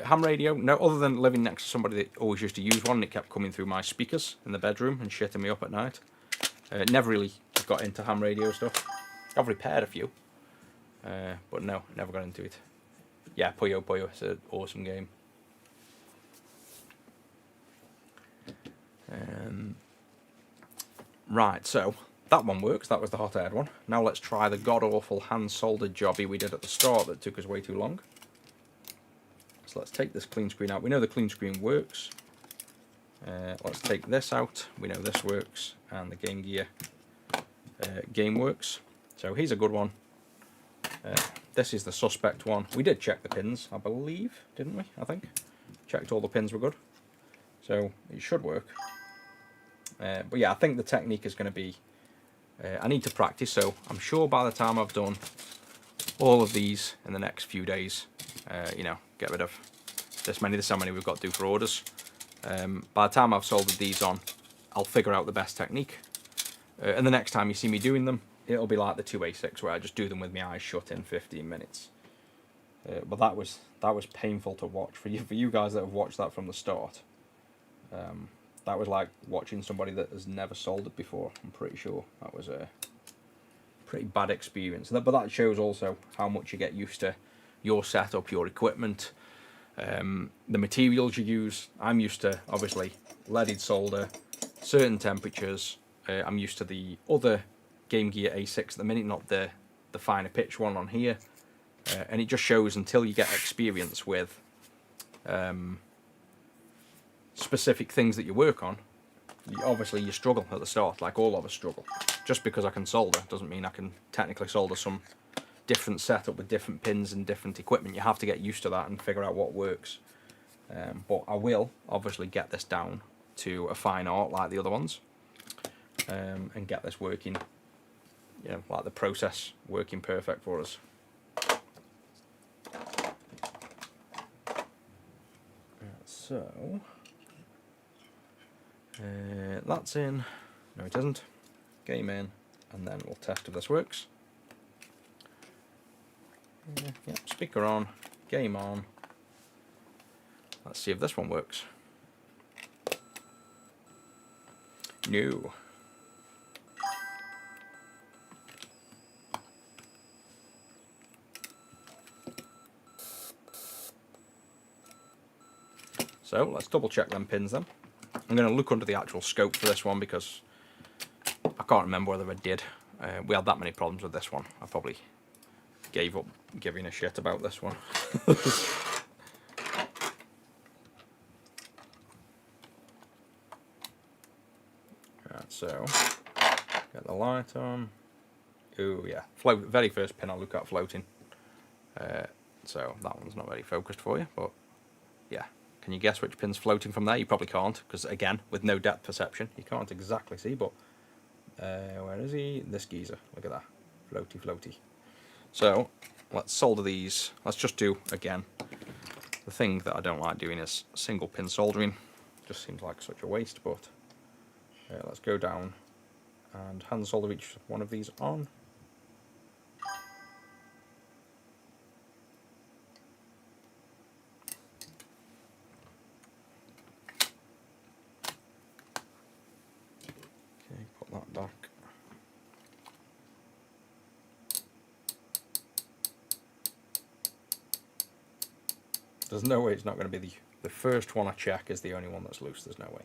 Ham radio, no, other than living next to somebody that always used to use one and it kept coming through my speakers in the bedroom and shitting me up at night. Never really got into ham radio stuff. I've repaired a few, but no, never got into it. Yeah, Puyo Puyo, it's an awesome game. Right, so that one works. That was the hot-aired one. Now let's try the god-awful hand-soldered jobby we did at the start that took us way too long. So let's take this clean screen out. We know the clean screen works. Let's take this out. We know this works, and the Game Gear game works. So here's a good one. This is the suspect one. We did check the pins, I believe, didn't we? I think. Checked all the pins were good. So it should work. But yeah, I think the technique is going to be... I need to practice, so I'm sure by the time I've done all of these in the next few days, you know, get rid of this many, how many we've got to do for orders. By the time I've soldered these on, I'll figure out the best technique. And the next time you see me doing them, it'll be like the 2A6 where I just do them with my eyes shut in 15 minutes. But that was painful to watch for you guys that have watched that from the start. That was like watching somebody that has never soldered before. I'm pretty sure that was a pretty bad experience. But that shows also how much you get used to your setup, your equipment, the materials you use. I'm used to obviously leaded solder, certain temperatures. I'm used to the other Game Gear ASICs at the minute, not the finer pitch one on here. And it just shows until you get experience with specific things that you work on, obviously you struggle at the start, like all of us struggle. Just because I can solder doesn't mean I can technically solder some different setup with different pins and different equipment. You have to get used to that and figure out what works. But I will obviously get this down to a fine art like the other ones, and get this working, you know, like the process working perfect for us. So that's in. No, it isn't. Game in, and then we'll test if this works. Yeah, speaker on, game on. Let's see if this one works. No. So let's double check them pins then. I'm going to look under the actual scope for this one because I can't remember whether I did. We had that many problems with this one. I probably gave up giving a shit about this one. Right, so get the light on. Ooh, yeah, float. Very first pin I look at floating. So that one's not very focused for you, but yeah. Can you guess which pin's floating from there? You probably can't, because again, with no depth perception, you can't exactly see, but where is he? This geezer. Look at that. Floaty, floaty. So, let's solder these. Let's just do, again, the thing that I don't like doing is single pin soldering. Just seems like such a waste, but let's go down and hand solder each one of these on. There's no way it's not going to be the first one I check is the only one that's loose. There's no way.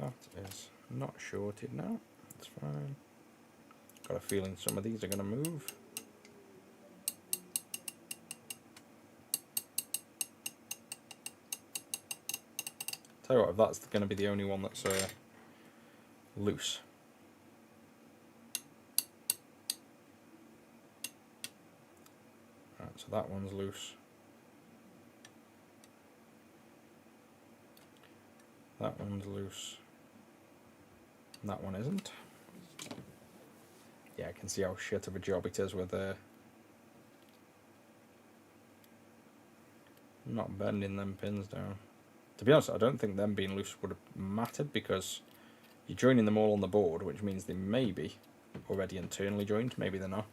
That is not shorted now. That's fine. Got a feeling some of these are going to move. Tell you what, if that's going to be the only one that's loose. Right, so that one's loose. That one's loose. And that one isn't. Yeah, I can see how shit of a job it is with not bending them pins down. To be honest, I don't think them being loose would have mattered because you're joining them all on the board, which means they may be already internally joined. Maybe they're not.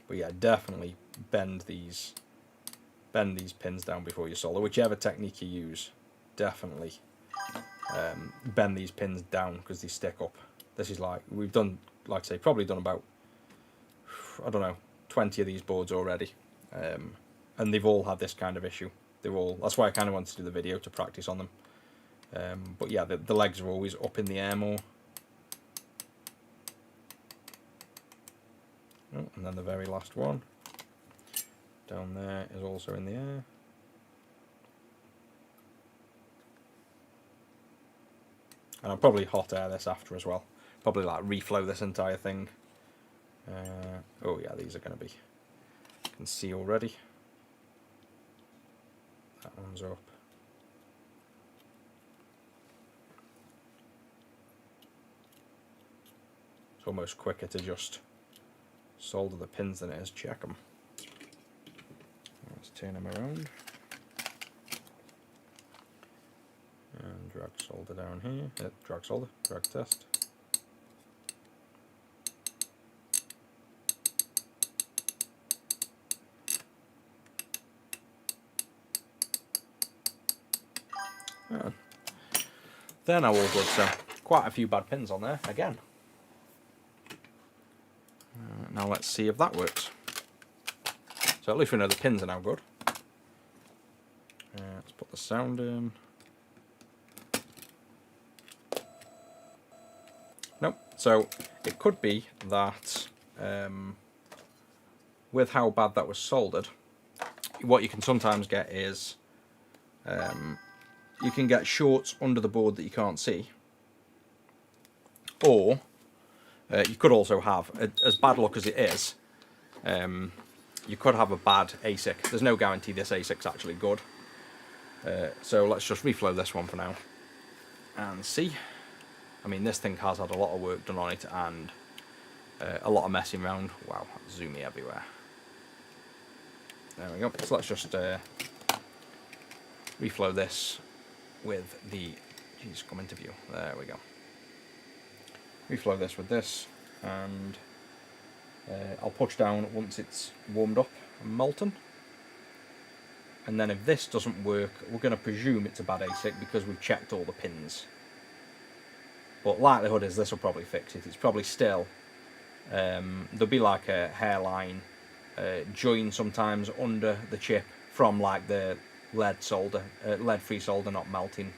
But yeah, definitely bend these pins down before you solder. Whichever technique you use, definitely bend these pins down because they stick up. This is like, we've done, like I say, probably done about, I don't know, 20 of these boards already. And they've all had this kind of issue. That's why I kind of wanted to do the video, to practice on them. But yeah, the legs are always up in the air more. Oh, and then the very last one down there is also in the air. And I'll probably hot air this after as well. Probably like reflow this entire thing. Oh yeah, these are going to be, you can see already. That one's up. It's almost quicker to just solder the pins than it is check them. Let's turn them around. And drag solder down here. Drag solder, drag test. They're now all good, so quite a few bad pins on there again. Now let's see if that works. So at least we know the pins are now good. Let's put the sound in. Nope. So it could be that with how bad that was soldered, what you can sometimes get is you can get shorts under the board that you can't see, or you could also have, as bad luck as it is, you could have a bad ASIC. There's no guarantee this ASIC's actually good. So let's just reflow this one for now and see. I mean, this thing has had a lot of work done on it and a lot of messing around. Wow, zoomy everywhere. There we go. So let's just reflow this with the, geez, come into view. There we go. Reflow this with this, and I'll push down once it's warmed up and molten. And then if this doesn't work, we're going to presume it's a bad ASIC because we've checked all the pins. But likelihood is this will probably fix it. It's probably still, there'll be like a hairline join sometimes under the chip from like the lead solder, lead-free solder not melting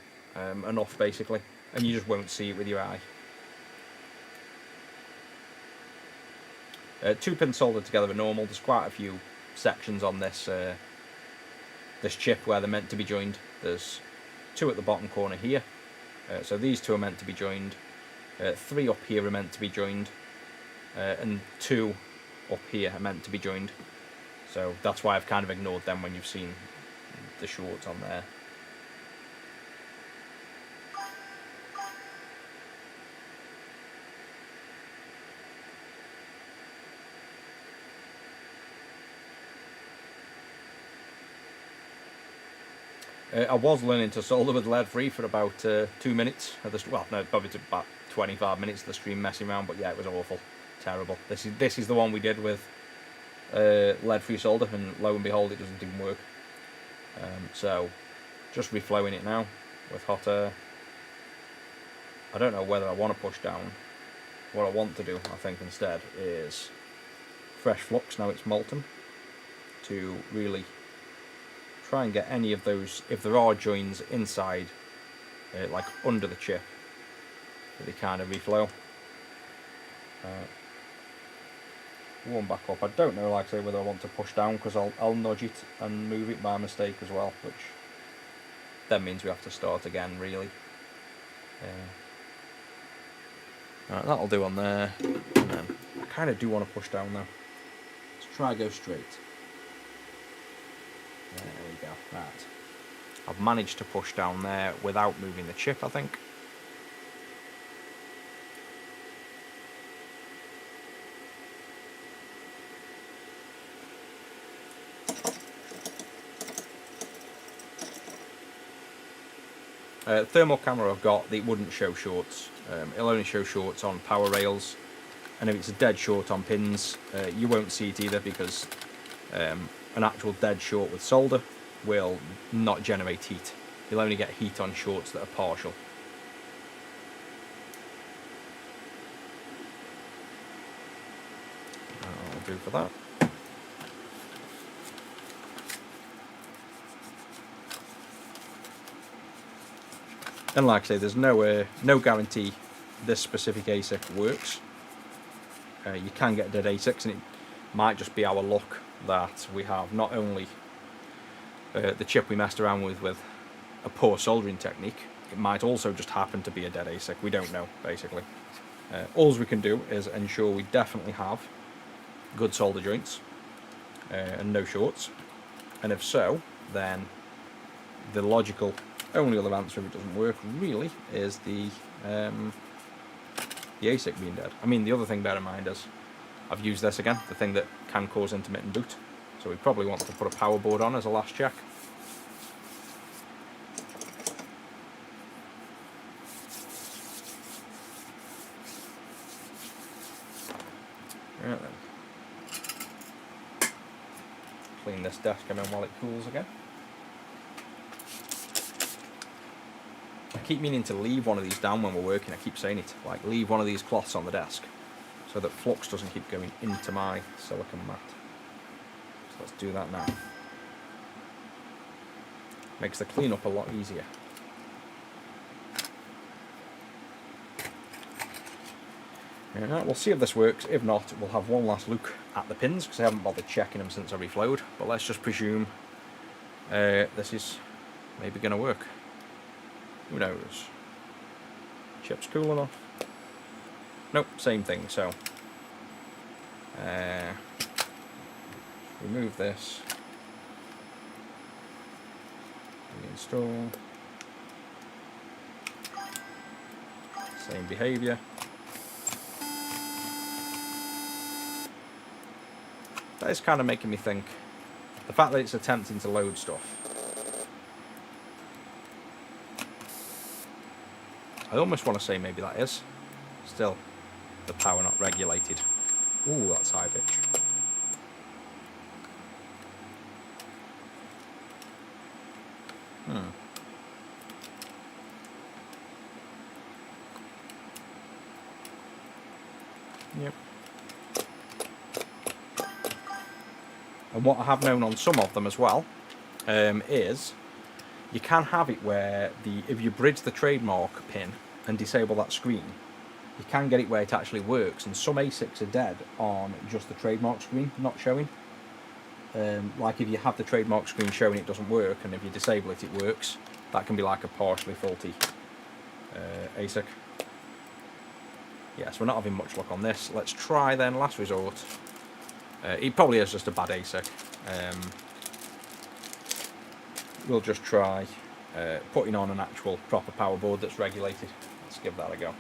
enough basically, and you just won't see it with your eye. 2 pins soldered together are normal. There's quite a few sections on this this chip where they're meant to be joined. There's 2 at the bottom corner here, so these 2 are meant to be joined. 3 up here are meant to be joined, and 2 up here are meant to be joined. So that's why I've kind of ignored them when you've seen the shorts on there. I was learning to solder with lead-free for about 2 minutes. Well, no, probably about 25 minutes of the stream messing around, but yeah, it was awful. Terrible. This is the one we did with lead-free solder, and lo and behold, it doesn't even work. So, just reflowing it now with hot air. I don't know whether I want to push down. What I want to do, I think, instead is fresh flux now it's molten, to really try and get any of those, if there are joins inside, like under the chip, that they kind of reflow. Warm back up. I don't know, like I say, whether I want to push down, because I'll nudge it and move it by mistake as well, which then means we have to start again, really. Right, that'll do on there, and then I kind of do want to push down now. Let's try go straight. There we go. Right. I've managed to push down there without moving the chip, I think. Thermal camera I've got, it wouldn't show shorts. It'll only show shorts on power rails, and if it's a dead short on pins, you won't see it either, because an actual dead short with solder will not generate heat. You'll only get heat on shorts that are partial. That'll do for that. And like I say, there's no guarantee this specific ASIC works. You can get dead ASICs, and it might just be our luck that we have not only the chip we messed around with a poor soldering technique, it might also just happen to be a dead ASIC. We don't know, basically. All we can do is ensure we definitely have good solder joints and no shorts. And if so, then the logical only other answer if it doesn't work really is the ASIC being dead. I mean, the other thing bear in mind is I've used this again, the thing that can cause intermittent boot. So we probably want to put a power board on as a last check. Right then. Clean this desk in while it cools again. I keep meaning to leave one of these down when we're working. I keep saying it, like leave one of these cloths on the desk so that flux doesn't keep going into my silicon mat. So let's do that now. Makes the cleanup a lot easier. Right, we'll see if this works. If not, we'll have one last look at the pins, because I haven't bothered checking them since I reflowed. But let's just presume this is maybe going to work. Who knows? Chip's cool enough. Nope, same thing. So remove this. Reinstall. Same behaviour. That is kind of making me think. The fact that it's attempting to load stuff. I almost want to say maybe that is. Still, the power not regulated. Ooh, that's high pitch. Yep. And what I have known on some of them as well is you can have it where if you bridge the trademark pin and disable that screen, you can get it where it actually works, and some ASICs are dead on just the trademark screen not showing. Like if you have the trademark screen showing, it doesn't work, and if you disable it, it works. That can be like a partially faulty ASIC. Yes, we're not having much luck on this. Let's try then, last resort. It probably is just a bad ASIC. We'll just try putting on an actual proper power board that's regulated. Let's give that a go.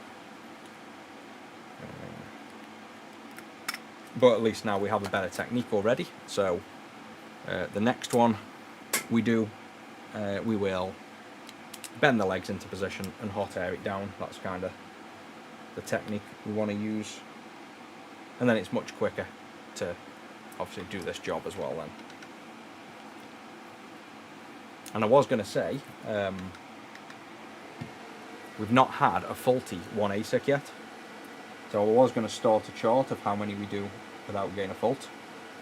But at least now we have a better technique already. So the next one we do, we will bend the legs into position and hot air it down. That's kind of the technique we want to use. And then it's much quicker to obviously do this job as well then. And I was going to say, we've not had a faulty one ASIC yet. So I was going to start a chart of how many we do without getting a fault,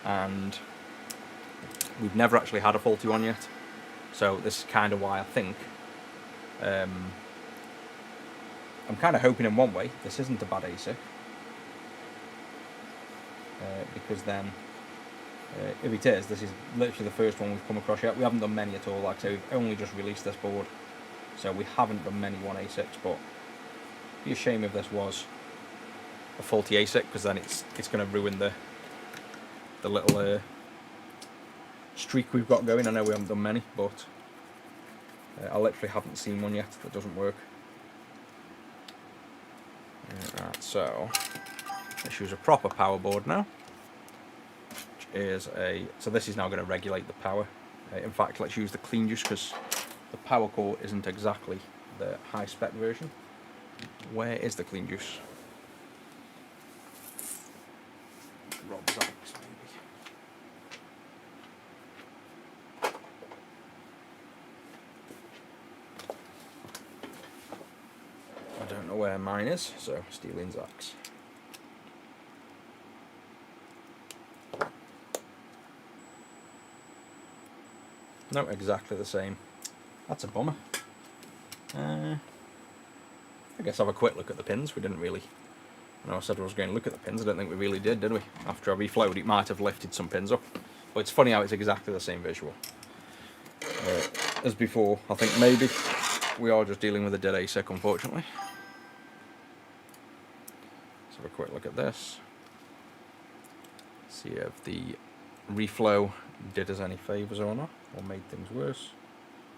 and we've never actually had a faulty one yet. So this is kind of why I think I'm kind of hoping in one way this isn't a bad ASIC, because then if it is, this is literally the first one we've come across yet. We haven't done many at all. Like I say, we've only just released this board, so we haven't done many 1A6, but it'd be a shame if this was a faulty ASIC, because then it's going to ruin the little streak we've got going. I know we haven't done many, but I literally haven't seen one yet that doesn't work. Right, so let's use a proper power board now, which is so this is now going to regulate the power. In fact, let's use the clean juice, because the power core isn't exactly the high spec version. Where is the clean juice? Rob's axe, maybe. I don't know where mine is, so Steeling's axe. No, exactly the same. That's a bummer. I guess have a quick look at the pins. We didn't really. I know I said I was going to look at the pins. I don't think we really did we? After I reflowed, it might have lifted some pins up. But it's funny how it's exactly the same visual as before. I think maybe we are just dealing with a dead ASIC, unfortunately. Let's have a quick look at this. See if the reflow did us any favours or not, or made things worse.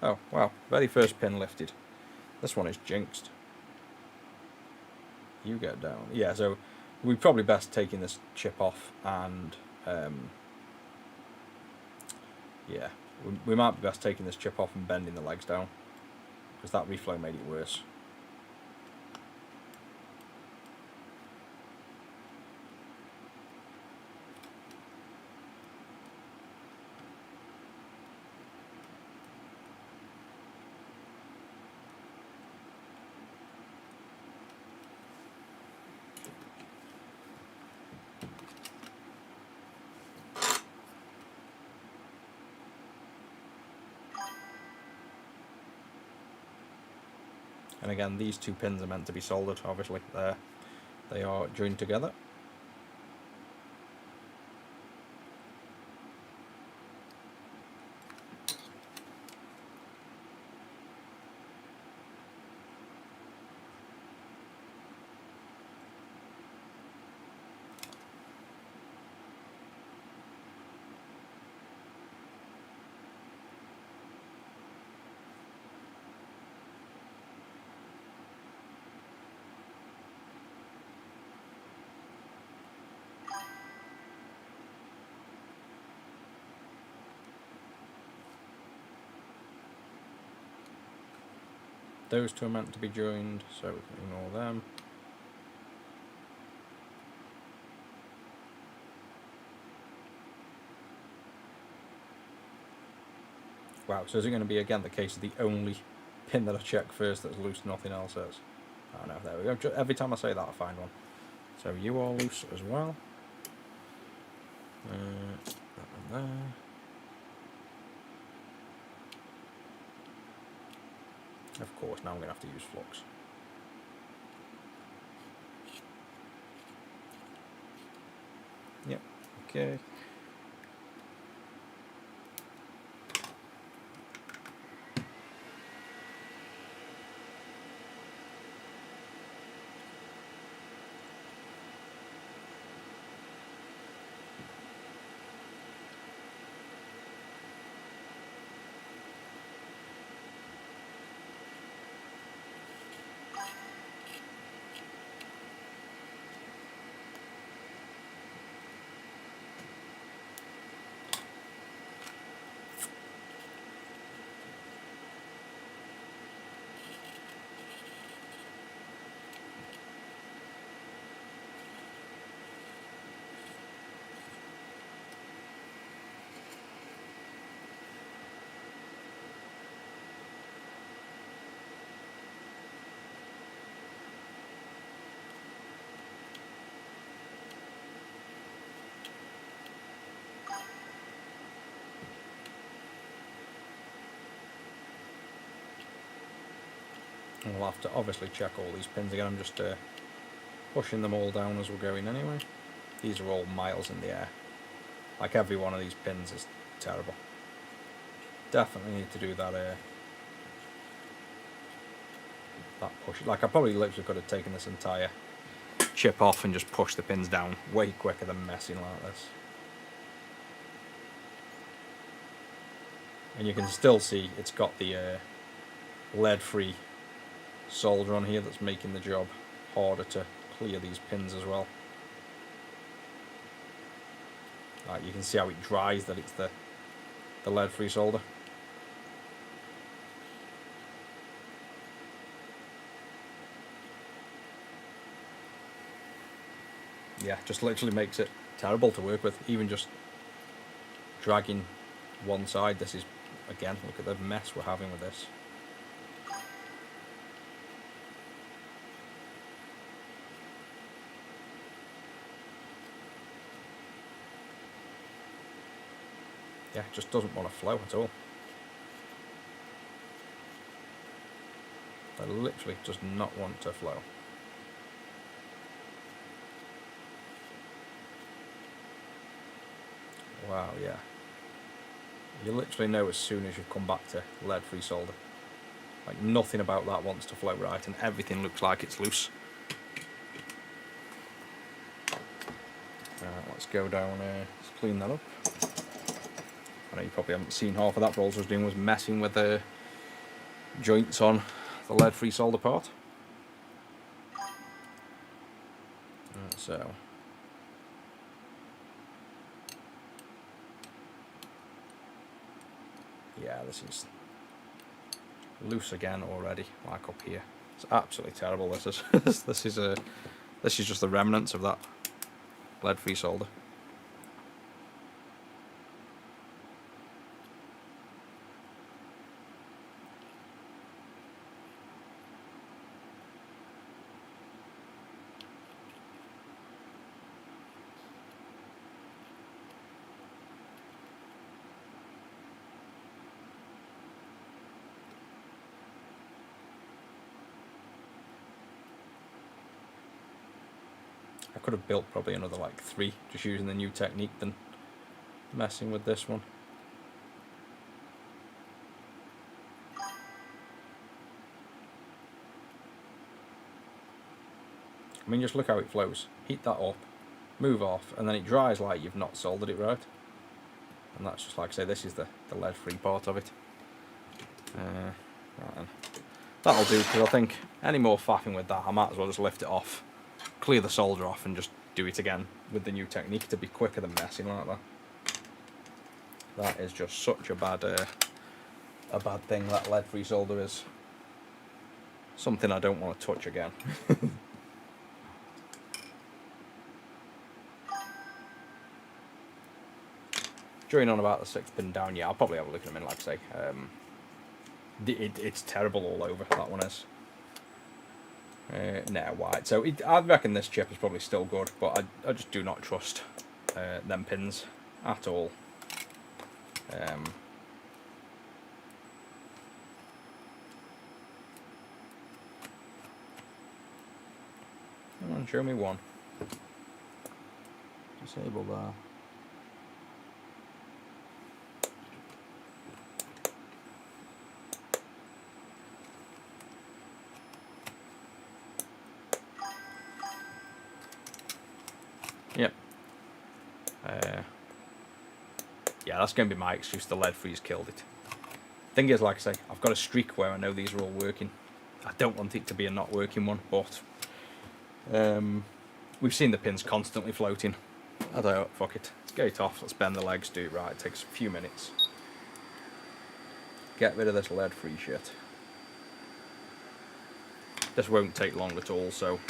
Oh, wow. Very first pin lifted. This one is jinxed. You get down. Yeah, so we're probably best taking this chip off, and yeah, we might be best taking this chip off and bending the legs down, because that reflow made it worse. And again, these two pins are meant to be soldered, obviously. They are joined together. Those two are meant to be joined, so we can ignore them. Wow, so is it going to be again the case of the only pin that I check first that's loose, nothing else is? Oh no, there we go. Every time I say that I find one. So you are loose as well. That one there. Of course, now I'm going to have to use flux. Yep, okay. And we'll have to obviously check all these pins again. I'm just pushing them all down as we're going anyway. These are all miles in the air. Like every one of these pins is terrible. Definitely need to do that that push. Like I probably literally could have taken this entire chip off and just pushed the pins down way quicker than messing like this. And you can still see it's got the lead-free solder on here that's making the job harder to clear these pins as well. Like you can see how it dries that it's the lead-free solder. Yeah, just literally makes it terrible to work with. Even just dragging one side, this is, again, look at the mess we're having with this. Yeah, it just doesn't want to flow at all. It literally does not want to flow. Wow, yeah. You literally know as soon as you come back to lead-free solder. Like nothing about that wants to flow right, and everything looks like it's loose. Let's go down, let's clean that up. I know you probably haven't seen half of that, but all I was doing was messing with the joints on the lead-free solder part. So yeah, this is loose again already, like up here. It's absolutely terrible. This is this is just the remnants of that lead-free solder. I could have built probably another like 3 just using the new technique than messing with this one. I mean, just look how it flows. Heat that up, move off, and then it dries like you've not soldered it right. And that's just like I say, this is the lead-free part of it. Right then. That'll do, because I think any more faffing with that, I might as well just lift it off, clear the solder off, and just do it again with the new technique to be quicker than messing like that. That is just such a bad thing, that lead-free solder is. Something I don't want to touch again. During on about the 6th pin down, yeah, I'll probably have a look in a minute, like I say. It's terrible all over, that one is. Nah, white. So I reckon this chip is probably still good, but I just do not trust them pins at all. Come on, show me one. Disable that. Yep. Yeah, that's going to be my excuse. The lead-free's killed it. Thing is, like I say, I've got a streak where I know these are all working. I don't want it to be a not working one, but we've seen the pins constantly floating. I don't know, fuck it. Let's get it off, let's bend the legs, do it right. It takes a few minutes. Get rid of this lead-free shit. This won't take long at all, so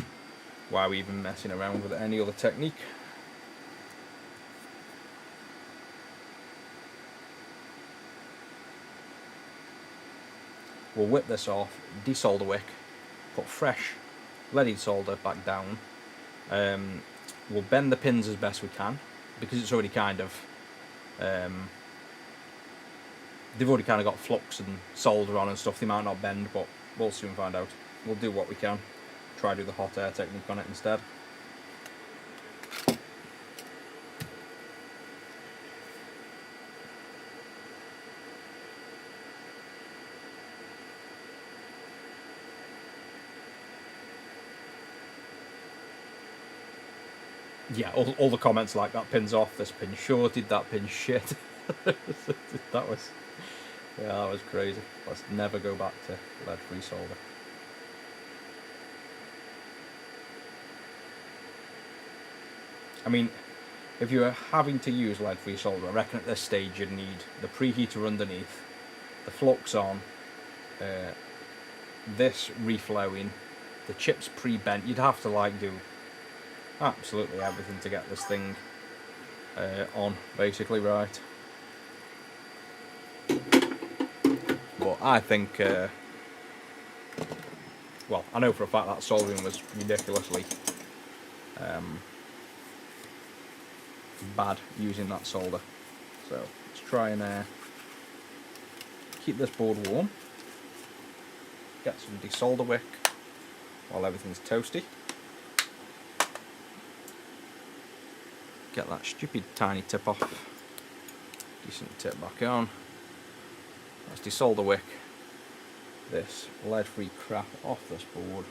why are we even messing around with any other technique? We'll whip this off, desolder wick, put fresh leaded solder back down. We'll bend the pins as best we can, because it's already kind of they've already kind of got flux and solder on and stuff. They might not bend, but we'll soon find out. we'll do what we can. Try to do the hot air technique on it instead. Yeah, all the comments like, that pin's off, this pin's shorted, that pin's shit. that was crazy. Let's never go back to lead-free solder. I mean, if you're having to use lead-free solder, I reckon at this stage you'd need the preheater underneath, the flux on, this reflowing, the chips pre-bent. You'd have to like do absolutely everything to get this thing on, basically, right. But I think, well, I know for a fact that soldering was ridiculously bad using that solder. So let's try and keep this board warm. Get some desolder wick while everything's toasty. Get that stupid tiny tip off. Decent tip back on. Let's desolder wick this lead-free crap off this board.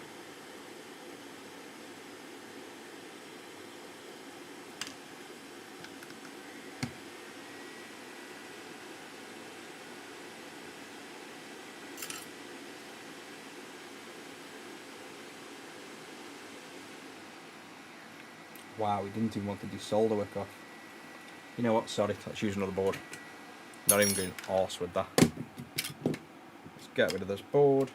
Wow, we didn't even want the desolder wick off. You know what, sorry, let's use another board. Not even going arse with that. Let's get rid of this board.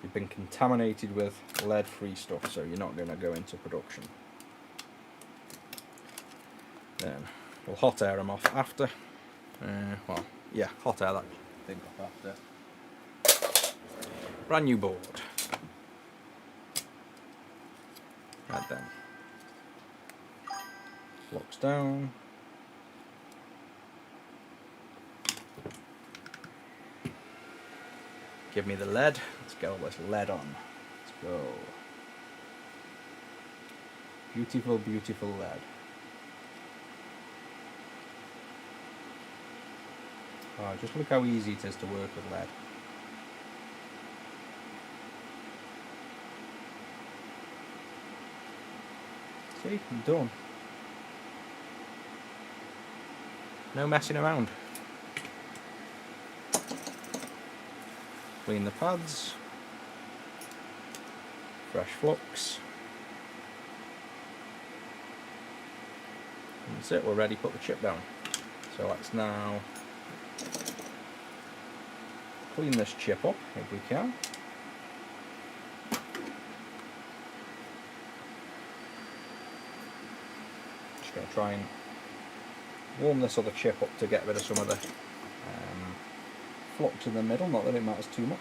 You've been contaminated with lead-free stuff, so you're not going to go into production. Then we'll hot air them off after. Well, yeah, hot air that thing off after. Brand new board. Right then. Locks down. Give me the lead. Let's get all this lead on. Let's go. Beautiful, beautiful lead. Oh, just look how easy it is to work with lead. See, I'm done. No messing around. Clean the pads. Fresh flux. And that's it, we're ready to put the chip down. So let's now clean this chip up if we can. Just going to try and warm this other chip up to get rid of some of the flux in the middle, not that it matters too much.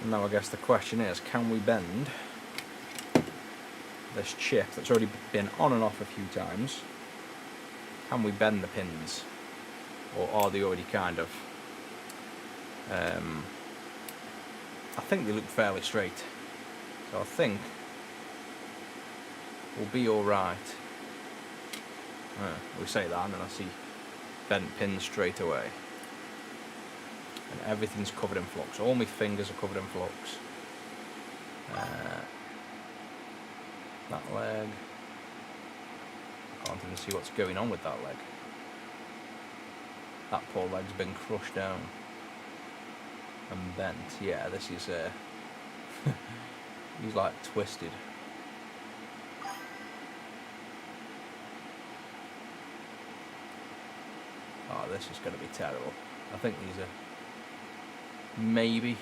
And now I guess the question is, can we bend this chip that's already been on and off a few times? Can we bend the pins, or are they already kind of I think they look fairly straight, so I think we'll be alright. We say that and then I see bent pins straight away, and everything's covered in flux. All my fingers are covered in flux. That leg, I can't even see what's going on with that leg. That poor leg's been crushed down and bent. Yeah, this is he's like twisted. Oh, this is going to be terrible. I think these are maybe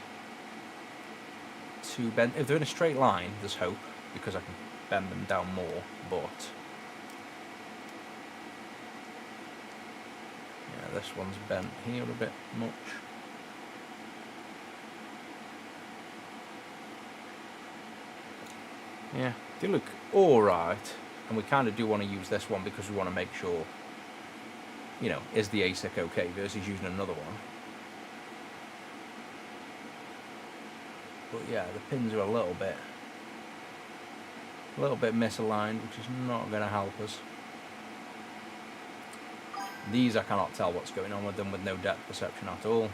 too bent. If they're in a straight line, there's hope, because I can bend them down more, but this one's bent here a bit much. Yeah, they look alright, and we kind of do want to use this one because we want to make sure, you know, is the ASIC okay versus using another one. But yeah, the pins are a little bit misaligned, which is not going to help us. These I cannot tell what's going on with them with no depth perception at all.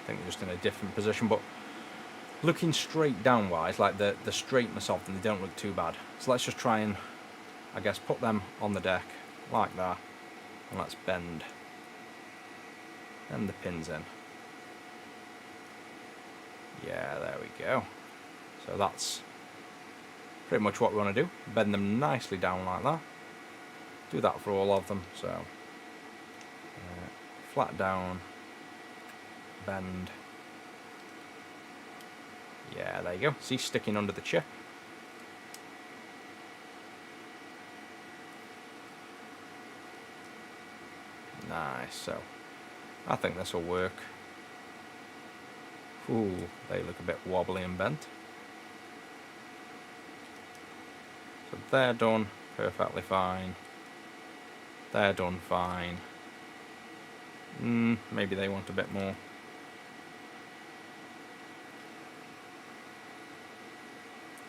I think they're just in a different position, but looking straight down wise, like the straightness of them, they don't look too bad. So let's just try and, I guess, put them on the deck like that, and let's bend the pins in. Yeah, there we go. So that's pretty much what we want to do. Bend them nicely down like that. Do that for all of them. So flat down, bend. Yeah, there you go. See, sticking under the chip. Nice. So I think this will work. Ooh, they look a bit wobbly and bent. So they're done perfectly fine. They're done fine. Maybe they want a bit more.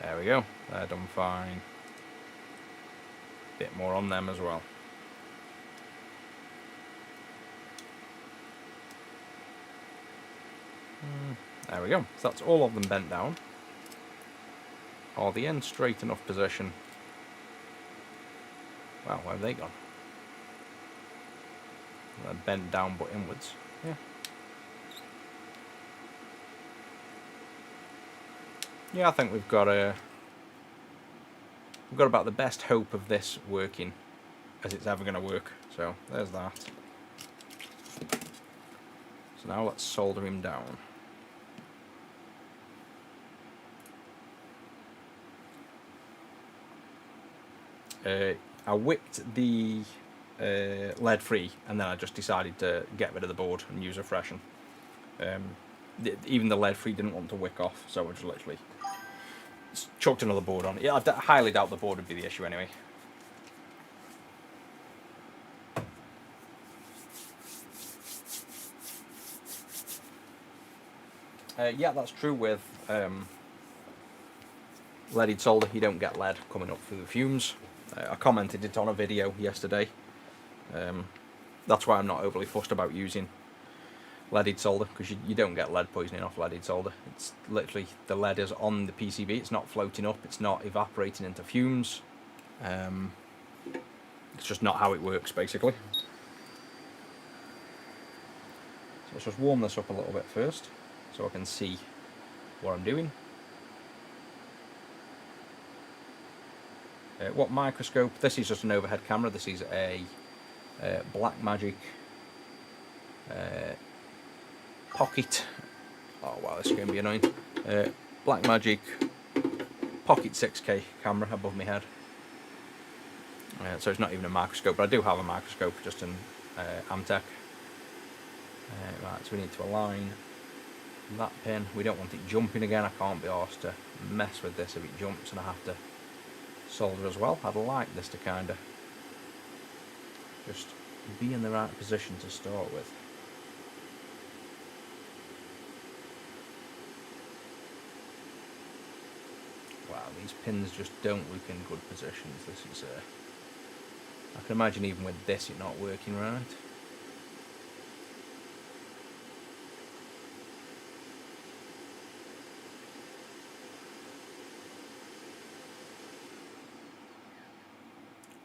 There we go. They're done fine. Bit more on them as well. There we go. So that's all of them bent down. Are they in straight enough position? Wow, where have they gone? They're bent down but inwards. Yeah. Yeah, I think we've got about the best hope of this working as it's ever going to work. So there's that. So now let's solder him down. I whipped the lead free, and then I just decided to get rid of the board and use a fresh one. Even the lead free didn't want to wick off, so I just literally chucked another board on. Yeah, I highly doubt the board would be the issue anyway. Yeah, that's true with leaded solder. You don't get lead coming up through the fumes. I commented it on a video yesterday. That's why I'm not overly fussed about using leaded solder, because you don't get lead poisoning off leaded solder. It's literally, the lead is on the PCB, it's not floating up, it's not evaporating into fumes. It's just not how it works, basically. So let's just warm this up a little bit first, so I can see what I'm doing. What microscope? This is just an overhead camera. This is a Blackmagic Pocket. Oh wow, this is going to be annoying. Blackmagic Pocket 6K camera above my head. So it's not even a microscope, but I do have a microscope just in Amtech. Right, so we need to align that pin. We don't want it jumping again. I can't be arsed to mess with this if it jumps and I have to solder as well. I'd like this to kind of just be in the right position to start with. Wow, these pins just don't look in good positions. This is I can imagine even with this it not working right.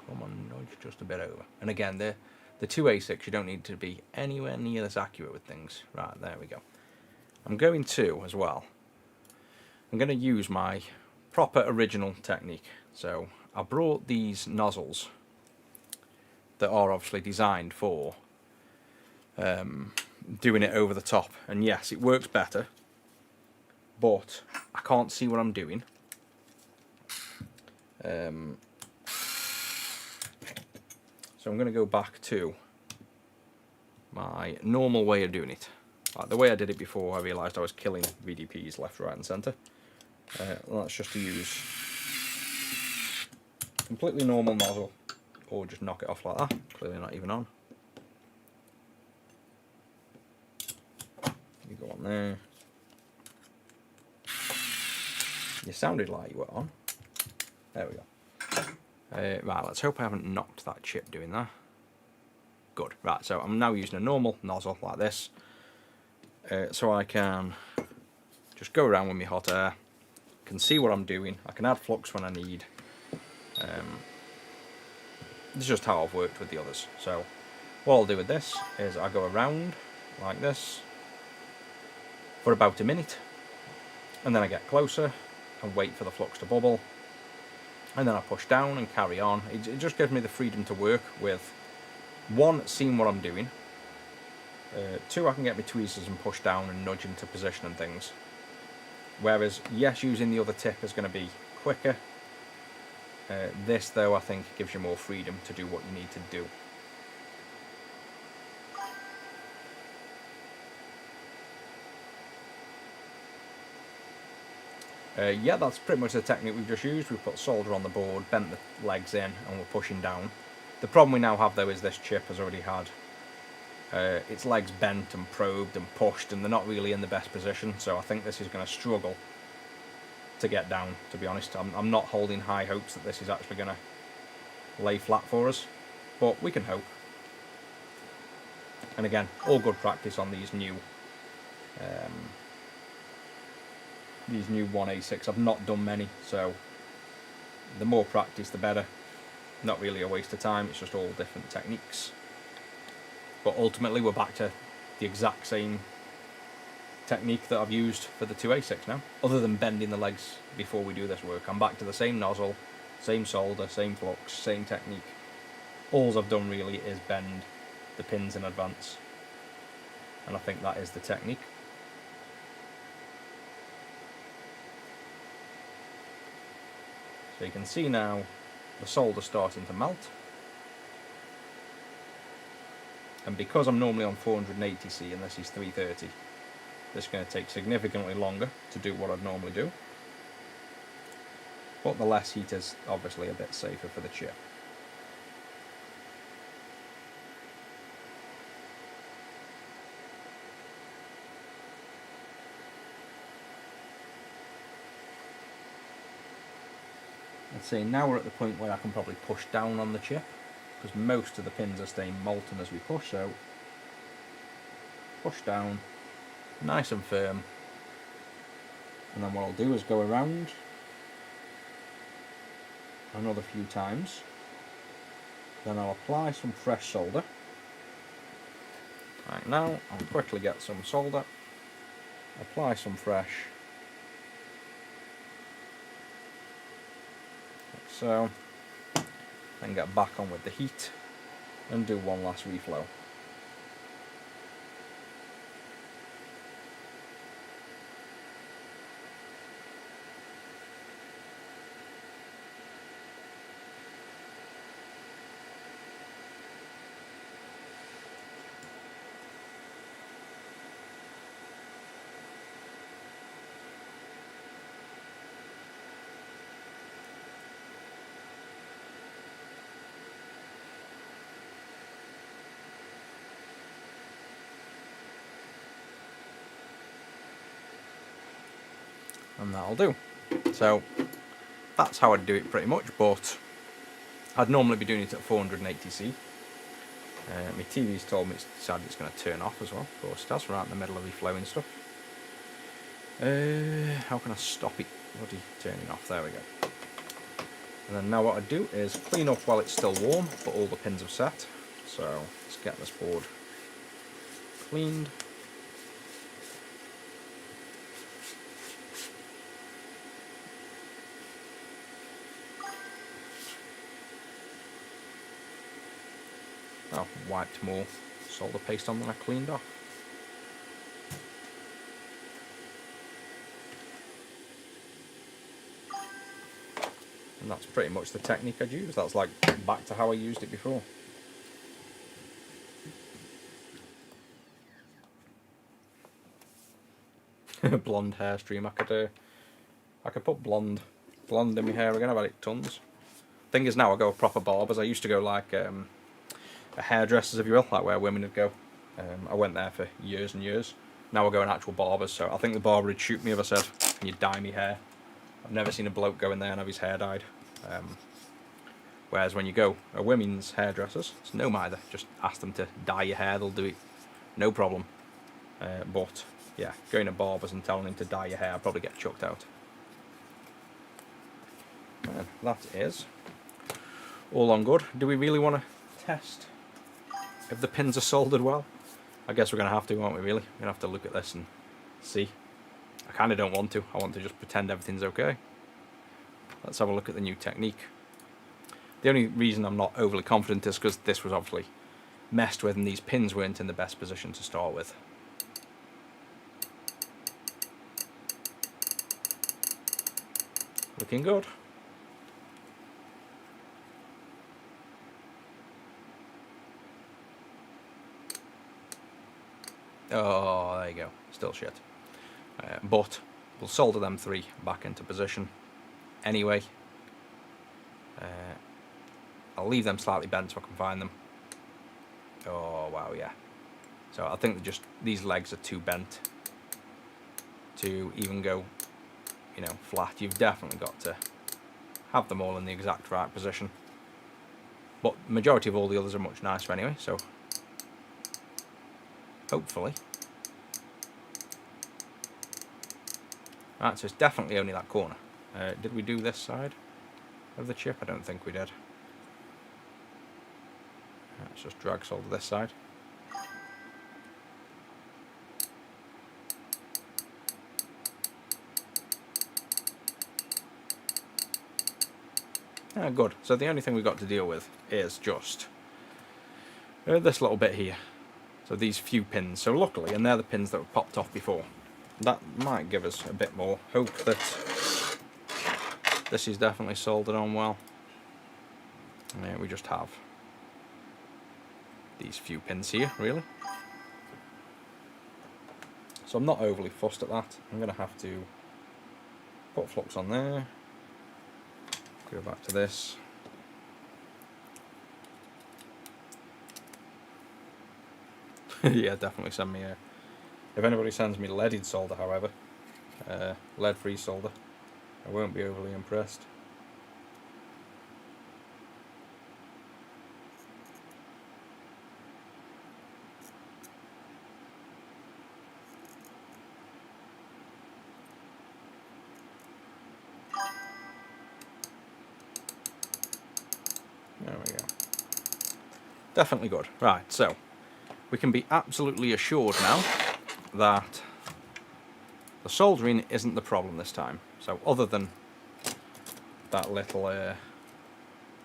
Come on, nudge just a bit over. And again, the two ASICs, you don't need to be anywhere near this accurate with things. Right, there we go. I'm going to, as well, I'm going to use my proper original technique. So I brought these nozzles that are obviously designed for doing it over the top. And yes, it works better, but I can't see what I'm doing. So I'm going to go back to my normal way of doing it. Like the way I did it before, I realised I was killing VDPs left, right and centre. That's just to use completely normal nozzle, or just knock it off like that, clearly not even on. You go on there. You sounded like you were on. There we go. Right, let's hope I haven't knocked that chip doing that. Good. Right, so I'm now using a normal nozzle like this, so I can just go around with my hot air, can see what I'm doing, I can add flux when I need. This is just how I've worked with the others. So what I'll do with this is I go around like this for about a minute, and then I get closer and wait for the flux to bubble, and then I push down and carry on. It just gives me the freedom to work with, one, seeing what I'm doing, two, I can get my tweezers and push down and nudge into position and things. Whereas, yes, using the other tip is going to be quicker. This, though, I think gives you more freedom to do what you need to do. Yeah, that's pretty much the technique we've just used. We've put solder on the board, bent the legs in, and we're pushing down. The problem we now have, though, is this chip has already had its legs bent and probed and pushed, and they're not really in the best position, so I think this is going to struggle to get down, to be honest. I'm not holding high hopes that this is actually going to lay flat for us, but we can hope. And again, all good practice on these new 1ASICs. I've not done many, so the more practice the better. Not really a waste of time, it's just all different techniques. But ultimately we're back to the exact same technique that I've used for the 2 ASICs now. Other than bending the legs before we do this work, I'm back to the same nozzle, same solder, same flux, same technique. All I've done really is bend the pins in advance, and I think that is the technique. So you can see now the solder starting to melt, and because I'm normally on 480C and this is 330, this is going to take significantly longer to do what I'd normally do, but the less heat is obviously a bit safer for the chip. Let's say now we're at the point where I can probably push down on the chip, because most of the pins are staying molten as we push, so push down, nice and firm, and then what I'll do is go around another few times, then I'll apply some fresh solder. Right, now I'll quickly get some solder, apply some fresh, like so, then get back on with the heat and do one last reflow. And that'll do. So that's how I'd do it pretty much, but I'd normally be doing it at 480C. My TV's told me it's decided it's going to turn off as well. Of course it has, right in the middle of reflowing stuff. How can I stop it bloody turning off? There we go. And then now what I do is clean up while it's still warm, but all the pins have set. So let's get this board cleaned. I've wiped more solder paste on than I cleaned off. And that's pretty much the technique I'd use. That's like back to how I used it before. Blonde hair stream. I could put blonde in my hair again. I've had it tons. Thing is, now I go proper barbers. I used to go like a hairdressers, if you will, like where women would go. I went there for years and years. Now I go in actual barbers. So I think the barber would shoot me if I said, "Can you dye me hair?" I've never seen a bloke go in there and have his hair dyed. Whereas when you go a women's hairdressers, it's no matter. Just ask them to dye your hair, they'll do it, no problem. But yeah, going to barbers and telling them to dye your hair, I'll probably get chucked out. And that is all on good. Do we really want to test if the pins are soldered well? I guess we're going to have to, aren't we, really? We're going to have to look at this and see. I kind of don't want to. I want to just pretend everything's okay. Let's have a look at the new technique. The only reason I'm not overly confident is because this was obviously messed with and these pins weren't in the best position to start with. Looking good. Oh, there you go. Still shit. But we'll solder them 3 back into position anyway. I'll leave them slightly bent so I can find them. Oh, wow, yeah. So I think just these legs are too bent to even go, you know, flat. You've definitely got to have them all in the exact right position. But majority of all the others are much nicer anyway, so hopefully. Right, so it's definitely only that corner. Did we do this side of the chip? I don't think we did. Let's just drag solder this side. Good. So the only thing we've got to deal with is just this little bit here. So these few pins. So luckily, and they're the pins that were popped off before. That might give us a bit more hope that this is definitely soldered on well. We just have these few pins here, really. So I'm not overly fussed at that. I'm going to have to put flux on there. Go back to this. Yeah, definitely send me a... If anybody sends me leaded solder, however, lead-free solder, I won't be overly impressed. There we go. Definitely good. Right, so we can be absolutely assured now that the soldering isn't the problem this time. So other than that little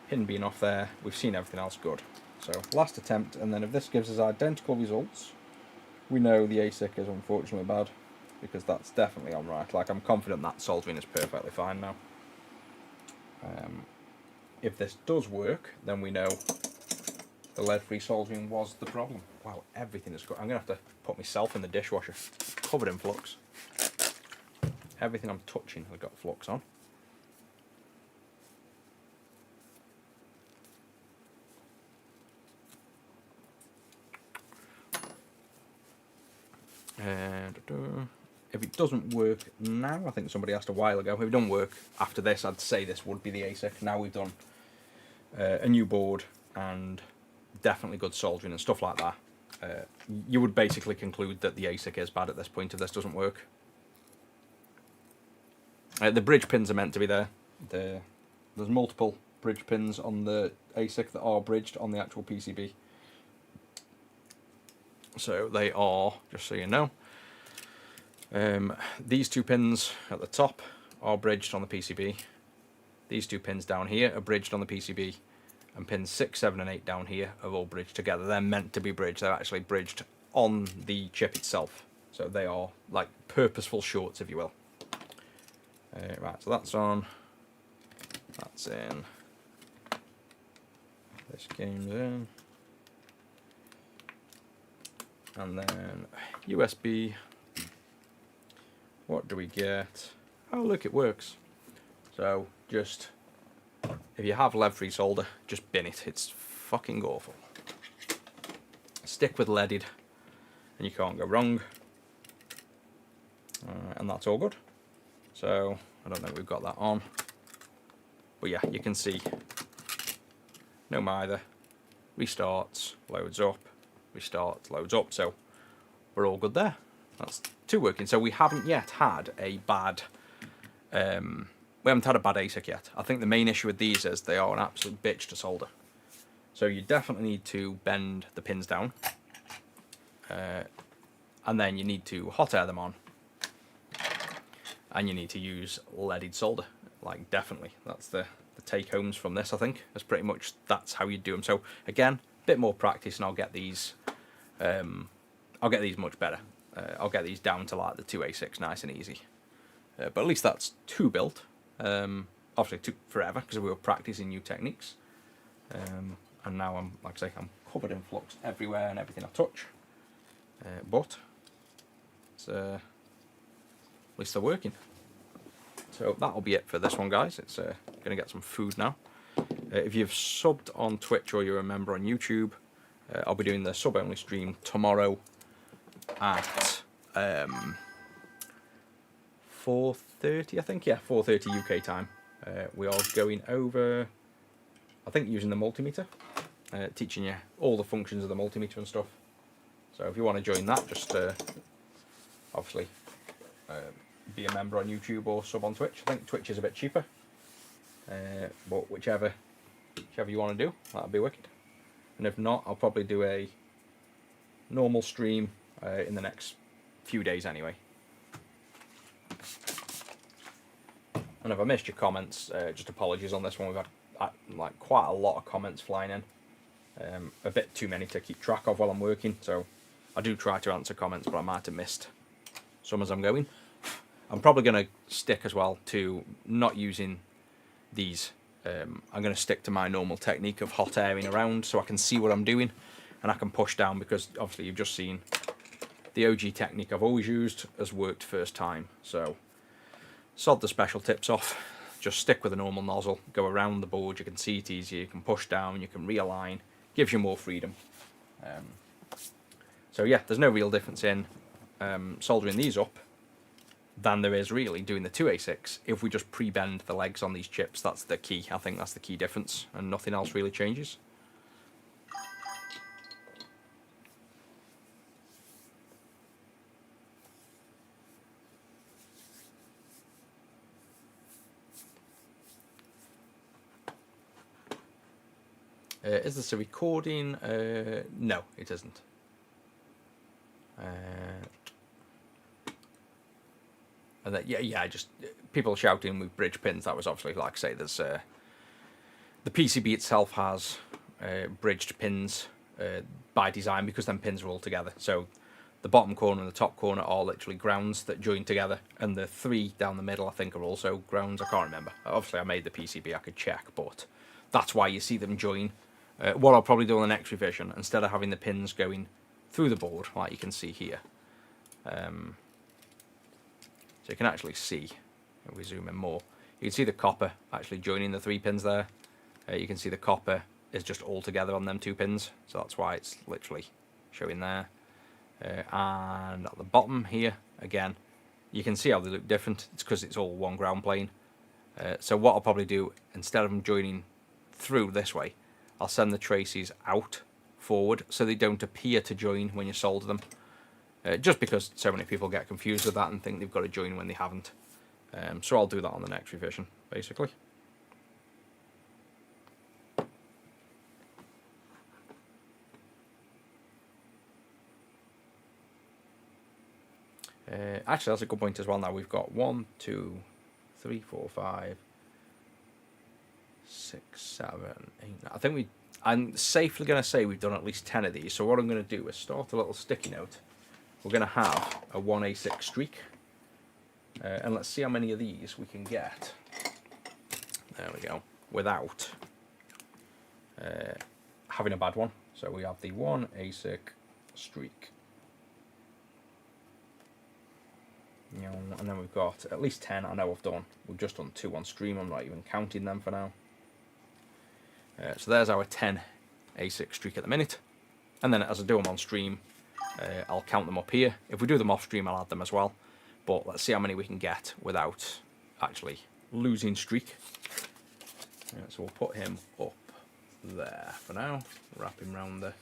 pin being off there, we've seen everything else good. So last attempt, and then if this gives us identical results, we know the ASIC is unfortunately bad, because that's definitely on right. Like, I'm confident that soldering is perfectly fine now. If this does work, then we know the lead-free soldering was the problem. Wow, everything is good. I'm going to have to put myself in the dishwasher, covered in flux. Everything I'm touching has got flux on. And if it doesn't work now, I think somebody asked a while ago, if it doesn't work after this, I'd say this would be the ASIC. Now we've done a new board and definitely good soldering and stuff like that. You would basically conclude that the ASIC is bad at this point if this doesn't work. The bridge pins are meant to be there. There's multiple bridge pins on the ASIC that are bridged on the actual PCB. So they are, just so you know, these 2 pins at the top are bridged on the PCB. These 2 pins down here are bridged on the PCB, and pins 6, 7 and 8 down here are all bridged together. They're meant to be bridged. They're actually bridged on the chip itself. So they are like purposeful shorts, if you will. Right, so that's on That's in. This game's in. And then USB. What do we get? Oh look, it works. So just, if you have lead-free solder, just bin it. It's fucking awful. Stick with leaded and you can't go wrong. And that's all good. So I don't think we've got that on. But yeah, you can see no mither. Restarts, loads up, restarts, loads up. So we're all good there. That's two working. So we haven't yet had a bad ASIC yet. I think the main issue with these is they are an absolute bitch to solder. So you definitely need to bend the pins down. And then you need to hot air them on. And you need to use leaded solder. Like, definitely. That's the take homes from this, I think. That's how you do them. So again, a bit more practice and I'll get these much better. I'll get these down to like the 2 ASICs nice and easy. But at least that's two built. Obviously it took forever because we were practicing new techniques. And now I'm, like I say, I'm covered in flux everywhere and everything I touch. But it's, at least they're working. So that'll be it for this one, guys. It's going to get some food now. If you've subbed on Twitch or you're a member on YouTube, I'll be doing the sub-only stream tomorrow at 4:30, I think. Yeah, 4:30 UK time. We are going over, I think, using the multimeter, teaching you all the functions of the multimeter and stuff. So if you want to join that, just obviously be a member on YouTube or sub on Twitch. I think Twitch is a bit cheaper, but whichever you want to do, that'll be wicked. And if not, I'll probably do a normal stream in the next few days anyway. And if I missed your comments, just apologies on this one. We've had like quite a lot of comments flying in, a bit too many to keep track of while I'm working. So I do try to answer comments, but I might have missed some as I'm going. I'm probably going to stick as well to not using these. I'm going to stick to my normal technique of hot airing around so I can see what I'm doing and I can push down, because obviously you've just seen the OG technique I've always used has worked first time. So sod the special tips off, just stick with a normal nozzle, go around the board, you can see it easier, you can push down, you can realign, gives you more freedom. So yeah, there's no real difference in soldering these up than there is really doing the 2 ASICs. If we just pre-bend the legs on these chips, that's the key. I think that's the key difference, and nothing else really changes. Is this a recording? No, it isn't. And that, yeah, just people shouting with bridge pins. That was obviously, like I say, there's the PCB itself has bridged pins by design, because them pins are all together. So the bottom corner and the top corner are literally grounds that join together, and the 3 down the middle I think are also grounds. I can't remember. Obviously I made the PCB, I could check, but that's why you see them join. What I'll probably do on the next revision, instead of having the pins going through the board like you can see here, so you can actually see, if we zoom in more, you can see the copper actually joining the 3 pins there. You can see the copper is just all together on them 2 pins, so that's why it's literally showing there. And at the bottom here, again, you can see how they look different. It's because it's all one ground plane. So what I'll probably do, instead of them joining through this way, I'll send the traces out forward so they don't appear to join when you solder them. Just because so many people get confused with that and think they've got to join when they haven't. So I'll do that on the next revision, basically. Actually, that's a good point as well. Now we've got 1, 2, 3, 4, 5, 6, 7, 8. I think I'm safely going to say we've done at least 10 of these. So what I'm going to do is start a little sticky note. We're going to have a 1 ASIC streak, and let's see how many of these we can get There we go. Without having a bad one. So we have the 1 ASIC streak. And then we've got at least 10. I know we've just done 2 on stream. I'm not even counting them for now. So there's our 10 ASIC streak at the minute. And then as I do them on stream, I'll count them up here. If we do them off stream, I'll add them as well. But let's see how many we can get without actually losing streak. So we'll put him up there for now. Wrap him around the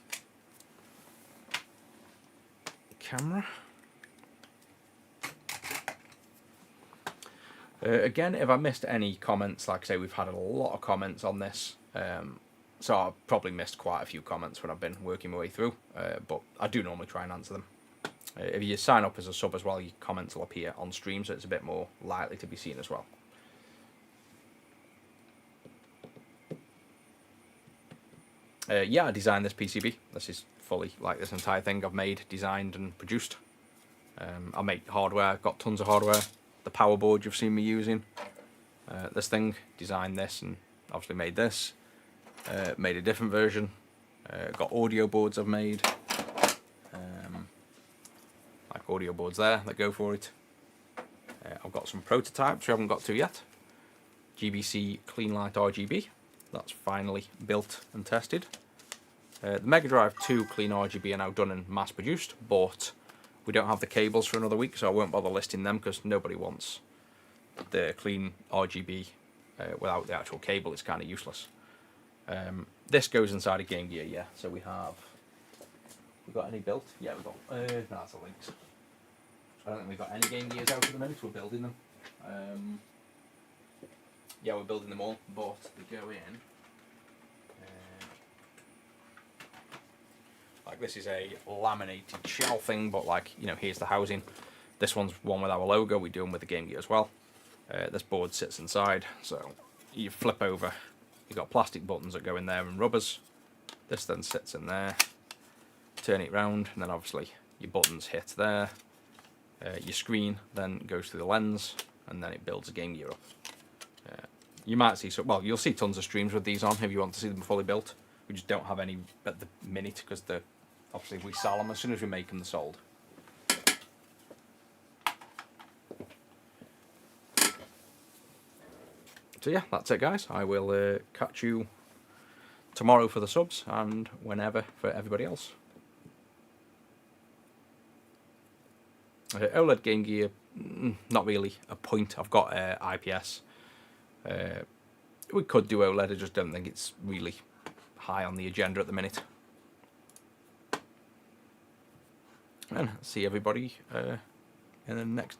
camera. Again, if I missed any comments, like I say, we've had a lot of comments on this. So I've probably missed quite a few comments when I've been working my way through. But I do normally try and answer them. If you sign up as a sub as well, your comments will appear on stream, so it's a bit more likely to be seen as well. Yeah, I designed this PCB. This is fully like this entire thing I've made, designed and produced. I make hardware, got tons of hardware. The power board you've seen me using. This thing, designed this and obviously made this. Made a different version. Got audio boards I've made. Like audio boards there that go for it. I've got some prototypes we haven't got to yet. GBC Clean Light RGB. That's finally built and tested. The Mega Drive 2 Clean RGB are now done and mass produced, but we don't have the cables for another week, so I won't bother listing them because nobody wants the Clean RGB without the actual cable. It's kind of useless. This goes inside a Game Gear, yeah. So we got any built? Yeah, we've got. No, that's a Lynx. I don't think we've got any Game Gears out at the minute. We're building them. Yeah, we're building them all, but they go in. Like this is a laminated shell thing, but like, you know, here's the housing. This one's one with our logo. We do them with the Game Gear as well. This board sits inside, so you flip over. You've got plastic buttons that go in there and rubbers. This then sits in there. Turn it round, and then obviously your buttons hit there. Your screen then goes through the lens, and then it builds a Game Gear up. You might see well, you'll see tons of streams with these on if you want to see them fully built. We just don't have any at the minute because obviously we sell them as soon as we make them. They're sold. So yeah, that's it, guys. I will catch you tomorrow for the subs and whenever for everybody else. OLED Game Gear, not really a point. I've got IPS. We could do OLED, I just don't think it's really high on the agenda at the minute. And see everybody in the next